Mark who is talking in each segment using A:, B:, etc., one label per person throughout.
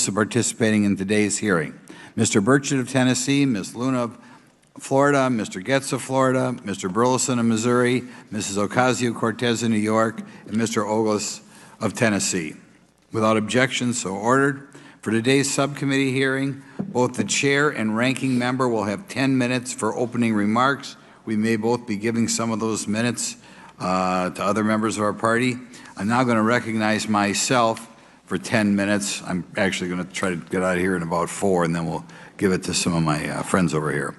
A: also participating in today's hearing. Mr. Burchett of Tennessee, Ms. Luna of Florida, Mr. Getz of Florida, Mr. Burleson of Missouri, Mrs. Ocasio-Cortez of New York, and Mr. Ogles of Tennessee. Without objection, so ordered. For today's subcommittee hearing, both the chair and ranking member will have 10 minutes for opening remarks. We may both be giving some of those minutes to other members of our party. I'm now going to recognize myself for 10 minutes. I'm actually going to try to get out of here in about 4, and then we'll give it to some of my friends over here.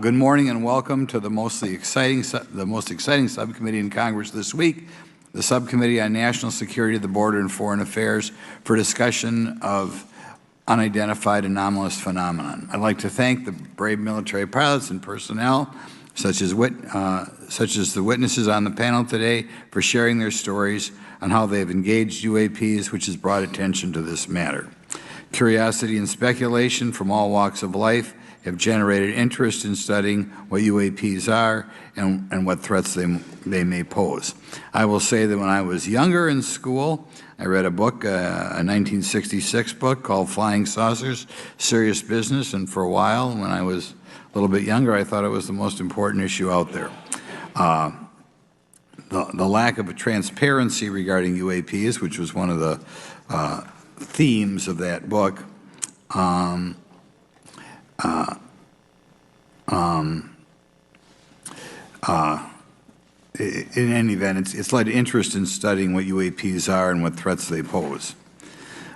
A: Good morning and welcome to the most exciting subcommittee in Congress this week, the Subcommittee on National Security, the Border, and Foreign Affairs, for discussion of unidentified anomalous phenomenon. I'd like to thank the brave military pilots and personnel, such as the witnesses on the panel today, for sharing their stories on how they have engaged UAPs, which has brought attention to this matter. Curiosity and speculation from all walks of life have generated interest in studying what UAPs are and what threats they may pose. I will say that when I was younger in school, I read a book, a 1966 book called Flying Saucers, Serious Business, and for a while, when I was a little bit younger, I thought it was the most important issue out there. The lack of transparency regarding UAPs, which was one of the themes of that book, in any event, it's led to interest in studying what UAPs are and what threats they pose.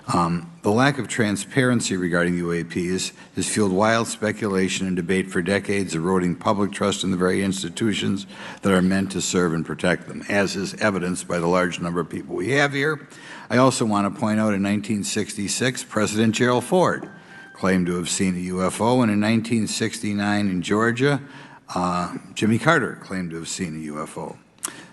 A: The lack of transparency regarding UAPs has fueled wild speculation and debate for decades, eroding public trust in the very institutions that are meant to serve and protect them, as is evidenced by the large number of people we have here. I also want to point out in 1966, President Gerald Ford claimed to have seen a UFO, and in 1969 in Georgia, Jimmy Carter claimed to have seen a UFO.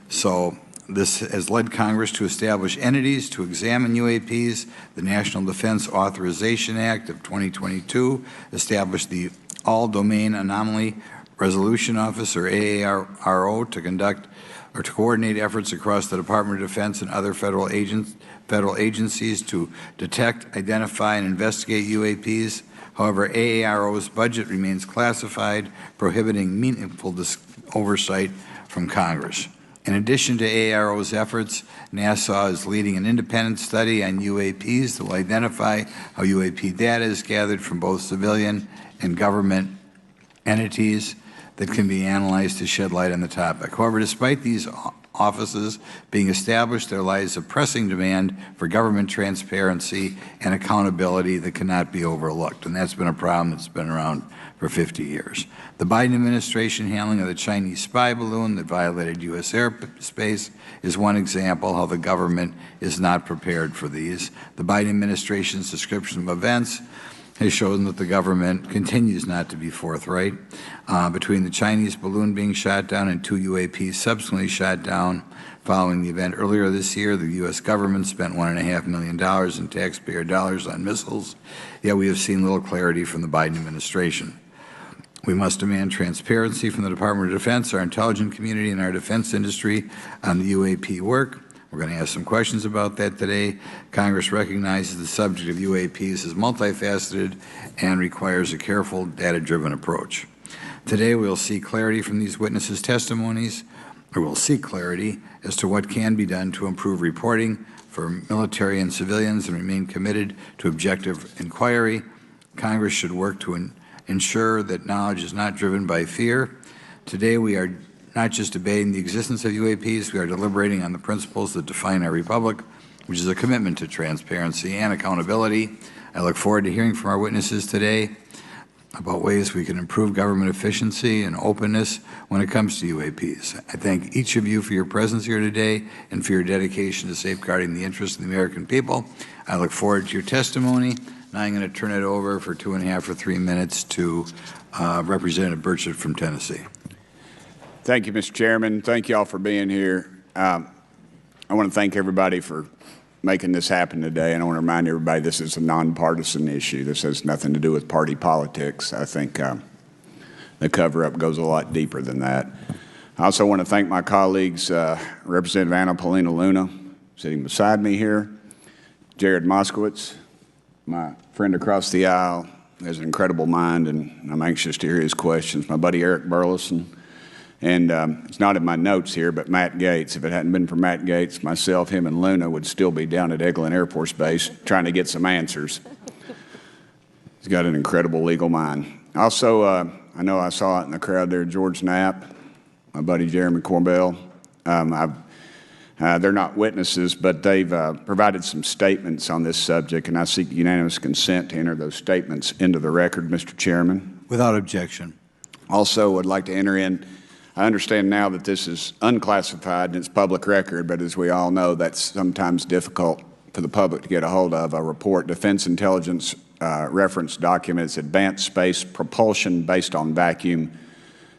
A: So this has led Congress to establish entities to examine UAPs. The National Defense Authorization Act of 2022 established the All-Domain Anomaly Resolution Office, or AARO, to conduct or to coordinate efforts across the Department of Defense and other federal agencies to detect, identify, and investigate UAPs. However, AARO's budget remains classified, prohibiting meaningful oversight from Congress. In addition to AARO's efforts, NASA is leading an independent study on UAPs that will identify how UAP data is gathered from both civilian and government entities that can be analyzed to shed light on the topic. However, despite these offices being established, there lies a pressing demand for government transparency and accountability that cannot be overlooked, and that's been a problem that's been around for 50 years. The Biden administration handling of the Chinese spy balloon that violated U.S. airspace is one example how the government is not prepared for these. The Biden administration's description of events has shown that the government continues not to be forthright. Between the Chinese balloon being shot down and 2 UAPs subsequently shot down following the event earlier this year, the U.S. government spent $1.5 million in taxpayer dollars on missiles, yet we have seen little clarity from the Biden administration. We must demand transparency from the Department of Defense, our intelligence community, and our defense industry on the UAP work. We're going to ask some questions about that today. Congress recognizes the subject of UAPs as multifaceted and requires a careful, data-driven approach. Today, we'll see clarity from these witnesses' testimonies, or we'll seek clarity as to what can be done to improve reporting for military and civilians and remain committed to objective inquiry. Congress should work to ensure that knowledge is not driven by fear. Today, we are not just debating the existence of UAPs, we are deliberating on the principles that define our republic, which is a commitment to transparency and accountability. I look forward to hearing from our witnesses today about ways we can improve government efficiency and openness when it comes to UAPs. I thank each of you for your presence here today and for your dedication to safeguarding the interests of the American people. I look forward to your testimony. Now I'm going to turn it over for 2.5 or 3 minutes to Representative Burchett from Tennessee.
B: Thank you, Mr. Chairman. Thank you all for being here. I want to thank everybody for making this happen today, and I want to remind everybody this is a nonpartisan issue. This has nothing to do with party politics. I think the cover-up goes a lot deeper than that. I also want to thank my colleagues, Representative Anna Paulina Luna, sitting beside me here, Jared Moskowitz, my friend across the aisle has an incredible mind, and I'm anxious to hear his questions. My buddy Eric Burleson, and it's not in my notes here, but Matt Gates. If it hadn't been for Matt Gates, myself, him, and Luna would still be down at Eglin Air Force Base trying to get some answers. He's got an incredible legal mind. Also, I know I saw it in the crowd there, George Knapp, my buddy Jeremy Corbell. They're not witnesses, but they've provided some statements on this subject, and I seek unanimous consent to enter those statements into the record, Mr. Chairman.
A: Without objection.
B: Also, would like to enter in, I understand now that this is unclassified and it's public record, but as we all know, that's sometimes difficult for the public to get a hold of. A report, Defense Intelligence reference documents, advanced space propulsion based on vacuum,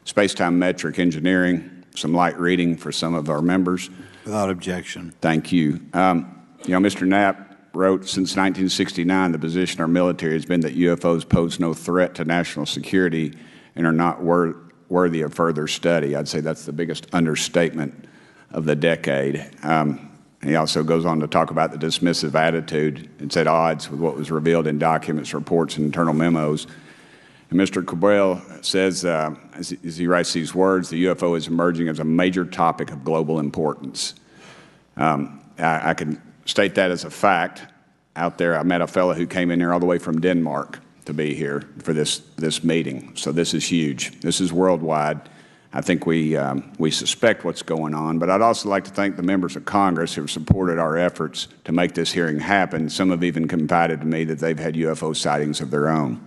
B: space-time metric engineering, some light reading for some of our members.
A: Without objection.
B: Thank you. Mr. Knapp wrote, since 1969, the position of our military has been that UFOs pose no threat to national security and are not worthy of further study. I'd say that's the biggest understatement of the decade. He also goes on to talk about the dismissive attitude. It's at odds with what was revealed in documents, reports, and internal memos. And Mr. Cabral says, as he writes these words, the UFO is emerging as a major topic of global importance. I can state that as a fact. Out there, I met a fellow who came in here all the way from Denmark to be here for this meeting. So this is huge. This is worldwide. I think we suspect what's going on, but I'd also like to thank the members of Congress who have supported our efforts to make this hearing happen. Some have even confided to me that they've had UFO sightings of their own.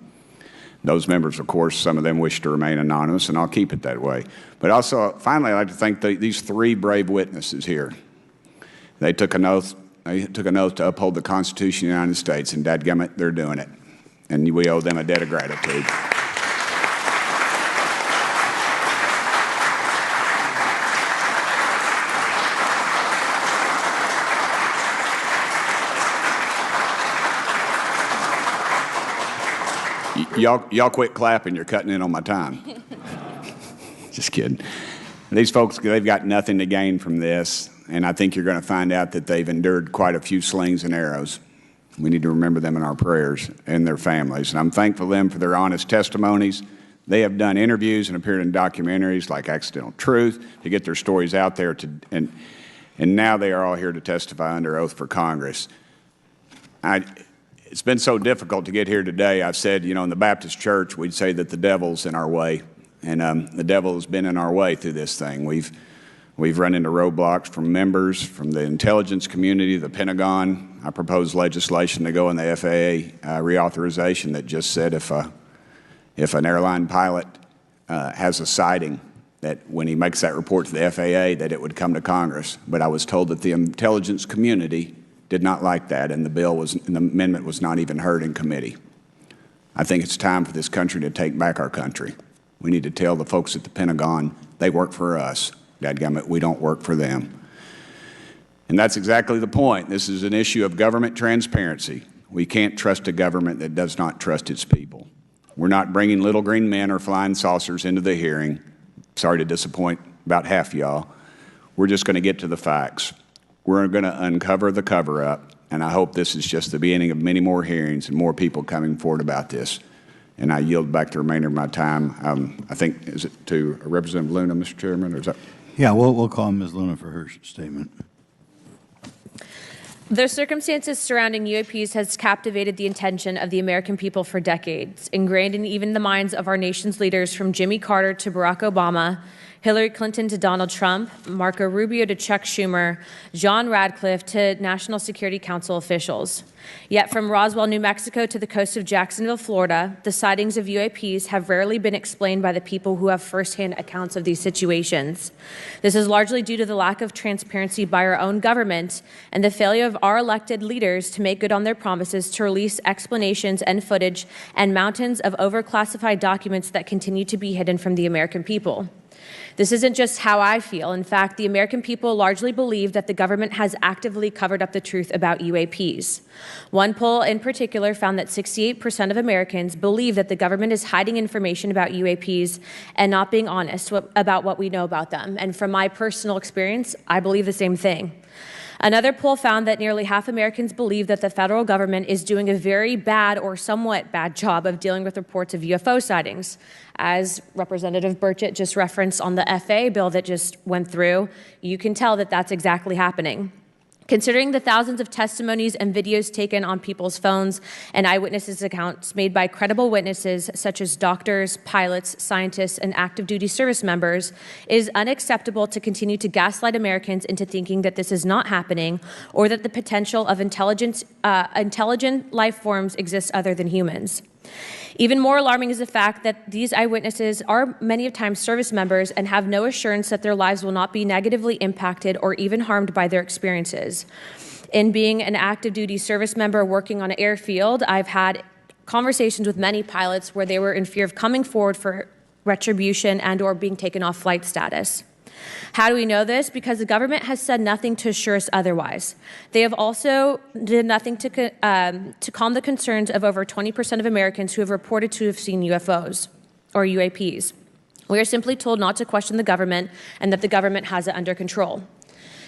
B: Those members, of course, some of them wish to remain anonymous, and I'll keep it that way. But also, finally, I'd like to thank these three brave witnesses here. They took an oath. They took an oath to uphold the Constitution of the United States, and dadgummit, they're doing it. And we owe them a debt of gratitude. Y'all quit clapping. You're cutting in on my time. Just kidding. These folks, they've got nothing to gain from this, and I think you're going to find out that they've endured quite a few slings and arrows. We need to remember them in our prayers and their families, and I'm thankful to them for their honest testimonies. They have done interviews and appeared in documentaries like Accidental Truth to get their stories out there, and now they are all here to testify under oath for Congress. It's been so difficult to get here today. I've said, in the Baptist church, we'd say that the devil's in our way, and the devil has been in our way through this thing. We've run into roadblocks from members, from the intelligence community, the Pentagon. I proposed legislation to go in the FAA reauthorization that just said if an airline pilot has a sighting, that when he makes that report to the FAA, that it would come to Congress. But I was told that the intelligence community did not like that, and the amendment was not even heard in committee. I think it's time for this country to take back our country. We need to tell the folks at the Pentagon they work for us. Dadgummit, we don't work for them. And that's exactly the point. This is an issue of government transparency. We can't trust a government that does not trust its people. We're not bringing little green men or flying saucers into the hearing. Sorry to disappoint about half y'all. We're just going to get to the facts. We're going to uncover the cover-up, and I hope this is just the beginning of many more hearings and more people coming forward about this. And I yield back the remainder of my time. I think, is it to Representative Luna, Mr. Chairman, or is that?
A: Yeah, we'll call Ms. Luna for her statement.
C: The circumstances surrounding UAPs has captivated the attention of the American people for decades, ingrained in even the minds of our nation's leaders from Jimmy Carter to Barack Obama, Hillary Clinton to Donald Trump, Marco Rubio to Chuck Schumer, John Radcliffe to National Security Council officials. Yet from Roswell, New Mexico to the coast of Jacksonville, Florida, the sightings of UAPs have rarely been explained by the people who have firsthand accounts of these situations. This is largely due to the lack of transparency by our own government and the failure of our elected leaders to make good on their promises to release explanations and footage and mountains of overclassified documents that continue to be hidden from the American people. This isn't just how I feel. In fact, the American people largely believe that the government has actively covered up the truth about UAPs. One poll in particular found that 68% of Americans believe that the government is hiding information about UAPs and not being honest about what we know about them. And from my personal experience, I believe the same thing. Another poll found that nearly half Americans believe that the federal government is doing a very bad or somewhat bad job of dealing with reports of UFO sightings. As Representative Burchett just referenced on the FAA bill that just went through, you can tell that that's exactly happening. Considering the thousands of testimonies and videos taken on people's phones and eyewitnesses accounts made by credible witnesses such as doctors, pilots, scientists, and active duty service members, it is unacceptable to continue to gaslight Americans into thinking that this is not happening or that the potential of intelligent life forms exists other than humans. Even more alarming is the fact that these eyewitnesses are many times service members and have no assurance that their lives will not be negatively impacted or even harmed by their experiences. In being an active duty service member working on an airfield, I've had conversations with many pilots where they were in fear of coming forward for retribution and or being taken off flight status. How do we know this? Because the government has said nothing to assure us otherwise. They have also did nothing to calm the concerns of over 20% of Americans who have reported to have seen UFOs or UAPs. We are simply told not to question the government and that the government has it under control.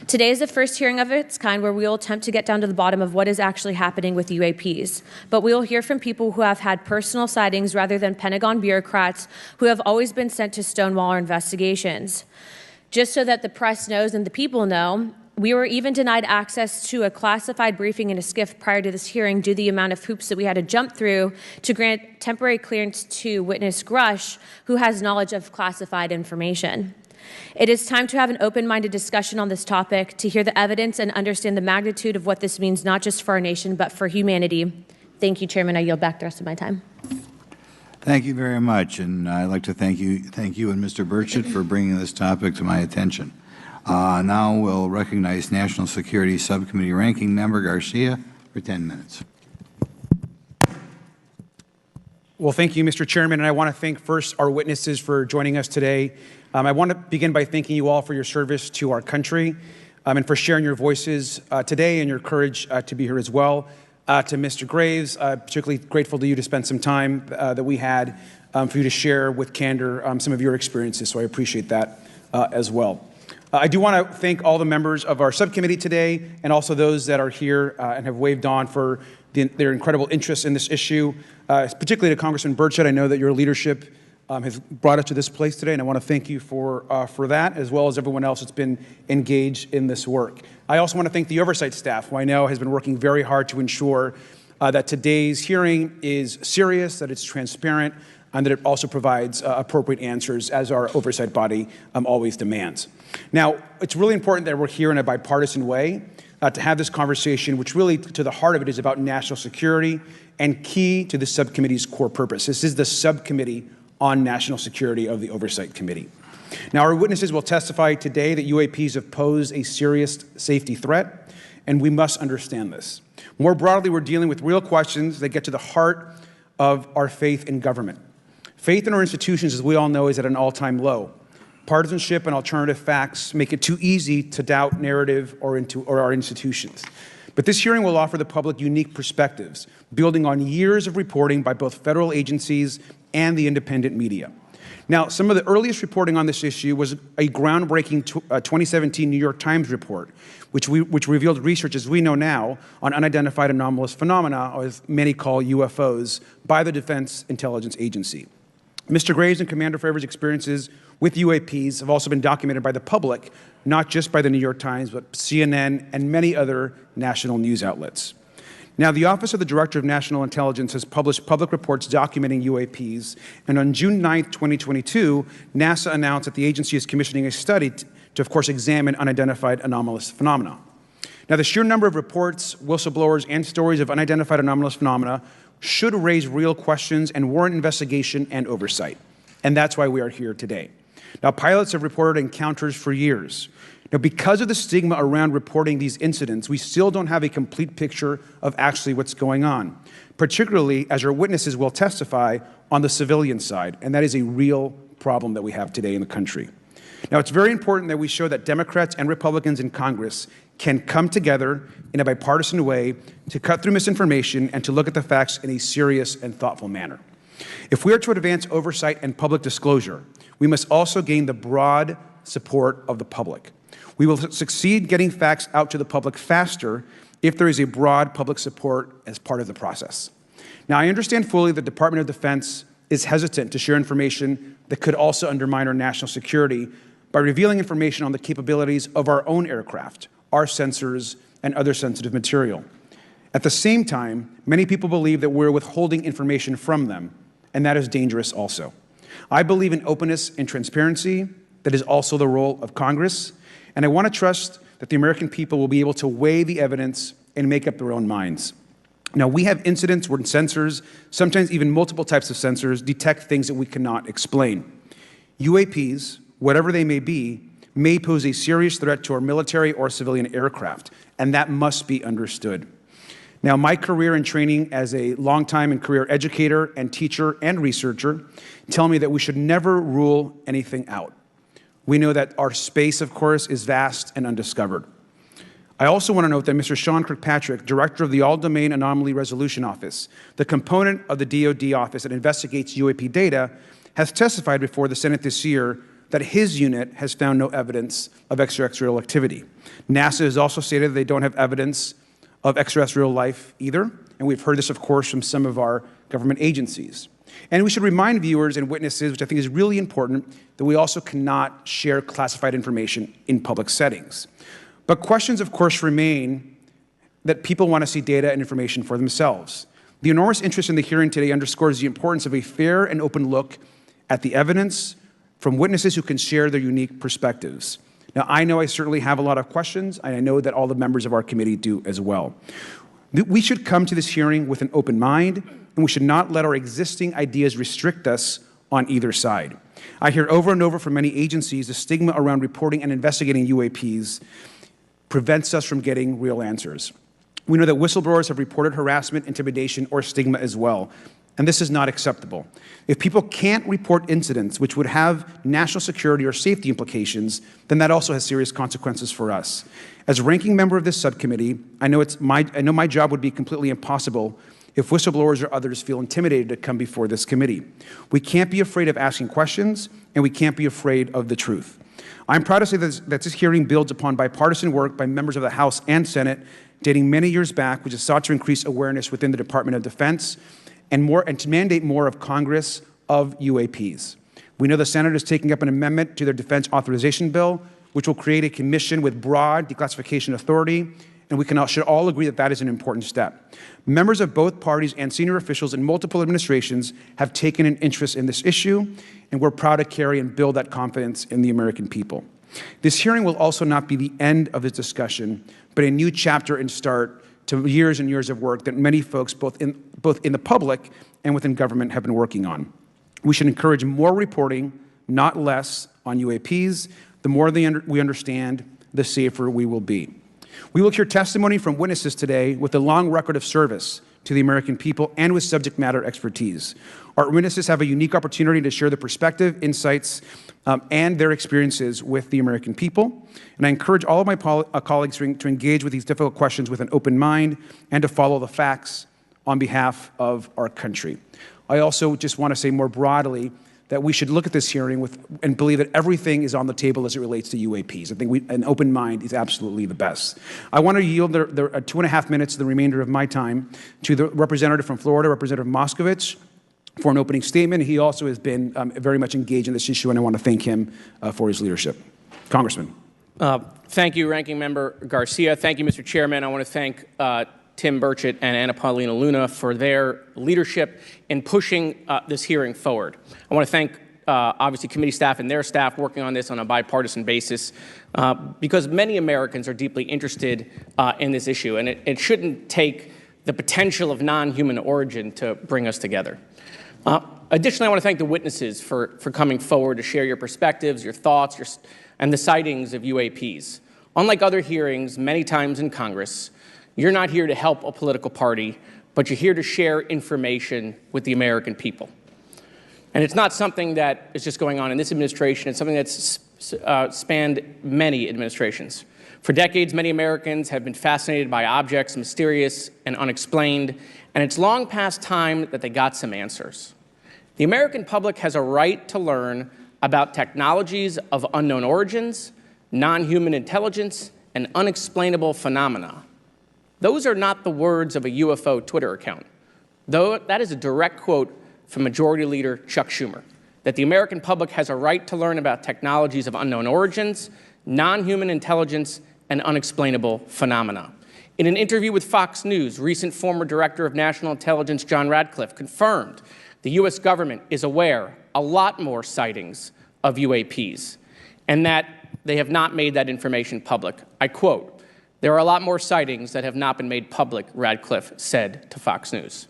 C: Today is the first hearing of its kind where we will attempt to get down to the bottom of what is actually happening with UAPs. But we will hear from people who have had personal sightings rather than Pentagon bureaucrats who have always been sent to stonewall our investigations. Just so that the press knows and the people know, we were even denied access to a classified briefing in a SCIF prior to this hearing due to the amount of hoops that we had to jump through to grant temporary clearance to witness Grusch, who has knowledge of classified information. It is time to have an open-minded discussion on this topic, to hear the evidence and understand the magnitude of what this means, not just for our nation, but for humanity. Thank you, Chairman. I yield back the rest of my time.
A: Thank you very much, and I'd like to thank you and Mr. Burchett for bringing this topic to my attention. Now we'll recognize National Security Subcommittee Ranking Member Garcia for 10 minutes.
D: Well, thank you, Mr. Chairman, and I want to thank first our witnesses for joining us today. I want to begin by thanking you all for your service to our country and for sharing your voices today and your courage to be here as well. To Mr. Graves, particularly grateful to you to spend some time that we had for you to share with candor some of your experiences, so I appreciate that as well. I do want to thank all the members of our subcommittee today and also those that are here and have waved on for their incredible interest in this issue, particularly to Congressman Burchett. I know that your leadership has brought us to this place today, and I want to thank you for that, as well as everyone else that's been engaged in this work. I also want to thank the oversight staff, who I know has been working very hard to ensure that today's hearing is serious, that it's transparent, and that it also provides appropriate answers, as our oversight body always demands. Now, it's really important that we're here in a bipartisan way to have this conversation, which really, to the heart of it, is about national security and key to the subcommittee's core purpose. This is the subcommittee on national security of the Oversight Committee. Now, our witnesses will testify today that UAPs have posed a serious safety threat, and we must understand this. More broadly, we're dealing with real questions that get to the heart of our faith in government. Faith in our institutions, as we all know, is at an all-time low. Partisanship and alternative facts make it too easy to doubt narrative or our institutions. But this hearing will offer the public unique perspectives, building on years of reporting by both federal agencies and the independent media. Now, some of the earliest reporting on this issue was a groundbreaking 2017 New York Times report, which revealed research, as we know now, on unidentified anomalous phenomena, as many call UFOs, by the Defense Intelligence Agency. Mr. Graves and Commander Fravor's experiences with UAPs have also been documented by the public, not just by the New York Times, but CNN and many other national news outlets. Now, the Office of the Director of National Intelligence has published public reports documenting UAPs, and on June 9, 2022, NASA announced that the agency is commissioning a study to, of course, examine unidentified anomalous phenomena. Now, the sheer number of reports, whistleblowers, and stories of unidentified anomalous phenomena should raise real questions and warrant investigation and oversight, and that's why we are here today. Now, pilots have reported encounters for years. Now, because of the stigma around reporting these incidents, we still don't have a complete picture of actually what's going on, particularly as our witnesses will testify on the civilian side, and that is a real problem that we have today in the country. Now, it's very important that we show that Democrats and Republicans in Congress can come together in a bipartisan way to cut through misinformation and to look at the facts in a serious and thoughtful manner. If we are to advance oversight and public disclosure, we must also gain the broad support of the public. We will succeed getting facts out to the public faster if there is a broad public support as part of the process. Now, I understand fully the Department of Defense is hesitant to share information that could also undermine our national security by revealing information on the capabilities of our own aircraft, our sensors, and other sensitive material. At the same time, many people believe that we're withholding information from them, and that is dangerous also. I believe in openness and transparency. That is also the role of Congress, and I want to trust that the American people will be able to weigh the evidence and make up their own minds. Now, we have incidents where sensors, sometimes even multiple types of sensors, detect things that we cannot explain. UAPs, whatever they may be, may pose a serious threat to our military or civilian aircraft, and that must be understood. Now, my career and training as a longtime and career educator and teacher and researcher tell me that we should never rule anything out. We know that our space, of course, is vast and undiscovered. I also want to note that Mr. Sean Kirkpatrick, director of the All-Domain Anomaly Resolution Office, the component of the DoD office that investigates UAP data, has testified before the Senate this year that his unit has found no evidence of extraterrestrial activity. NASA has also stated that they don't have evidence of extraterrestrial life either, and we've heard this, of course, from some of our government agencies. And we should remind viewers and witnesses, which I think is really important, that we also cannot share classified information in public settings. But questions, of course, remain that people want to see data and information for themselves. The enormous interest in the hearing today underscores the importance of a fair and open look at the evidence from witnesses who can share their unique perspectives. Now, I know I certainly have a lot of questions, and I know that all the members of our committee do as well. We should come to this hearing with an open mind, and we should not let our existing ideas restrict us on either side. I hear over and over from many agencies the stigma around reporting and investigating UAPs prevents us from getting real answers. We know that whistleblowers have reported harassment, intimidation, or stigma as well, and this is not acceptable. If people can't report incidents which would have national security or safety implications, then that also has serious consequences for us. As ranking member of this subcommittee, I know my job would be completely impossible if whistleblowers or others feel intimidated to come before this committee. We can't be afraid of asking questions, and we can't be afraid of the truth. I'm proud to say that this hearing builds upon bipartisan work by members of the House and Senate dating many years back, which has sought to increase awareness within the Department of Defense and to mandate more of Congress of UAPs. We know the Senate is taking up an amendment to their defense authorization bill, which will create a commission with broad declassification authority, and we should all agree that that is an important step. Members of both parties and senior officials in multiple administrations have taken an interest in this issue, and we're proud to carry and build that confidence in the American people. This hearing will also not be the end of this discussion, but a new chapter and start to years and years of work that many folks, both in the public and within government, have been working on. We should encourage more reporting, not less, on UAPs. The more we understand, the safer we will be. We will hear testimony from witnesses today with a long record of service to the American people and with subject matter expertise. Our witnesses have a unique opportunity to share their perspective, insights, and their experiences with the American people. And I encourage all of my colleagues to engage with these difficult questions with an open mind and to follow the facts on behalf of our country. I also just want to say more broadly that we should look at this hearing and believe that everything is on the table as it relates to UAPs. I think an open mind is absolutely the best. I want to yield the 2.5 minutes, the remainder of my time, to the representative from Florida, Representative Moskowitz, for an opening statement. He also has been very much engaged in this issue, and I want to thank him for his leadership. Congressman.
E: Thank you, Ranking Member Garcia. Thank you, Mr. Chairman. I want to thank Tim Burchett and Anna Paulina Luna for their leadership in pushing this hearing forward. I want to thank, obviously, committee staff and their staff working on this on a bipartisan basis because many Americans are deeply interested in this issue, and it shouldn't take the potential of non-human origin to bring us together. Additionally, I want to thank the witnesses for coming forward to share your perspectives, your thoughts, and the sightings of UAPs. Unlike other hearings many times in Congress, you're not here to help a political party, but you're here to share information with the American people. And it's not something that is just going on in this administration. It's something that's spanned many administrations. For decades, many Americans have been fascinated by objects mysterious and unexplained, and it's long past time that they got some answers. The American public has a right to learn about technologies of unknown origins non-human intelligence, and unexplainable phenomena. Those are not the words of a UFO Twitter account. Though that is a direct quote from Majority Leader Chuck Schumer, that the American public has a right to learn about technologies of unknown origins, non-human intelligence, and unexplainable phenomena. In an interview with Fox News, recent former Director of National Intelligence John Radcliffe confirmed the U.S. government is aware a lot more sightings of UAPs, and that they have not made that information public. I quote, "There are a lot more sightings that have not been made public," Radcliffe said to Fox News.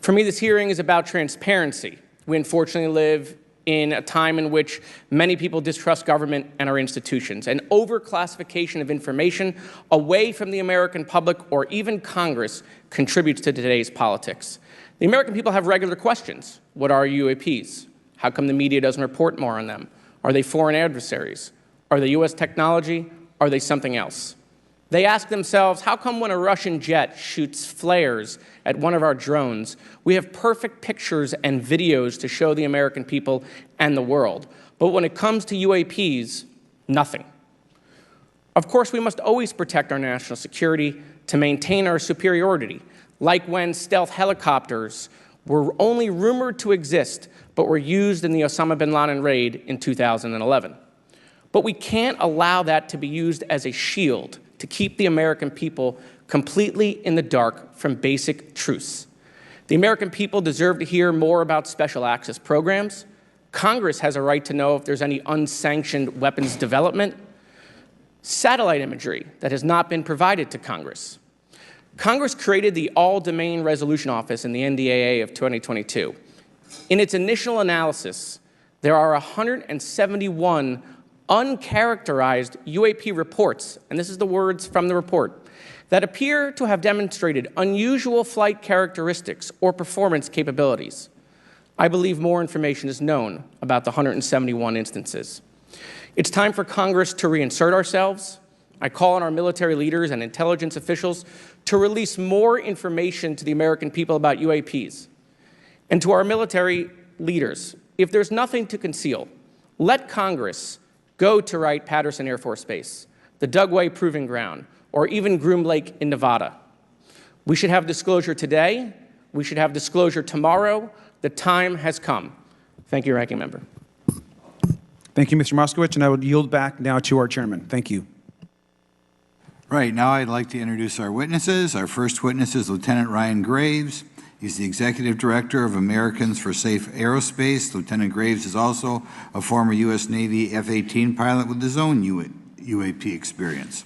E: For me, this hearing is about transparency. We unfortunately live in a time in which many people distrust government and our institutions. And overclassification of information away from the American public or even Congress contributes to today's politics. The American people have regular questions. What are UAPs? How come the media doesn't report more on them? Are they foreign adversaries? Are they U.S. technology? Are they something else? They ask themselves, how come when a Russian jet shoots flares at one of our drones, we have perfect pictures and videos to show the American people and the world, but when it comes to UAPs, nothing? Of course, we must always protect our national security to maintain our superiority, like when stealth helicopters were only rumored to exist, but were used in the Osama bin Laden raid in 2011. But we can't allow that to be used as a shield to keep the American people completely in the dark from basic truths. The American people deserve to hear more about special access programs. Congress has a right to know if there's any unsanctioned weapons development. Satellite imagery that has not been provided to Congress. Congress created the All-Domain Resolution Office in the NDAA of 2022. In its initial analysis, there are 171 uncharacterized UAP reports, and this is the words from the report, that appear to have demonstrated unusual flight characteristics or performance capabilities. I believe more information is known about the 171 instances. It's time for Congress to reinsert ourselves. I call on our military leaders and intelligence officials to release more information to the American people about UAPs. And to our military leaders, if there's nothing to conceal, let Congress go to Wright-Patterson Air Force Base, the Dugway Proving Ground, or even Groom Lake in Nevada. We should have disclosure today. We should have disclosure tomorrow. The time has come. Thank you, Ranking Member.
D: Thank you, Mr. Moskowitz, and I would yield back now to our chairman. Thank you.
A: Right, now I'd like to introduce our witnesses. Our first witness is Lieutenant Ryan Graves. He's the Executive Director of Americans for Safe Aerospace. Lieutenant Graves is also a former U.S. Navy F-18 pilot with his own UAP experience.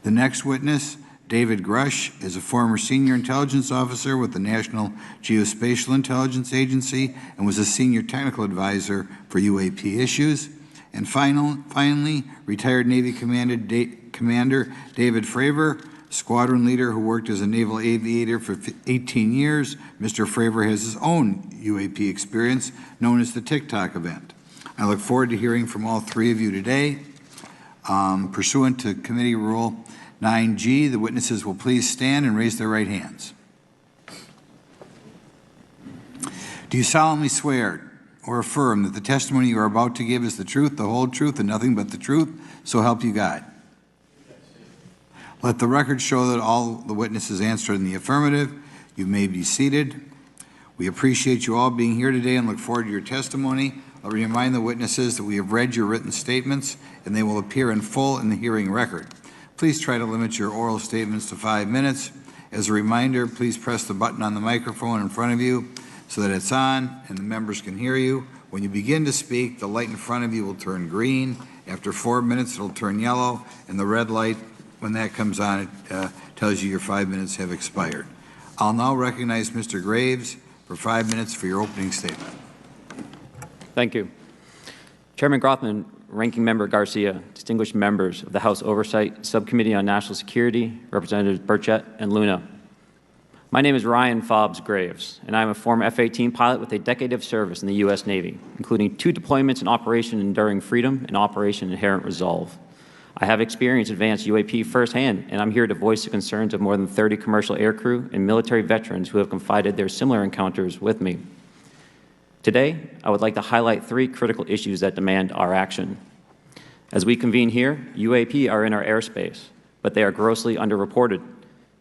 A: The next witness, David Grusch, is a former senior intelligence officer with the National Geospatial Intelligence Agency and was a senior technical advisor for UAP issues. And finally, retired Navy Commander David Fravor, squadron leader who worked as a naval aviator for 18 years. Mr. Fravor has his own UAP experience known as the TikTok event. I look forward to hearing from all three of you today. Pursuant to Committee Rule 9G, the witnesses will please stand and raise their right hands. Do you solemnly swear or affirm that the testimony you are about to give is the truth, the whole truth, and nothing but the truth, so help you God? Let the record show that all the witnesses answered in the affirmative. You may be seated. We appreciate you all being here today and look forward to your testimony. I'll remind the witnesses that we have read your written statements and they will appear in full in the hearing record. Please try to limit your oral statements to 5 minutes. As a reminder, please press the button on the microphone in front of you so that it's on and the members can hear you. When you begin to speak, the light in front of you will turn green. After 4 minutes, it'll turn yellow, and the red light, when that comes on, it tells you your 5 minutes have expired. I'll now recognize Mr. Graves for 5 minutes for your opening statement.
F: Thank you. Chairman Grothman, Ranking Member Garcia, distinguished members of the House Oversight Subcommittee on National Security, Representatives Burchett and Luna. My name is Ryan Fobbs Graves, and I am a former F-18 pilot with a decade of service in the U.S. Navy, including 2 deployments in Operation Enduring Freedom and Operation Inherent Resolve. I have experienced advanced UAP firsthand, and I'm here to voice the concerns of more than 30 commercial aircrew and military veterans who have confided their similar encounters with me. Today, I would like to highlight 3 critical issues that demand our action. As we convene here, UAP are in our airspace, but they are grossly underreported.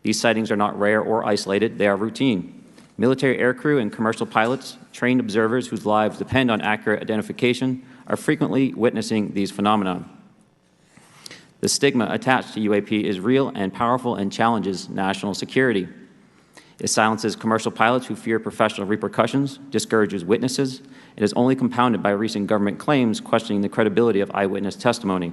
F: These sightings are not rare or isolated, they are routine. Military aircrew and commercial pilots, trained observers whose lives depend on accurate identification, are frequently witnessing these phenomena. The stigma attached to UAP is real and powerful and challenges national security. It silences commercial pilots who fear professional repercussions, discourages witnesses, and is only compounded by recent government claims questioning the credibility of eyewitness testimony.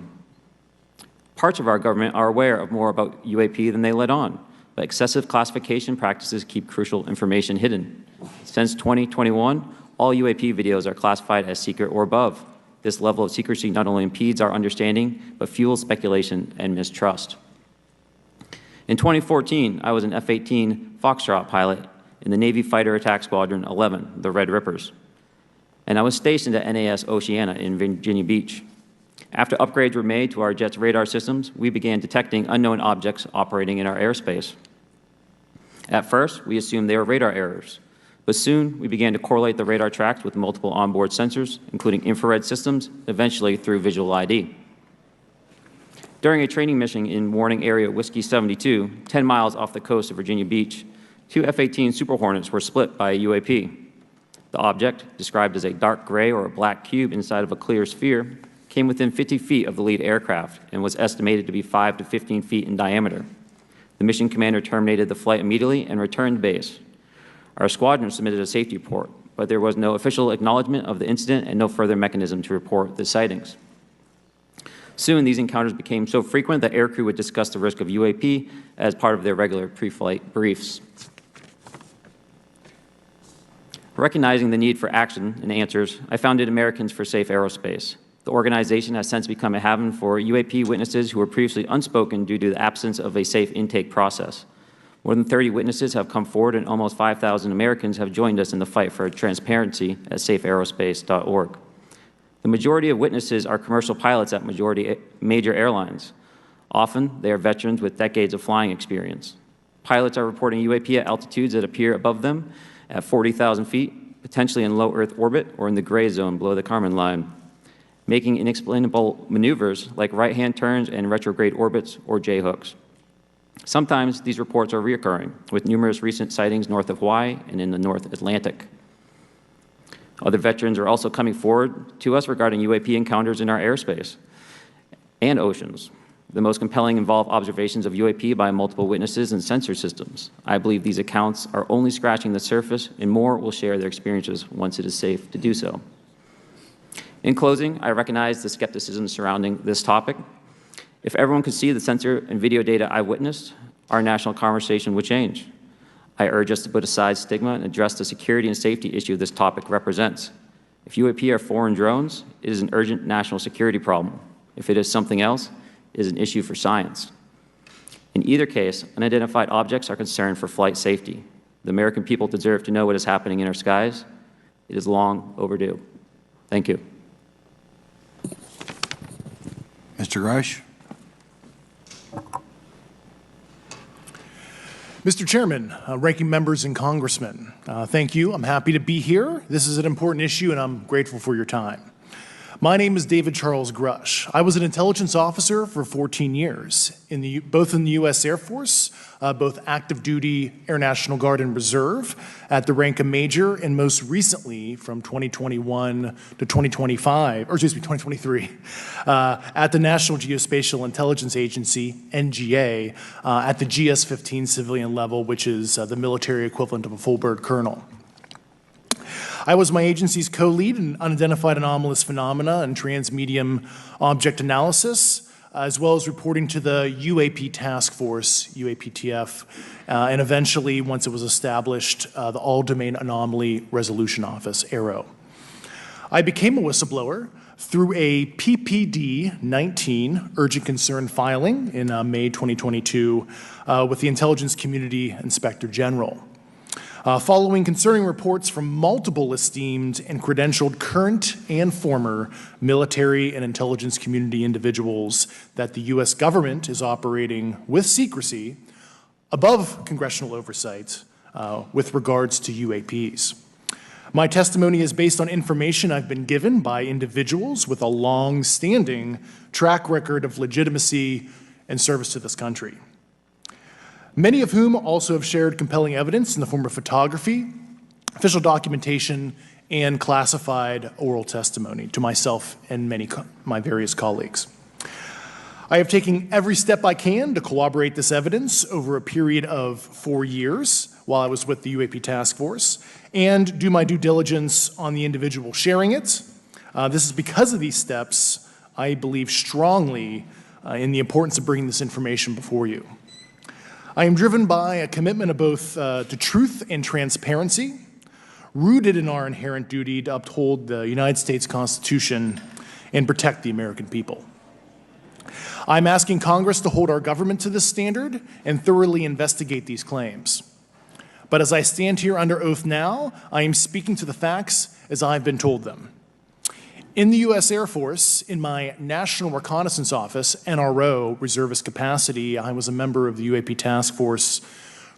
F: Parts of our government are aware of more about UAP than they let on, but excessive classification practices keep crucial information hidden. Since 2021, all UAP videos are classified as secret or above. This level of secrecy not only impedes our understanding, but fuels speculation and mistrust. In 2014, I was an F-18 Foxtrot pilot in the Navy Fighter Attack Squadron 11, the Red Rippers, and I was stationed at NAS Oceana in Virginia Beach. After upgrades were made to our jet's radar systems, we began detecting unknown objects operating in our airspace. At first, we assumed they were radar errors, but soon we began to correlate the radar tracks with multiple onboard sensors, including infrared systems, eventually through visual ID. During a training mission in Warning Area Whiskey 72, 10 miles off the coast of Virginia Beach, two F-18 Super Hornets were split by a UAP. The object, described as a dark gray or a black cube inside of a clear sphere, came within 50 feet of the lead aircraft and was estimated to be 5 to 15 feet in diameter. The mission commander terminated the flight immediately and returned to base. Our squadron submitted a safety report, but there was no official acknowledgement of the incident and no further mechanism to report the sightings. Soon, these encounters became so frequent that aircrew would discuss the risk of UAP as part of their regular pre-flight briefs. Recognizing the need for action and answers, I founded Americans for Safe Aerospace. The organization has since become a haven for UAP witnesses who were previously unspoken due to the absence of a safe intake process. More than 30 witnesses have come forward, and almost 5,000 Americans have joined us in the fight for transparency at safeaerospace.org. The majority of witnesses are commercial pilots at major airlines. Often, they are veterans with decades of flying experience. Pilots are reporting UAP at altitudes that appear above them at 40,000 feet, potentially in low Earth orbit or in the gray zone below the Kármán line, making inexplainable maneuvers like right-hand turns and retrograde orbits or J-hooks. Sometimes these reports are reoccurring, with numerous recent sightings north of Hawaii and in the North Atlantic. Other veterans are also coming forward to us regarding UAP encounters in our airspace and oceans. The most compelling involve observations of UAP by multiple witnesses and sensor systems. I believe these accounts are only scratching the surface, and more will share their experiences once it is safe to do so. In closing, I recognize the skepticism surrounding this topic. If everyone could see the sensor and video data I witnessed, our national conversation would change. I urge us to put aside stigma and address the security and safety issue this topic represents. If UAP are foreign drones, it is an urgent national security problem. If it is something else, it is an issue for science. In either case, unidentified objects are concerned for flight safety. The American people deserve to know what is happening in our skies. It is long overdue. Thank you.
A: Mr. Grusch?
G: Mr. Chairman, ranking members and congressmen, thank you. I'm happy to be here. This is an important issue, and I'm grateful for your time. My name is David Charles Grusch. I was an intelligence officer for 14 years, both in the U.S. Air Force, both active duty Air National Guard and Reserve at the rank of major, and most recently from 2021 to 2023, at the National Geospatial Intelligence Agency, NGA, at the GS-15 civilian level, which is the military equivalent of a full bird colonel. I was my agency's co-lead in unidentified anomalous phenomena and transmedium object analysis, as well as reporting to the UAP task force, UAPTF, and eventually, once it was established, the All-Domain Anomaly Resolution Office, AARO. I became a whistleblower through a PPD-19 urgent concern filing in May 2022 with the Intelligence Community Inspector General. Following concerning reports from multiple esteemed and credentialed current and former military and intelligence community individuals that the U.S. government is operating with secrecy above congressional oversight with regards to UAPs. My testimony is based on information I've been given by individuals with a long-standing track record of legitimacy and service to this country, many of whom also have shared compelling evidence in the form of photography, official documentation, and classified oral testimony to myself and my various colleagues. I have taken every step I can to corroborate this evidence over a period of 4 years while I was with the UAP Task Force and do my due diligence on the individual sharing it. This is because of these steps, I believe strongly in the importance of bringing this information before you. I am driven by a commitment of both to truth and transparency, rooted in our inherent duty to uphold the United States Constitution and protect the American people. I'm asking Congress to hold our government to this standard and thoroughly investigate these claims. But as I stand here under oath now, I am speaking to the facts as I've been told them. In the U.S. Air Force, in my National Reconnaissance Office, NRO, reservist capacity, I was a member of the UAP Task Force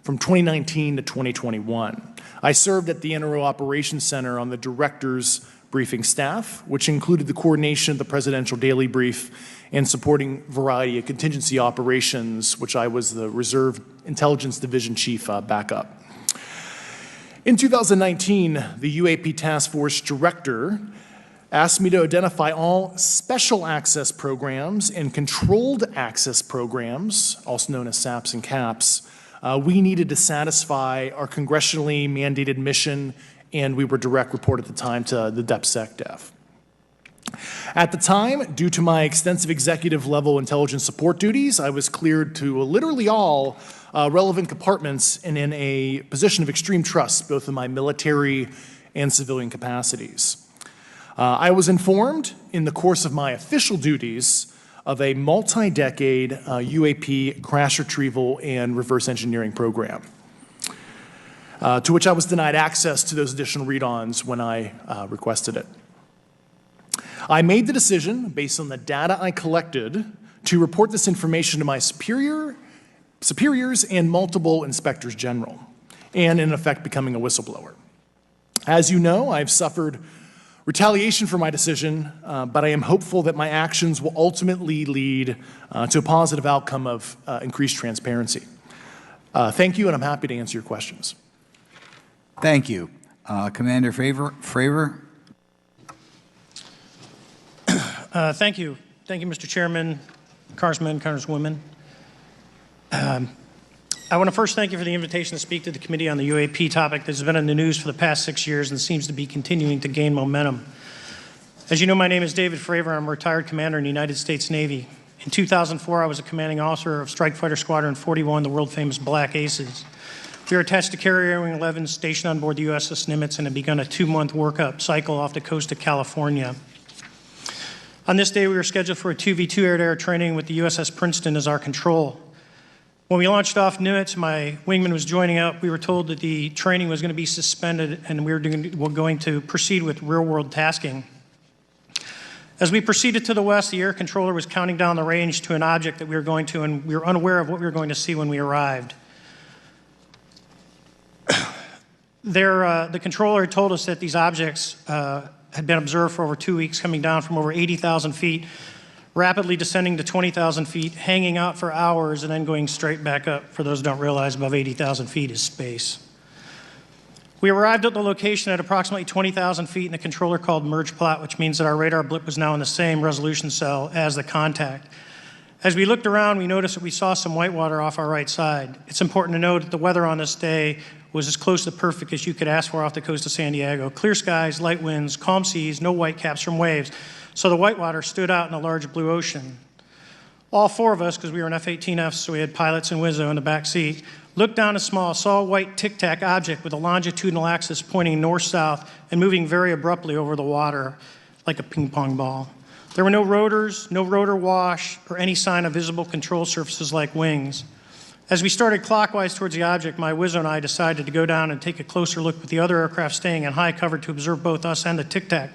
G: from 2019 to 2021. I served at the NRO Operations Center on the Director's briefing staff, which included the coordination of the Presidential Daily Brief and supporting variety of contingency operations, which I was the Reserve Intelligence Division Chief backup. In 2019, the UAP Task Force Director asked me to identify all special access programs and controlled access programs, also known as SAPs and CAPs, we needed to satisfy our congressionally mandated mission, and we were direct report at the time to the DepSecDef. At the time, due to my extensive executive level intelligence support duties, I was cleared to literally all relevant compartments and in a position of extreme trust, both in my military and civilian capacities. I was informed in the course of my official duties of a multi-decade UAP crash retrieval and reverse engineering program, to which I was denied access to those additional read-ons when I requested it. I made the decision, based on the data I collected, to report this information to my superiors and multiple inspectors general, and in effect becoming a whistleblower. As you know, I've suffered retaliation for my decision, but I am hopeful that my actions will ultimately lead to a positive outcome of increased transparency. Thank you, and I'm happy to answer your questions.
A: Thank you. Commander Fravor?
H: Thank you. Thank you, Mr. Chairman, Congressmen, Congresswomen. I want to first thank you for the invitation to speak to the committee on the UAP topic that has been in the news for the past 6 years and seems to be continuing to gain momentum. As you know, my name is David Fravor. I'm a retired commander in the United States Navy. In 2004, I was a commanding officer of Strike Fighter Squadron 41, the world-famous Black Aces. We were attached to Carrier Wing 11, stationed on board the USS Nimitz, and had begun a 2-month workup cycle off the coast of California. On this day, we were scheduled for a 2v2 air-to-air training with the USS Princeton as our control. When we launched off Nimitz, my wingman was joining up. We were told that the training was going to be suspended and we were going to proceed with real-world tasking. As we proceeded to the west, the air controller was counting down the range to an object that we were going to, and we were unaware of what we were going to see when we arrived. The controller had told us that these objects had been observed for over 2 weeks, coming down from over 80,000 feet, rapidly descending to 20,000 feet, hanging out for hours, and then going straight back up. For those who don't realize, above 80,000 feet is space. We arrived at the location at approximately 20,000 feet, and the controller called merge plot, which means that our radar blip was now in the same resolution cell as the contact. As we looked around, we noticed that we saw some whitewater off our right side. It's important to note that the weather on this day was as close to perfect as you could ask for off the coast of San Diego. Clear skies, light winds, calm seas, no whitecaps from waves. So the whitewater stood out in a large blue ocean. All 4 of us, because we were in F-18Fs, so we had pilots and Wizzo in the back seat, looked down and saw a white tic-tac object with a longitudinal axis pointing north-south and moving very abruptly over the water like a ping-pong ball. There were no rotors, no rotor wash, or any sign of visible control surfaces like wings. As we started clockwise towards the object, my Wizzo and I decided to go down and take a closer look with the other aircraft staying in high cover to observe both us and the tic-tac.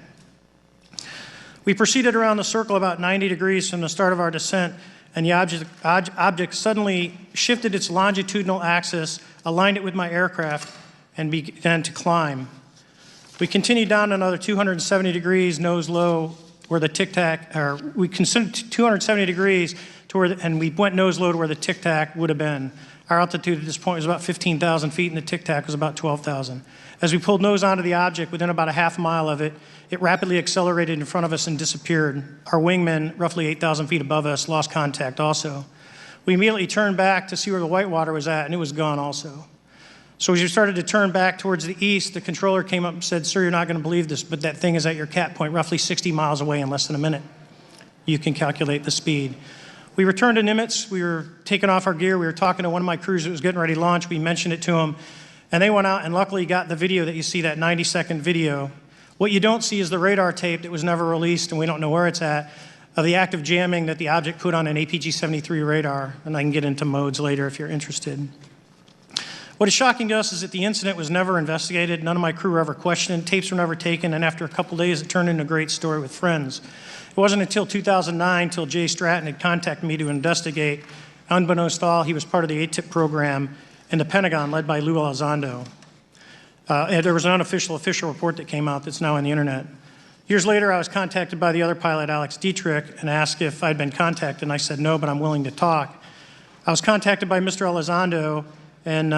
H: We proceeded around the circle about 90 degrees from the start of our descent, and the object suddenly shifted its longitudinal axis, aligned it with my aircraft, and began to climb. We continued down another 270 degrees, nose low, where the Tic Tac, or we considered 270 degrees to where, and we went nose low to where the Tic Tac would have been. Our altitude at this point was about 15,000 feet, and the Tic Tac was about 12,000. As we pulled nose onto the object, within about a half mile of it, it rapidly accelerated in front of us and disappeared. Our wingmen, roughly 8,000 feet above us, lost contact also. We immediately turned back to see where the whitewater was at, and it was gone also. So as you started to turn back towards the east, the controller came up and said, "Sir, you're not going to believe this, but that thing is at your cap point, roughly 60 miles away in less than a minute." You can calculate the speed. We returned to Nimitz. We were taking off our gear. We were talking to one of my crews that was getting ready to launch. We mentioned it to them, and they went out and luckily got the video that you see, that 90-second video. What you don't see is the radar tape that was never released, and we don't know where it's at, of the active jamming that the object put on an APG-73 radar, and I can get into modes later if you're interested. What is shocking to us is that the incident was never investigated. None of my crew were ever questioned. Tapes were never taken. And after a couple days, it turned into a great story with friends. It wasn't until 2009 until Jay Stratton had contacted me to investigate. Unbeknownst to all, he was part of the ATIP program in the Pentagon led by Lou Elizondo. And there was an official report that came out that's now on the internet. Years later, I was contacted by the other pilot, Alex Dietrich, and asked if I'd been contacted. And I said no, but I'm willing to talk. I was contacted by Mr. Elizondo, and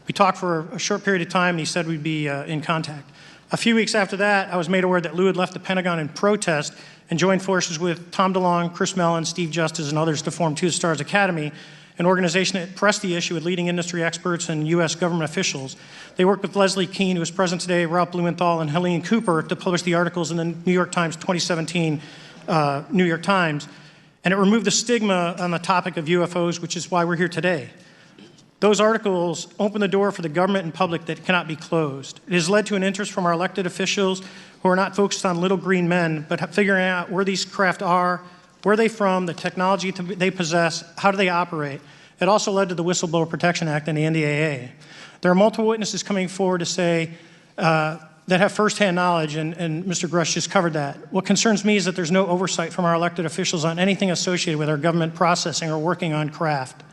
H: we talked for a short period of time, and he said we'd be in contact. A few weeks after that, I was made aware that Lou had left the Pentagon in protest and joined forces with Tom DeLonge, Chris Mellon, Steve Justice, and others to form Two Stars Academy, an organization that pressed the issue with leading industry experts and U.S. government officials. They worked with Leslie Kean, who is present today, Ralph Blumenthal, and Helene Cooper to publish the articles in the New York Times 2017 New York Times, and it removed the stigma on the topic of UFOs, which is why we're here today. Those articles open the door for the government and public that cannot be closed. It has led to an interest from our elected officials who are not focused on little green men, but figuring out where these craft are, where are they from, the technology they possess, how do they operate. It also led to the Whistleblower Protection Act and the NDAA. There are multiple witnesses coming forward to say that have firsthand knowledge, and Mr. Grusch just covered that. What concerns me is that there's no oversight from our elected officials on anything associated with our government processing or working on craft.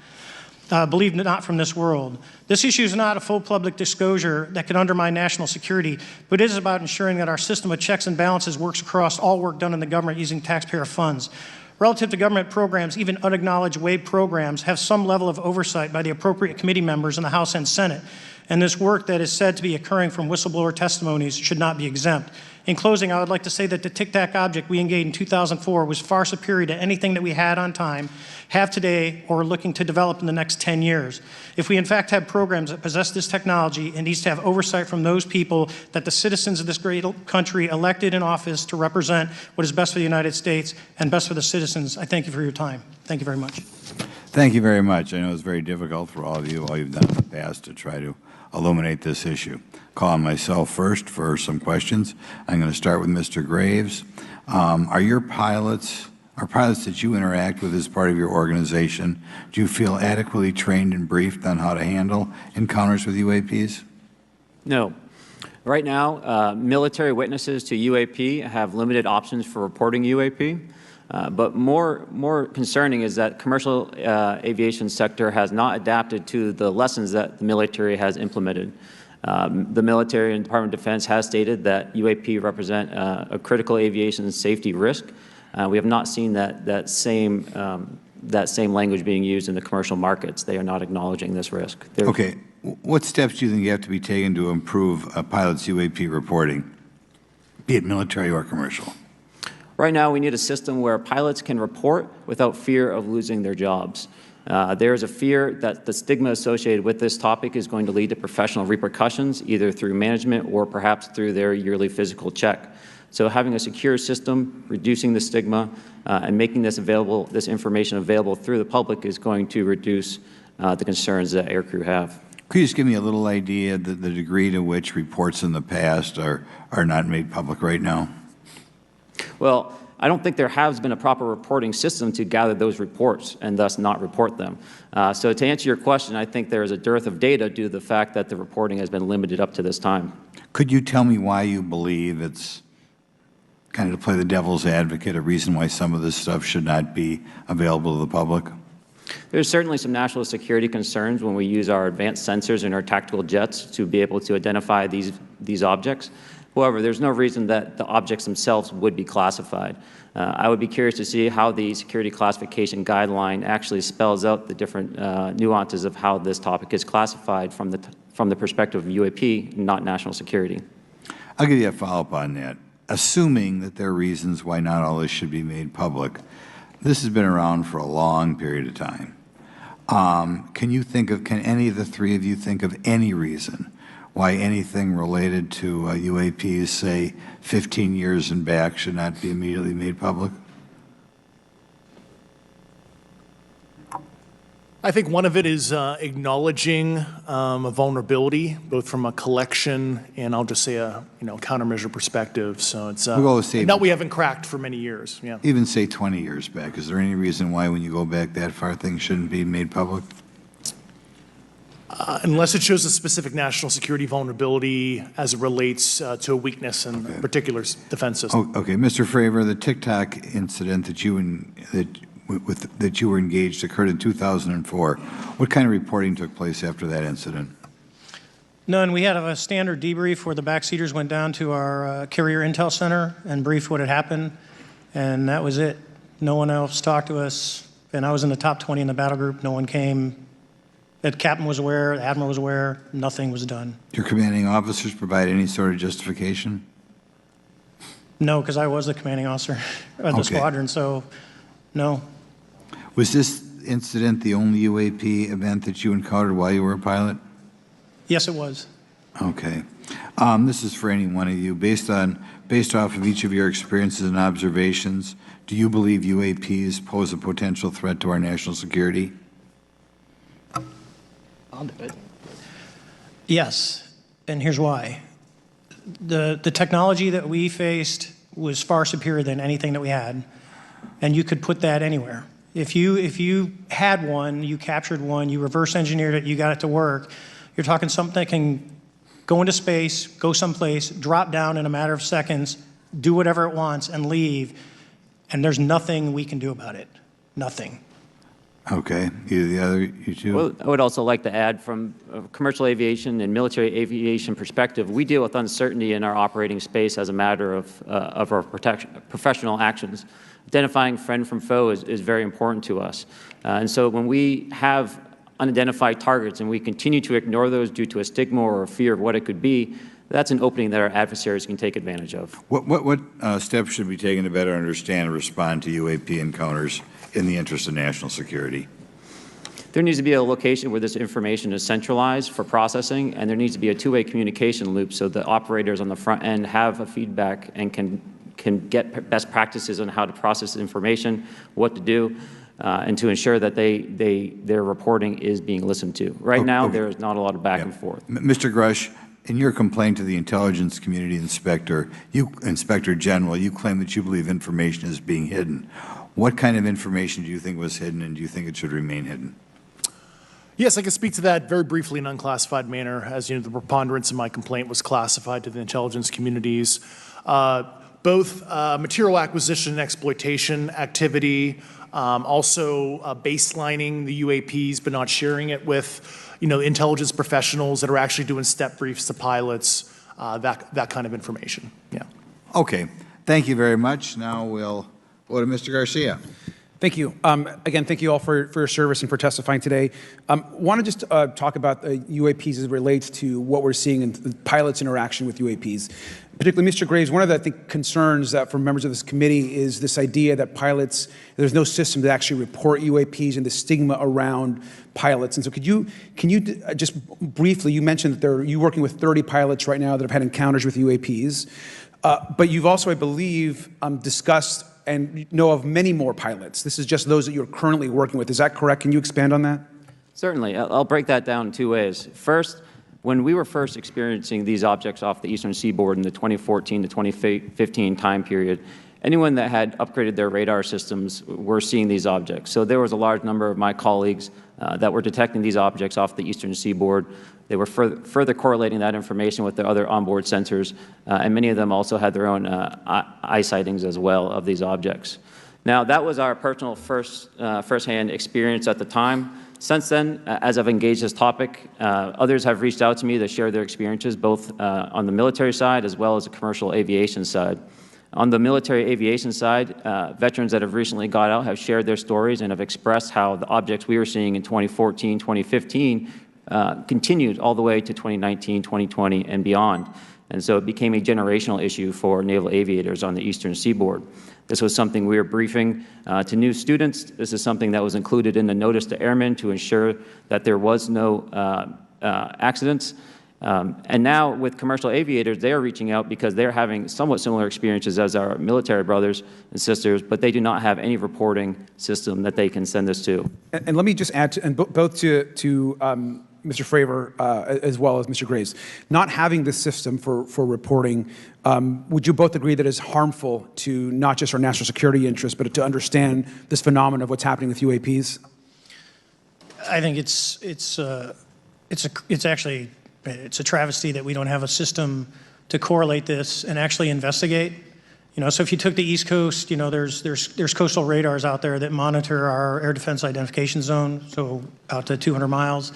H: Believe it not from this world. This issue is not a full public disclosure that could undermine national security, but it is about ensuring that our system of checks and balances works across all work done in the government using taxpayer funds. Relative to government programs, even unacknowledged WAVE programs have some level of oversight by the appropriate committee members in the House and Senate, and this work that is said to be occurring from whistleblower testimonies should not be exempt. In closing, I would like to say that the Tic Tac object we engaged in 2004 was far superior to anything that we had on time, have today, or are looking to develop in the next 10 years. If we in fact have programs that possess this technology, it needs to have oversight from those people that the citizens of this great country elected in office to represent what is best for the United States and best for the citizens. I thank you for your time. Thank you very much.
A: Thank you very much. I know it's very difficult for all of you, all you've done in the past to try to illuminate this issue. Call on myself first for some questions. I'm going to start with Mr. Graves. Are pilots that you interact with as part of your organization, do you feel adequately trained and briefed on how to handle encounters with UAPs?
F: No. Right now, military witnesses to UAP have limited options for reporting UAP. But more concerning is that commercial aviation sector has not adapted to the lessons that the military has implemented. The military and Department of Defense has stated that UAP represent a critical aviation safety risk. We have not seen that same language being used in the commercial markets. They are not acknowledging this risk.
A: Okay. What steps do you think you have to be taken to improve a pilot's UAP reporting, be it military or commercial?
F: Right now, we need a system where pilots can report without fear of losing their jobs. There is a fear that the stigma associated with this topic is going to lead to professional repercussions, either through management or perhaps through their yearly physical check. So having a secure system, reducing the stigma, and making this information available through the public is going to reduce the concerns that aircrew have.
A: Could you just give me a little idea of the degree to which reports in the past are not made public right now?
F: Well, I don't think there has been a proper reporting system to gather those reports and thus not report them. So to answer your question, I think there is a dearth of data due to the fact that the reporting has been limited up to this time.
A: Could you tell me why you believe it's, kind of to play the devil's advocate, a reason why some of this stuff should not be available to the public?
F: There's certainly some national security concerns when we use our advanced sensors in our tactical jets to be able to identify these objects. However, there's no reason that the objects themselves would be classified. I would be curious to see how the security classification guideline actually spells out the different nuances of how this topic is classified from the perspective of UAP, not national security.
A: I'll give you a follow-up on that. Assuming that there are reasons why not all this should be made public, this has been around for a long period of time. Can any of the three of you think of any reason why anything related to UAPs, say 15 years and back, should not be immediately made public?
G: I think one of it is acknowledging a vulnerability, both from a collection and I'll just say a countermeasure perspective. So it's that we haven't cracked for many years. Yeah.
A: Even say 20 years back. Is there any reason why, when you go back that far, things shouldn't be made public?
G: Unless it shows a specific national security vulnerability as it relates to a weakness in a particular defense system.
A: Oh, okay, Mr. Fravor, the TikTok incident that you were engaged occurred in 2004. What kind of reporting took place after that incident?
H: None. We had a standard debrief where the backseaters went down to our carrier intel center and briefed what had happened, and that was it. No one else talked to us, and I was in the top 20 in the battle group. No one came. The captain was aware, the admiral was aware, nothing was done.
A: Your commanding officers provide any sort of justification?
H: No, because I was the commanding officer of the squadron, so no.
A: Was this incident the only UAP event that you encountered while you were a pilot?
H: Yes, it was.
A: Okay. This is for any one of you. Based off of each of your experiences and observations, do you believe UAPs pose a potential threat to our national security?
H: I'll do it. Yes, and here's why. The technology that we faced was far superior than anything that we had, and you could put that anywhere. If you had one, you captured one, you reverse engineered it, you got it to work, you're talking something that can go into space, go someplace, drop down in a matter of seconds, do whatever it wants, and leave, and there's nothing we can do about it. Nothing.
A: Okay. You two?
F: Well, I would also like to add, from a commercial aviation and military aviation perspective, we deal with uncertainty in our operating space as a matter of our professional actions. Identifying friend from foe is very important to us. And so when we have unidentified targets and we continue to ignore those due to a stigma or a fear of what it could be, that's an opening that our adversaries can take advantage of.
A: What steps should be taken to better understand and respond to UAP encounters in the interest of national security?
F: There needs to be a location where this information is centralized for processing, and there needs to be a two-way communication loop so the operators on the front end have a feedback and can get best practices on how to process information, what to do, and to ensure that their reporting is being listened to. Right now, there is not a lot of back and forth.
A: Mr. Grusch, in your complaint to the Intelligence Community Inspector General, you claim that you believe information is being hidden. What kind of information do you think was hidden, and do you think it should remain hidden?
G: Yes, I can speak to that very briefly in an unclassified manner. As you know, the preponderance of my complaint was classified to the intelligence communities. Both material acquisition and exploitation activity, also baselining the UAPs but not sharing it with intelligence professionals that are actually doing step briefs to pilots, that kind of information. Yeah.
A: Okay. Thank you very much. Now we'll go to Mr. Garcia.
D: Thank you. Again, thank you all for your service and for testifying today. Want to just talk about the UAPs as it relates to what we're seeing in the pilots' interaction with UAPs. Particularly, Mr. Graves, one of the, I think, concerns that for members of this committee is this idea that pilots, there's no system to actually report UAPs and the stigma around pilots. And so can you just briefly, you mentioned that you're working with 30 pilots right now that have had encounters with UAPs, but you've also, I believe, discussed and know of many more pilots. This is just those that you're currently working with. Is that correct? Can you expand on that?
F: Certainly. I'll break that down in two ways. First, when we were first experiencing these objects off the eastern seaboard in the 2014 to 2015 time period, anyone that had upgraded their radar systems were seeing these objects. So there was a large number of my colleagues that were detecting these objects off the eastern seaboard. They were further correlating that information with their other onboard sensors, and many of them also had their own eye sightings as well of these objects. Now, that was our personal first-hand experience at the time. Since then, as I've engaged this topic, others have reached out to me to share their experiences, both on the military side as well as the commercial aviation side. On the military aviation side, veterans that have recently got out have shared their stories and have expressed how the objects we were seeing in 2014, 2015 continued all the way to 2019, 2020, and beyond. And so it became a generational issue for naval aviators on the eastern seaboard. This was something we were briefing to new students. This is something that was included in the notice to airmen to ensure that there was no accidents. And now with commercial aviators, they are reaching out because they're having somewhat similar experiences as our military brothers and sisters, but they do not have any reporting system that they can send us to.
D: And let me just add, both to Mr. Fravor as well as Mr. Graves, not having this system for reporting, would you both agree that is harmful to not just our national security interests, but to understand this phenomenon of what's happening with UAPs?
H: I think it's a travesty that we don't have a system to correlate this and actually investigate. So if you took the East Coast, there's coastal radars out there that monitor our air defense identification zone, so out to 200 miles.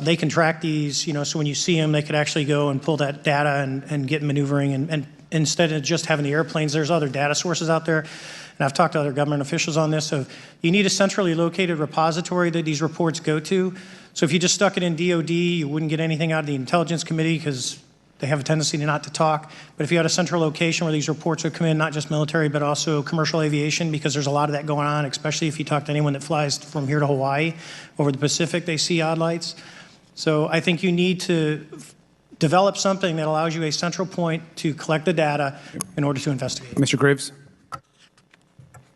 H: They can track these, so when you see them, they could actually go and pull that data and get maneuvering. And instead of just having the airplanes, there's other data sources out there. And I've talked to other government officials on this. So you need a centrally located repository that these reports go to. So if you just stuck it in DOD, you wouldn't get anything out of the Intelligence Committee because they have a tendency not to talk. But if you had a central location where these reports would come in, not just military, but also commercial aviation, because there's a lot of that going on, especially if you talk to anyone that flies from here to Hawaii, over the Pacific, they see odd lights. So I think you need to develop something that allows you a central point to collect the data in order to investigate.
D: Mr. Graves?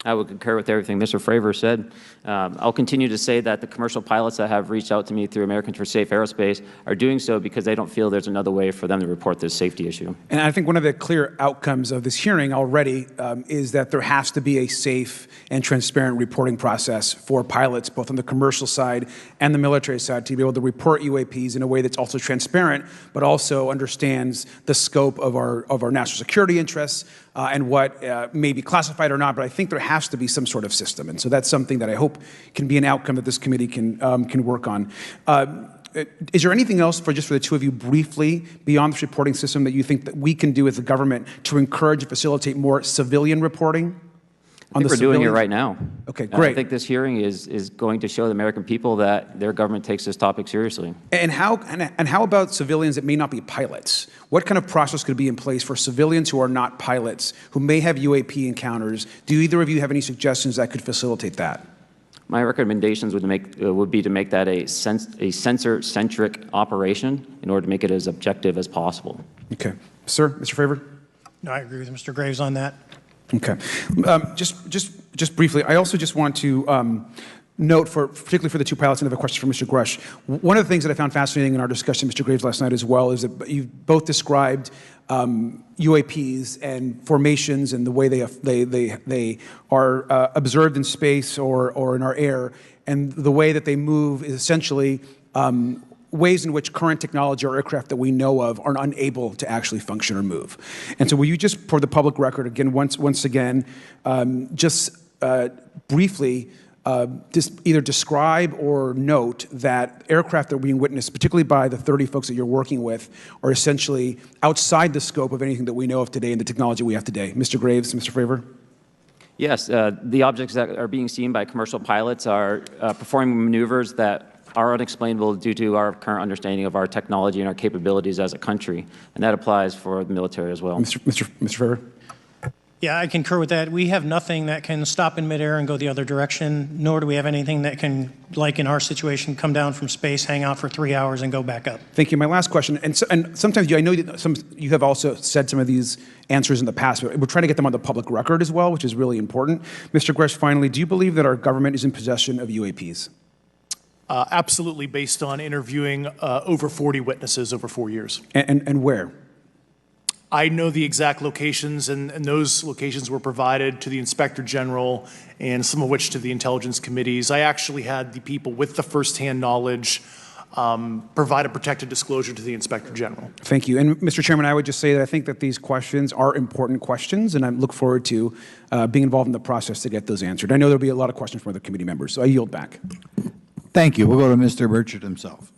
F: I would concur with everything Mr. Fravor said. I'll continue to say that the commercial pilots that have reached out to me through Americans for Safe Aerospace are doing so because they don't feel there's another way for them to report this safety issue.
D: And I think one of the clear outcomes of this hearing already is that there has to be a safe and transparent reporting process for pilots, both on the commercial side and the military side, to be able to report UAPs in a way that's also transparent, but also understands the scope of our national security interests and what may be classified or not. But I think there has to be some sort of system. And so that's something that I hope can be an outcome that this committee can work on. Is there anything else for the two of you briefly beyond this reporting system that you think that we can do as a government to encourage and facilitate more civilian reporting?
F: I think we're doing it right now.
D: Okay, great.
F: I think this hearing is going to show the American people that their government takes this topic seriously.
D: And how about civilians that may not be pilots? What kind of process could be in place for civilians who are not pilots, who may have UAP encounters? Do either of you have any suggestions that could facilitate that?
F: My recommendations would be to make that a sensor-centric operation in order to make it as objective as possible.
D: Okay. Sir, Mr. Fravor?
H: No, I agree with Mr. Graves on that.
D: Okay. Just briefly, I also just want to note, particularly for the two pilots, and I have a question for Mr. Grusch. One of the things that I found fascinating in our discussion, Mr. Graves, last night as well, is that you both described UAPs and formations and the way they are observed in space or in our air, and the way that they move is essentially ways in which current technology or aircraft that we know of are unable to actually function or move. And so will you just, for the public record, again, once again, briefly, just either describe or note that aircraft that are being witnessed, particularly by the 30 folks that you're working with, are essentially outside the scope of anything that we know of today and the technology we have today. Mr. Graves, Mr. Fravor?
F: Yes, the objects that are being seen by commercial pilots are performing maneuvers that are unexplainable due to our current understanding of our technology and our capabilities as a country, and that applies for the military as well.
D: Mr. Fravor?
H: Yeah, I concur with that. We have nothing that can stop in midair and go the other direction, nor do we have anything that can, like in our situation, come down from space, hang out for 3 hours, and go back up.
D: Thank you. My last question, and sometimes I know that you have also said some of these answers in the past, but we're trying to get them on the public record as well, which is really important. Mr. Grusch, finally, do you believe that our government is in possession of UAPs?
G: Absolutely, based on interviewing over 40 witnesses over 4 years.
D: And where?
G: I know the exact locations, and those locations were provided to the Inspector General and some of which to the intelligence committees. I actually had the people with the firsthand knowledge provide a protected disclosure to the Inspector General.
D: Thank you. And Mr. Chairman, I would just say that I think that these questions are important questions, and I look forward to being involved in the process to get those answered. I know there'll be a lot of questions from other committee members, so I yield back.
A: Thank you. We'll go to Mr. Burchett himself.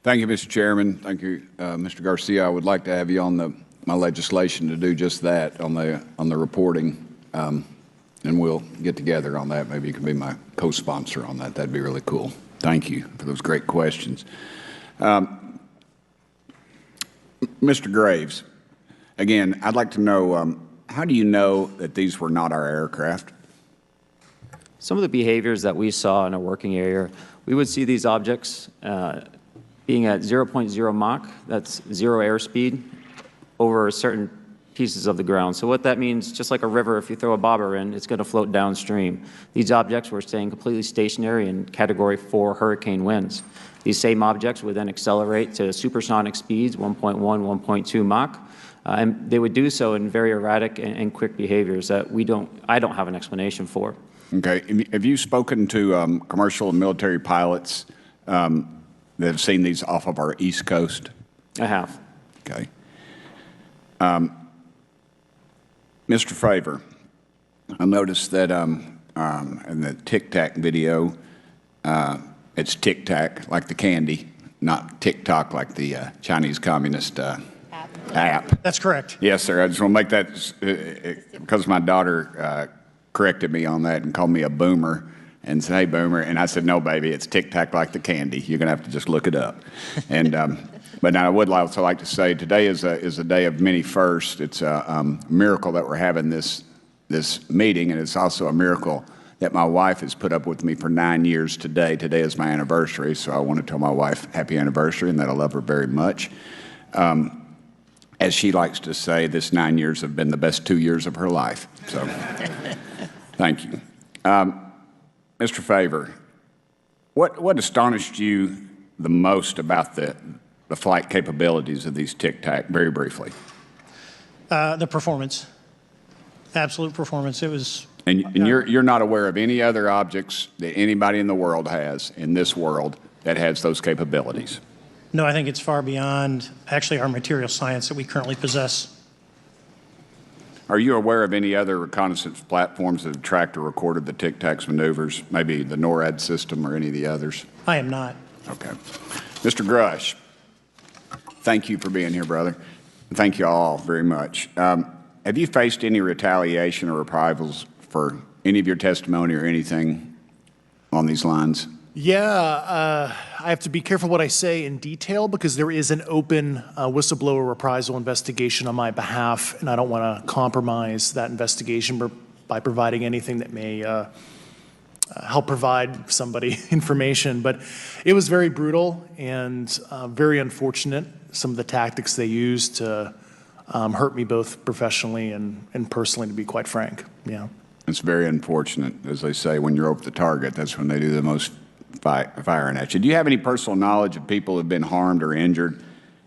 B: Thank you, Mr. Chairman. Thank you, Mr. Garcia. I would like to have you on my legislation to do just that on the reporting, and we'll get together on that. Maybe you can be my co-sponsor on that. That'd be really cool. Thank you for those great questions. Mr. Graves, again, I'd like to know, how do you know that these were not our aircraft?
F: Some of the behaviors that we saw in a working area, we would see these objects being at 0.0 Mach, that's 0 airspeed, over certain pieces of the ground. So what that means, just like a river, if you throw a bobber in, it's going to float downstream. These objects were staying completely stationary in Category 4 hurricane winds. These same objects would then accelerate to supersonic speeds, 1.1, 1.2 Mach, and they would do so in very erratic and quick behaviors that I don't have an explanation for.
B: Okay. Have you spoken to commercial and military pilots that have seen these off of our East Coast?
F: I have.
B: Okay. Mr. Fravor, I noticed that in the Tic Tac video, it's Tic Tac like the candy, not TikTok like the Chinese Communist app.
H: That's correct.
B: Yes, sir. I just want to make that because my daughter corrected me on that and called me a boomer and said, "Hey, boomer," and I said, "No, baby, it's Tic Tac like the candy. You're going to have to just look it up." And but now I would also like to say today is a day of many firsts. It's a miracle that we're having this meeting, and it's also a miracle that my wife has put up with me for 9 years today. Today is my anniversary, so I want to tell my wife happy anniversary and that I love her very much. As she likes to say, this 9 years have been the best 2 years of her life. So thank you. Mr. Fravor, what astonished you the most about the flight capabilities of these Tic Tac, very briefly?
H: The performance, absolute performance. It was.
B: And you're not aware of any other objects that anybody in the world has, in this world, that has those capabilities?
H: No, I think it's far beyond actually our material science that we currently possess.
B: Are you aware of any other reconnaissance platforms that have tracked or recorded the Tic Tac's maneuvers, maybe the NORAD system or any of the others?
H: I am not.
B: Okay. Mr. Grusch, thank you for being here, brother. Thank you all very much. Have you faced any retaliation or reprisals for any of your testimony or anything on these lines?
G: Yeah, I have to be careful what I say in detail because there is an open whistleblower reprisal investigation on my behalf, and I don't want to compromise that investigation by providing anything that may help provide somebody information. But it was very brutal and very unfortunate, some of the tactics they used to hurt me both professionally and personally, to be quite frank. Yeah.
B: It's very unfortunate. As they say, when you're over the target, that's when they do the most firing at you. Do you have any personal knowledge of people who have been harmed or injured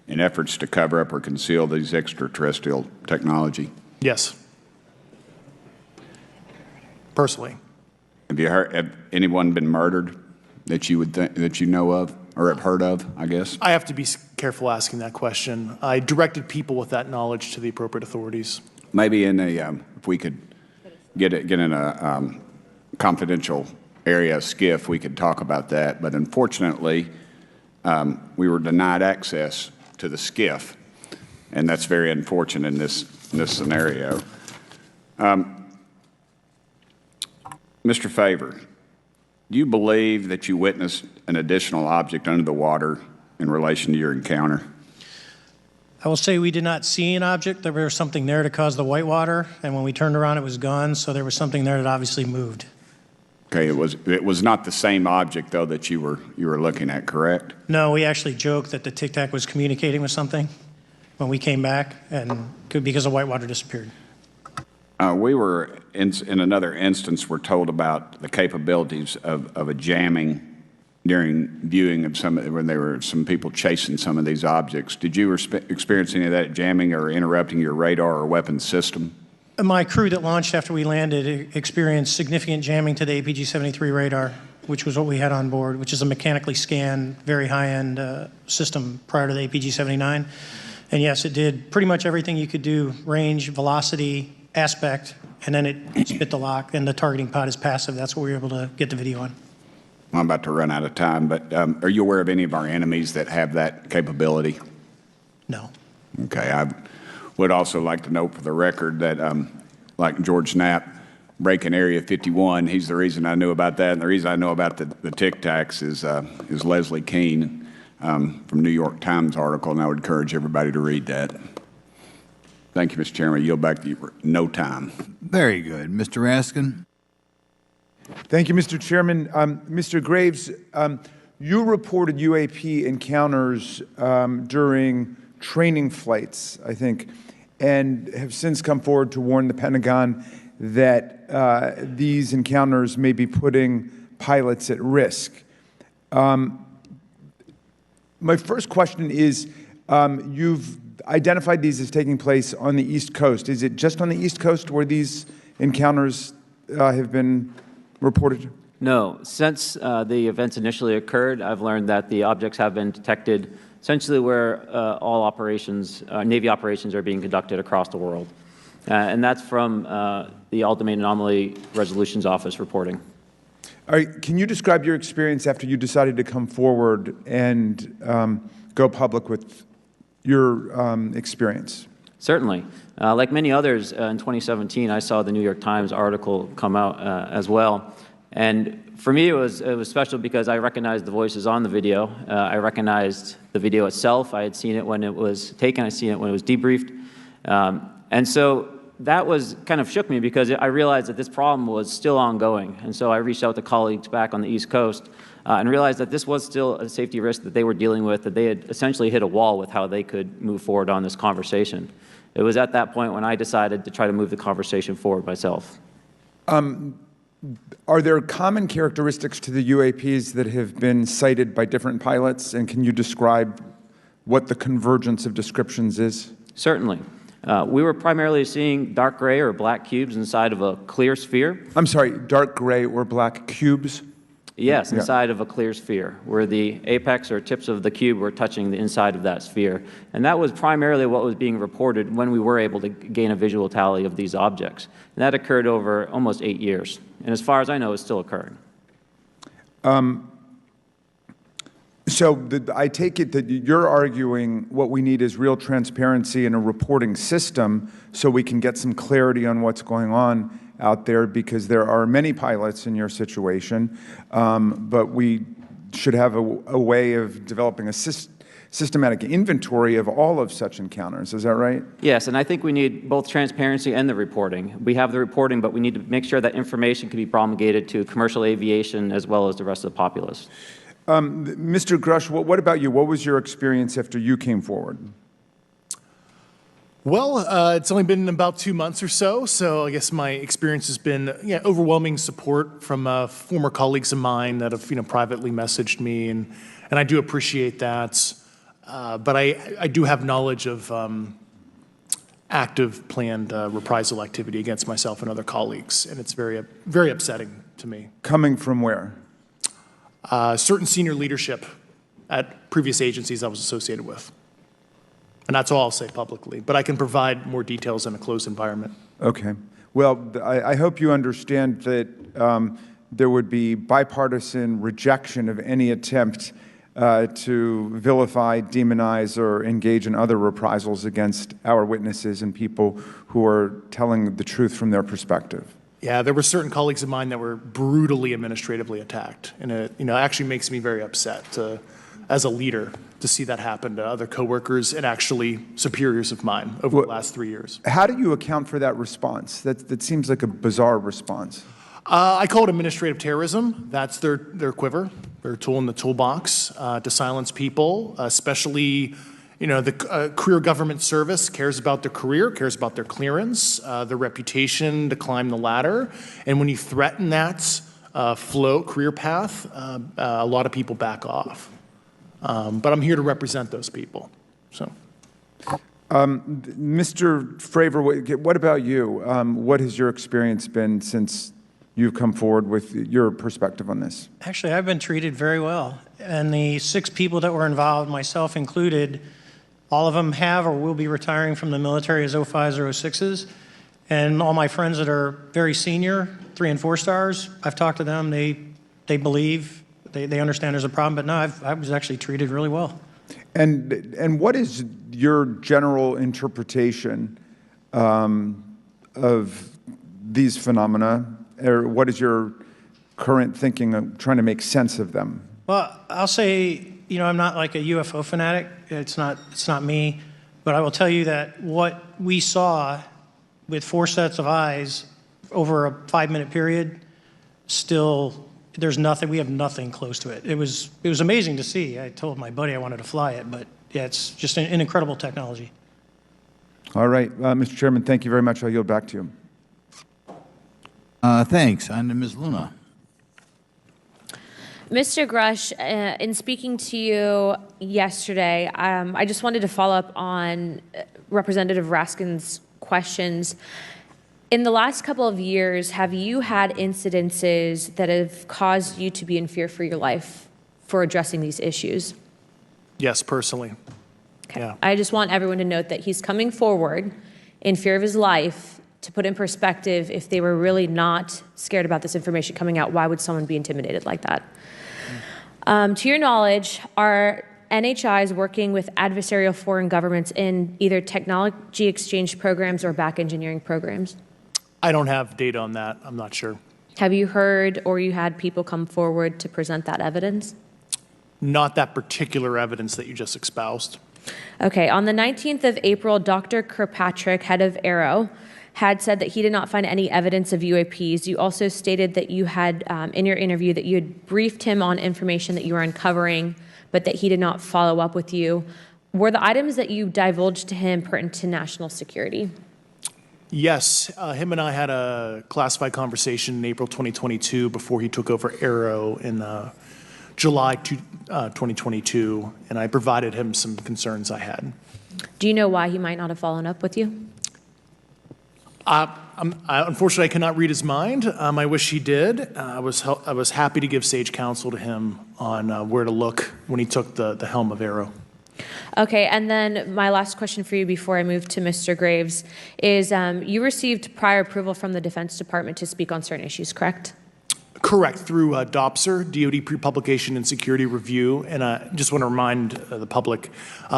B: in efforts to cover up or conceal these extraterrestrial technology?
G: Yes. Personally.
B: Have anyone been murdered that you would that you know of or have heard of, I guess?
G: I have to be careful asking that question. I directed people with that knowledge to the appropriate authorities.
B: Maybe in a if we could get in a confidential area, SCIF, we could talk about that. But unfortunately, we were denied access to the SCIF, and that's very unfortunate in this scenario. Mr. Fravor, do you believe that you witnessed an additional object under the water in relation to your encounter?
H: I will say we did not see an object. There was something there to cause the whitewater, and when we turned around, it was gone. So there was something there that obviously moved.
B: Okay, it was not the same object though that you were looking at, correct?
H: No, we actually joked that the Tic Tac was communicating with something when we came back, and because the whitewater disappeared.
B: We were in another instance. We're told about the capabilities of a jamming during viewing of when there were some people chasing some of these objects. Did you experience any of that jamming or interrupting your radar or weapons system?
H: My crew that launched after we landed experienced significant jamming to the APG-73 radar, which was what we had on board, which is a mechanically scanned, very high-end system prior to the APG-79. And yes, it did pretty much everything you could do, range, velocity, aspect, and then it spit the lock, and the targeting pod is passive. That's what we were able to get the video on.
B: I'm about to run out of time, but are you aware of any of our enemies that have that capability?
H: No.
B: Okay, I would also like to note for the record that, like George Knapp, breaking Area 51, he's the reason I knew about that, and the reason I know about the Tic Tacs is Leslie Keene from New York Times article, and I would encourage everybody to read that. Thank you, Mr. Chairman. I yield back to you for no time.
A: Very good. Mr. Raskin?
I: Thank you, Mr. Chairman. Mr. Graves, you reported UAP encounters during training flights, I think, and have since come forward to warn the Pentagon that these encounters may be putting pilots at risk. My first question is, you've identified these as taking place on the East Coast. Is it just on the East Coast where these encounters have been reported?
F: No. Since the events initially occurred, I've learned that the objects have been detected essentially where all operations, Navy operations are being conducted across the world. And that's from the All-Domain Anomaly Resolutions Office reporting.
I: All right, can you describe your experience after you decided to come forward and go public with your experience?
F: Certainly. Like many others, in 2017, I saw the New York Times article come out as well. And for me, it was special because I recognized the voices on the video. I recognized the video itself. I had seen it when it was taken. I seen it when it was debriefed. And so that was kind of shook me because I realized that this problem was still ongoing. And so I reached out to colleagues back on the East Coast and realized that this was still a safety risk that they were dealing with, that they had essentially hit a wall with how they could move forward on this conversation. It was at that point when I decided to try to move the conversation forward myself.
I: Are there common characteristics to the UAPs that have been cited by different pilots, and can you describe what the convergence of descriptions is?
F: Certainly. We were primarily seeing dark gray or black cubes inside of a clear sphere.
I: I'm sorry, dark gray or black cubes?
F: Yes, inside of a clear sphere, where the apex or tips of the cube were touching the inside of that sphere. And that was primarily what was being reported when we were able to gain a visual tally of these objects. And that occurred over almost 8 years. And as far as I know, it's still occurring.
I: I take it that you're arguing what we need is real transparency in a reporting system so we can get some clarity on what's going on out there, because there are many pilots in your situation, but we should have a way of developing a systematic inventory of all of such encounters. Is that right?
F: Yes, and I think we need both transparency and the reporting. We have the reporting, but we need to make sure that information can be promulgated to commercial aviation as well as the rest of the populace.
I: Mr. Grusch, what about you? What was your experience after you came forward?
G: Well, it's only been about 2 months or so I guess my experience has been overwhelming support from former colleagues of mine that have privately messaged me, and I do appreciate that. But I do have knowledge of active planned reprisal activity against myself and other colleagues, and it's very, very upsetting to me.
I: Coming from where?
G: Certain senior leadership at previous agencies I was associated with. And that's all I'll say publicly, but I can provide more details in a closed environment.
I: Okay. Well, I hope you understand that there would be bipartisan rejection of any attempt to vilify, demonize, or engage in other reprisals against our witnesses and people who are telling the truth from their perspective.
G: Yeah, there were certain colleagues of mine that were brutally administratively attacked, and it actually makes me very upset as a leader to see that happen to other coworkers and actually superiors of mine over the last 3 years.
I: How do you account for that response? That seems like a bizarre response.
G: I call it administrative terrorism. That's their quiver, their tool in the toolbox to silence people, especially the career government service cares about their career, cares about their clearance, their reputation to climb the ladder. And when you threaten that career path, a lot of people back off. But I'm here to represent those people. So,
I: Mr. Fravor, what about you? What has your experience been since you've come forward with your perspective on this?
H: Actually, I've been treated very well. And the 6 people that were involved, myself included, all of them have or will be retiring from the military as 05s or 06s. And all my friends that are very senior, 3 and 4 stars, I've talked to them. They believe they understand there's a problem. But no, I was actually treated really well.
I: And what is your general interpretation of these phenomena, or what is your current thinking of trying to make sense of them?
H: Well, I'll say, I'm not like a UFO fanatic. It's not me. But I will tell you that what we saw with 4 sets of eyes over a 5-minute period, still, we have nothing close to it. It was amazing to see. I told my buddy I wanted to fly it, but yeah, it's just an incredible technology.
I: All right, Mr. Chairman, thank you very much. I'll yield back to you.
A: Thanks. On to Ms. Luna.
C: Mr. Grusch, in speaking to you yesterday, I just wanted to follow up on Representative Raskin's questions. In the last couple of years, have you had incidences that have caused you to be in fear for your life for addressing these issues?
G: Yes, personally.
C: Okay.
G: Yeah.
C: I just want everyone to note that he's coming forward in fear of his life. To put in perspective, if they were really not scared about this information coming out, why would someone be intimidated like that? To your knowledge, are NHIs working with adversarial foreign governments in either technology exchange programs or back engineering programs?
G: I don't have data on that. I'm not sure.
C: Have you heard or you had people come forward to present that evidence?
G: Not that particular evidence that you just espoused.
C: Okay, on the 19th of April, Dr. Kirkpatrick, head of Aero, had said that he did not find any evidence of UAPs. You also stated that you had, in your interview, that you had briefed him on information that you were uncovering, but that he did not follow up with you. Were the items that you divulged to him pertinent to national security?
G: Yes, him and I had a classified conversation in April 2022 before he took over Aero in July 2022, and I provided him some concerns I had.
C: Do you know why he might not have followed up with you?
G: Unfortunately, I cannot read his mind. I wish he did. I was happy to give sage counsel to him on where to look when he took the helm of Aero.
C: Okay, and then my last question for you before I move to Mr. Graves is you received prior approval from the Defense Department to speak on certain issues, correct?
G: Correct, through DOPSR, DoD Pre-Publication and Security Review, and I just want to remind the public,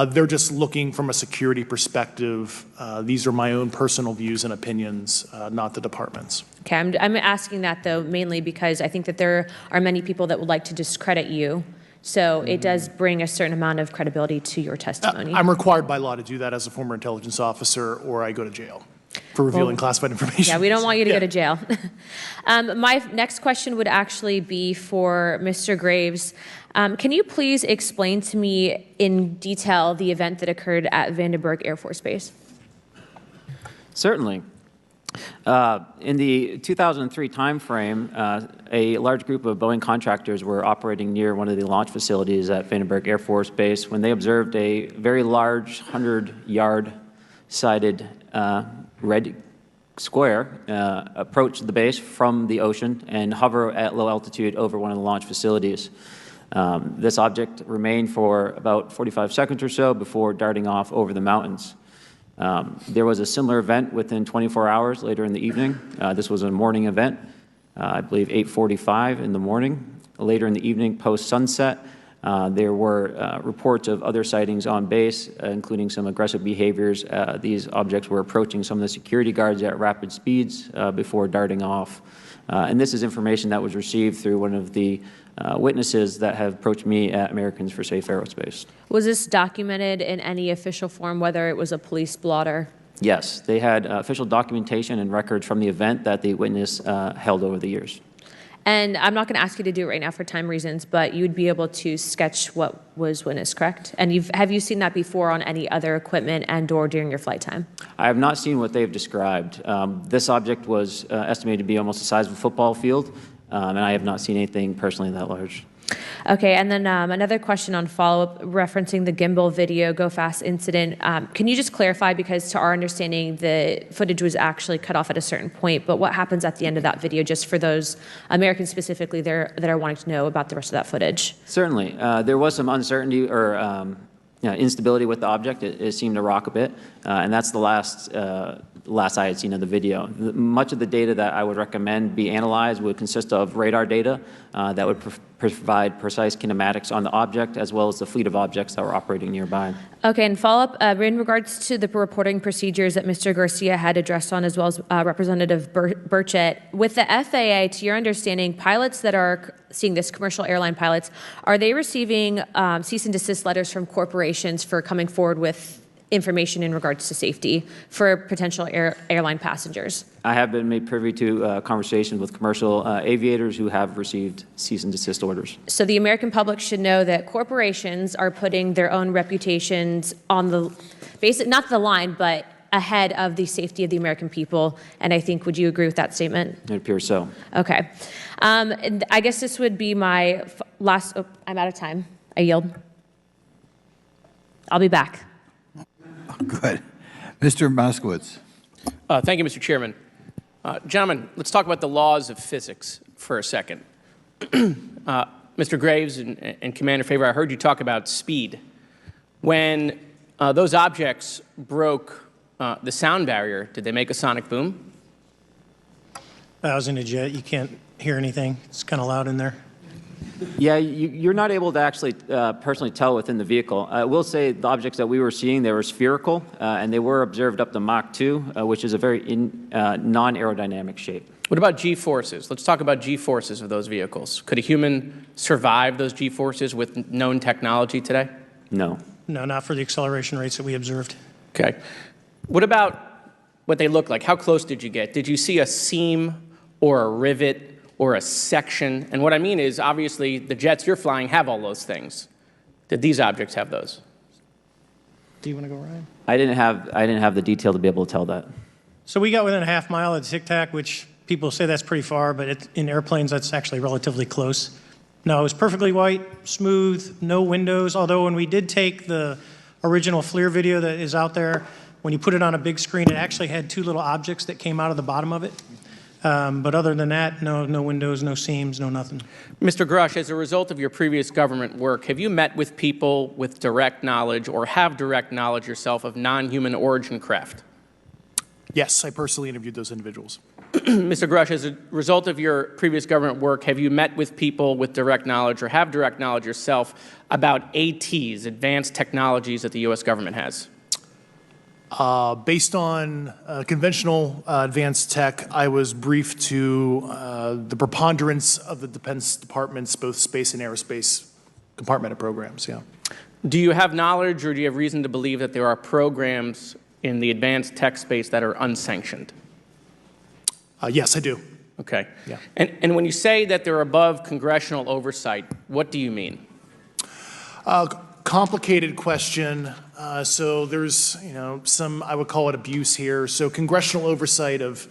G: they're just looking from a security perspective. These are my own personal views and opinions, not the department's.
C: Okay, I'm asking that though mainly because I think that there are many people that would like to discredit you, so it does bring a certain amount of credibility to your testimony.
G: I'm required by law to do that as a former intelligence officer, or I go to jail for revealing classified information.
C: Yeah, we don't want you to go to jail. My next question would actually be for Mr. Graves. Can you please explain to me in detail the event that occurred at Vandenberg Air Force Base?
F: Certainly. In the 2003 timeframe, a large group of Boeing contractors were operating near one of the launch facilities at Vandenberg Air Force Base when they observed a very large 100-yard sided red square approach the base from the ocean and hover at low altitude over one of the launch facilities. This object remained for about 45 seconds or so before darting off over the mountains. There was a similar event within 24 hours later in the evening. This was a morning event, I believe 8:45 in the morning. Later in the evening, post-sunset, there were reports of other sightings on base, including some aggressive behaviors. These objects were approaching some of the security guards at rapid speeds before darting off. And this is information that was received through one of the witnesses that have approached me at Americans for Safe Aerospace.
C: Was this documented in any official form, whether it was a police blotter?
F: Yes, they had official documentation and records from the event that the witness held over the years.
C: And I'm not going to ask you to do it right now for time reasons, but you would be able to sketch what was witnessed, correct? And have you seen that before on any other equipment and or during your flight time?
F: I have not seen what they've described. This object was estimated to be almost the size of a football field, and I have not seen anything personally that large.
C: Okay, and then another question on follow-up referencing the gimbal video Go Fast incident. Can you just clarify, because to our understanding, the footage was actually cut off at a certain point, but what happens at the end of that video, just for those Americans specifically that are wanting to know about the rest of that footage?
F: Certainly. There was some uncertainty or instability with the object. It seemed to rock a bit, and that's the last I had seen of the video. Much of the data that I would recommend be analyzed would consist of radar data that would provide precise kinematics on the object, as well as the fleet of objects that were operating nearby.
C: Okay, and follow-up, in regards to the reporting procedures that Mr. Garcia had addressed on, as well as Representative Burchett, with the FAA, to your understanding, pilots that are seeing this, commercial airline pilots, are they receiving cease and desist letters from corporations for coming forward with information in regards to safety for potential airline passengers?
F: I have been made privy to conversations with commercial aviators who have received cease and desist orders.
C: So the American public should know that corporations are putting their own reputations on the not the line, but ahead of the safety of the American people. And I think, would you agree with that statement?
F: It appears so.
C: Okay. And I guess this would be my last, I'm out of time. I yield. I'll be back.
A: Good. Mr. Moskowitz.
E: Thank you, Mr. Chairman. Gentlemen, let's talk about the laws of physics for a second. Mr. Graves and Commander Fravor, I heard you talk about speed. When those objects broke the sound barrier, did they make a sonic boom?
H: I was in a jet. You can't hear anything. It's kind of loud in there.
F: Yeah, you're not able to actually personally tell within the vehicle. I will say the objects that we were seeing, they were spherical, and they were observed up to Mach 2, which is a very non-aerodynamic shape.
E: What about G-forces? Let's talk about G-forces of those vehicles. Could a human survive those G-forces with known technology today?
F: No.
H: No, not for the acceleration rates that we observed.
E: Okay. What about what they look like? How close did you get? Did you see a seam or a rivet or a section? And what I mean is, obviously, the jets you're flying have all those things. Did these objects have those?
H: Do you want to go, Ryan?
F: I didn't have the detail to be able to tell that.
H: So we got within a half mile of Tic Tac, which people say that's pretty far, but in airplanes, that's actually relatively close. No, it was perfectly white, smooth, no windows, although when we did take the original FLIR video that is out there, when you put it on a big screen, it actually had two little objects that came out of the bottom of it. But other than that, no windows, no seams, no nothing.
E: Mr. Grusch, as a result of your previous government work, have you met with people with direct knowledge or have direct knowledge yourself of non-human origin craft?
G: Yes, I personally interviewed those individuals.
E: Mr. Grusch, as a result of your previous government work, have you met with people with direct knowledge or have direct knowledge yourself about ATs, advanced technologies that the U.S. government has?
G: Based on conventional advanced tech, I was briefed to the preponderance of the Defense Department's both space and aerospace compartmented programs, yeah.
E: Do you have knowledge or do you have reason to believe that there are programs in the advanced tech space that are unsanctioned?
G: Yes, I do.
E: Okay.
G: Yeah.
E: And when you say that they're above congressional oversight, what do you mean?
G: Complicated question. So there's, some, I would call it abuse here. So congressional oversight of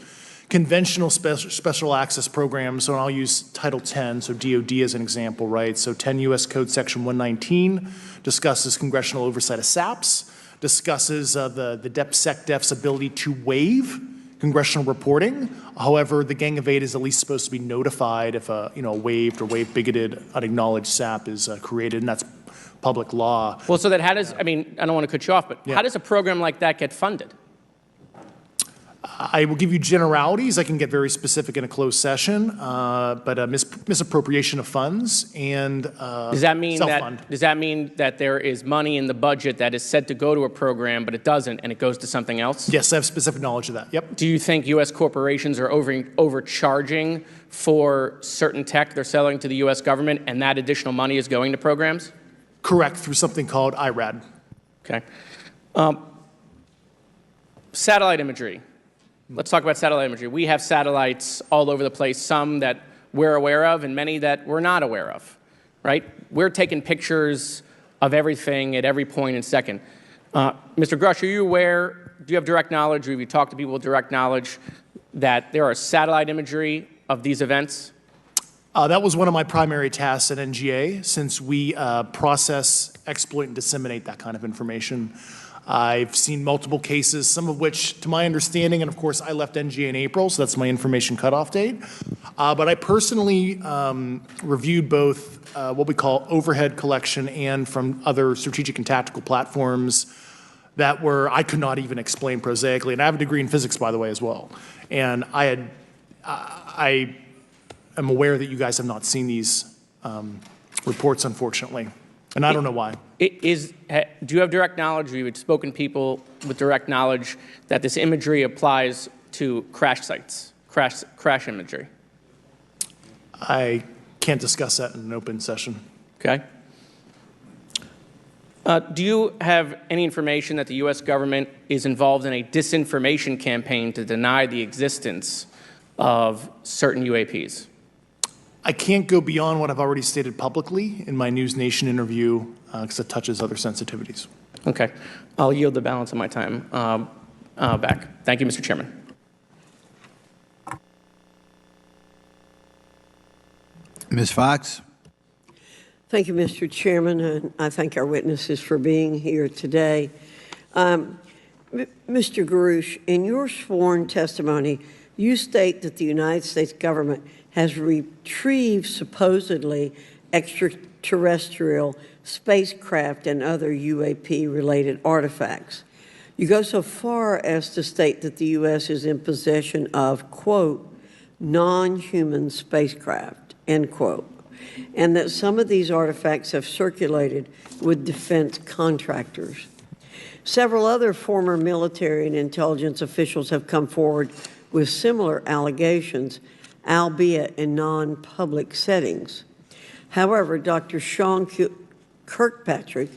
G: conventional special access programs. So I'll use Title 10, so DOD as an example, right? So 10 U.S. Code Section 119 discusses congressional oversight of SAPs, discusses the DepSecDef's ability to waive congressional reporting. However, the Gang of Eight is at least supposed to be notified if a waived or waive bigoted unacknowledged SAP is created, and that's public law.
E: Well, so that how does, I don't want to cut you off, but how does a program like that get funded?
G: I will give you generalities. I can get very specific in a closed session, but misappropriation of funds and
E: does that mean
G: self-fund.
E: Does that mean that there is money in the budget that is said to go to a program, but it doesn't, and it goes to something else?
G: Yes, I have specific knowledge of that. Yep.
E: Do you think U.S. corporations are overcharging for certain tech they're selling to the U.S. government, and that additional money is going to programs?
G: Correct, through something called IRAD.
E: Okay. Satellite imagery. Let's talk about satellite imagery. We have satellites all over the place, some that we're aware of and many that we're not aware of, right? We're taking pictures of everything at every point and second. Mr. Grusch, are you aware, do you have direct knowledge, or have you talked to people with direct knowledge that there are satellite imagery of these events?
G: That was one of my primary tasks at NGA, since we process, exploit, and disseminate that kind of information. I've seen multiple cases, some of which, to my understanding, and of course I left NGA in April, so that's my information cutoff date. But I personally reviewed both what we call overhead collection and from other strategic and tactical platforms that I could not even explain prosaically. And I have a degree in physics, by the way, as well. And I am aware that you guys have not seen these reports, unfortunately. And I don't know why.
E: Do you have direct knowledge, or you've spoken to people with direct knowledge that this imagery applies to crash sites, crash imagery?
G: I can't discuss that in an open session.
E: Okay. Do you have any information that the U.S. government is involved in a disinformation campaign to deny the existence of certain UAPs?
G: I can't go beyond what I've already stated publicly in my News Nation interview because it touches other sensitivities.
E: Okay. I'll yield the balance of my time back. Thank you, Mr. Chairman.
A: Ms. Fox?
J: Thank you, Mr. Chairman, and I thank our witnesses for being here today. Mr. Grusch, in your sworn testimony, you state that the United States government has retrieved supposedly extraterrestrial spacecraft and other UAP-related artifacts. You go so far as to state that the U.S. is in possession of, quote, non-human spacecraft, end quote, and that some of these artifacts have circulated with defense contractors. Several other former military and intelligence officials have come forward with similar allegations, albeit in non-public settings. However, Dr. Sean Kirkpatrick,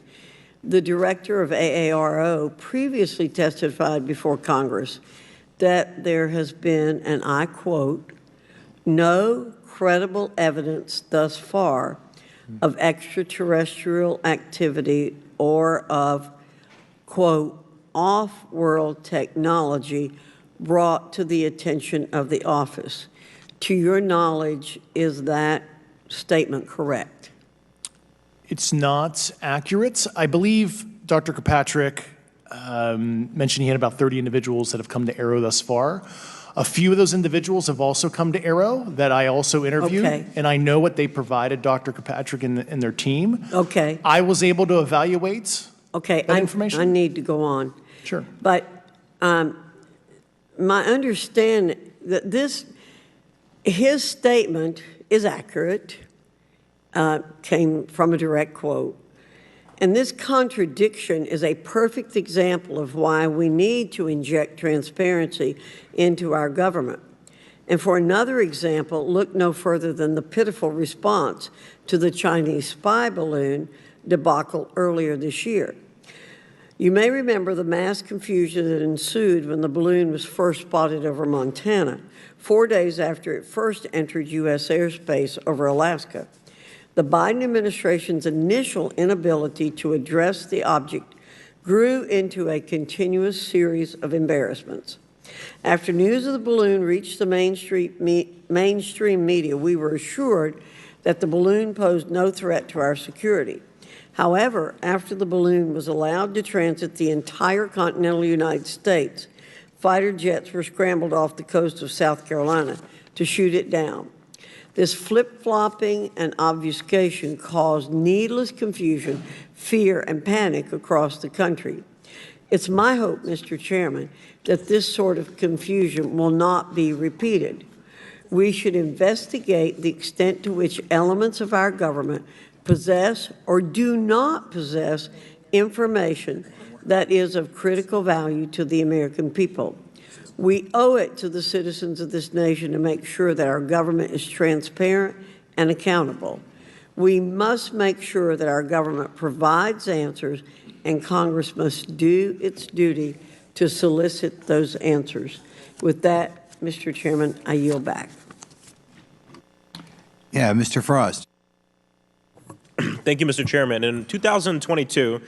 J: the director of AARO, previously testified before Congress that there has been, and I quote, no credible evidence thus far of extraterrestrial activity or of, quote, off-world technology brought to the attention of the office. To your knowledge, is that statement correct?
G: It's not accurate. I believe Dr. Kirkpatrick mentioned he had about 30 individuals that have come to Aero thus far. A few of those individuals have also come to Aero that I also interviewed,
J: Okay.
G: and I know what they provided Dr. Kirkpatrick and their team.
J: Okay.
G: I was able to evaluate
J: Okay,
G: that information.
J: I need to go on.
G: Sure.
J: But my understanding that his statement is accurate, came from a direct quote. And this contradiction is a perfect example of why we need to inject transparency into our government. And for another example, look no further than the pitiful response to the Chinese spy balloon debacle earlier this year. You may remember the mass confusion that ensued when the balloon was first spotted over Montana, 4 days after it first entered U.S. airspace over Alaska. The Biden administration's initial inability to address the object grew into a continuous series of embarrassments. After news of the balloon reached the mainstream media, we were assured that the balloon posed no threat to our security. However, after the balloon was allowed to transit the entire continental United States, fighter jets were scrambled off the coast of South Carolina to shoot it down. This flip-flopping and obfuscation caused needless confusion, fear, and panic across the country. It's my hope, Mr. Chairman, that this sort of confusion will not be repeated. We should investigate the extent to which elements of our government possess or do not possess information that is of critical value to the American people. We owe it to the citizens of this nation to make sure that our government is transparent and accountable. We must make sure that our government provides answers, and Congress must do its duty to solicit those answers. With that, Mr. Chairman, I yield back.
A: Yeah, Mr. Frost.
K: Thank you, Mr. Chairman. In 2022,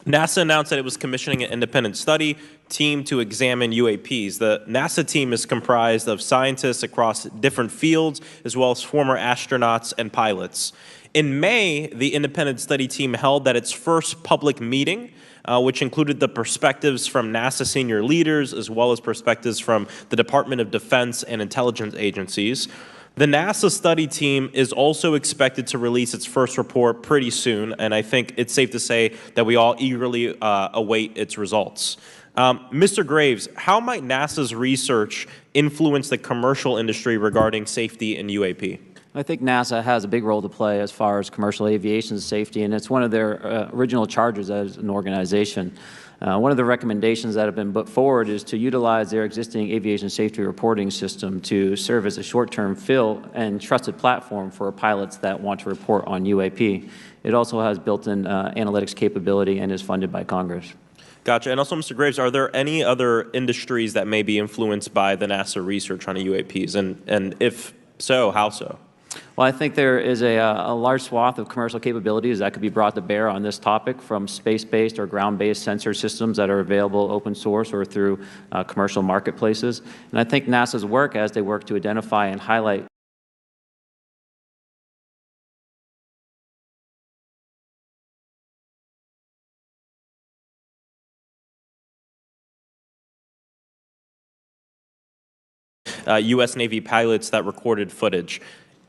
K: NASA announced that it was commissioning an independent study team to examine UAPs. The NASA team is comprised of scientists across different fields, as well as former astronauts and pilots. In May, the independent study team held its first public meeting which included the perspectives from NASA senior leaders as well as perspectives from the Department of Defense and intelligence agencies. The NASA study team is also expected to release its first report pretty soon, and I think it's safe to say that we all eagerly await its results. Mr. Graves, how might NASA's research influence the commercial industry regarding safety in UAP?
F: I think NASA has a big role to play as far as commercial aviation safety, and it's one of their original charges as an organization. One of the recommendations that have been put forward is to utilize their existing aviation safety reporting system to serve as a short-term fill and trusted platform for pilots that want to report on UAP. It also has built-in analytics capability and is funded by Congress.
K: Gotcha. And also, Mr. Graves, are there any other industries that may be influenced by the NASA research on UAPs? And if so, how so?
F: Well, I think there is a large swath of commercial capabilities that could be brought to bear on this topic, from space-based or ground-based sensor systems that are available open source or through commercial marketplaces. And I think NASA's work, as they work to identify and highlight
K: U.S. Navy pilots that recorded footage.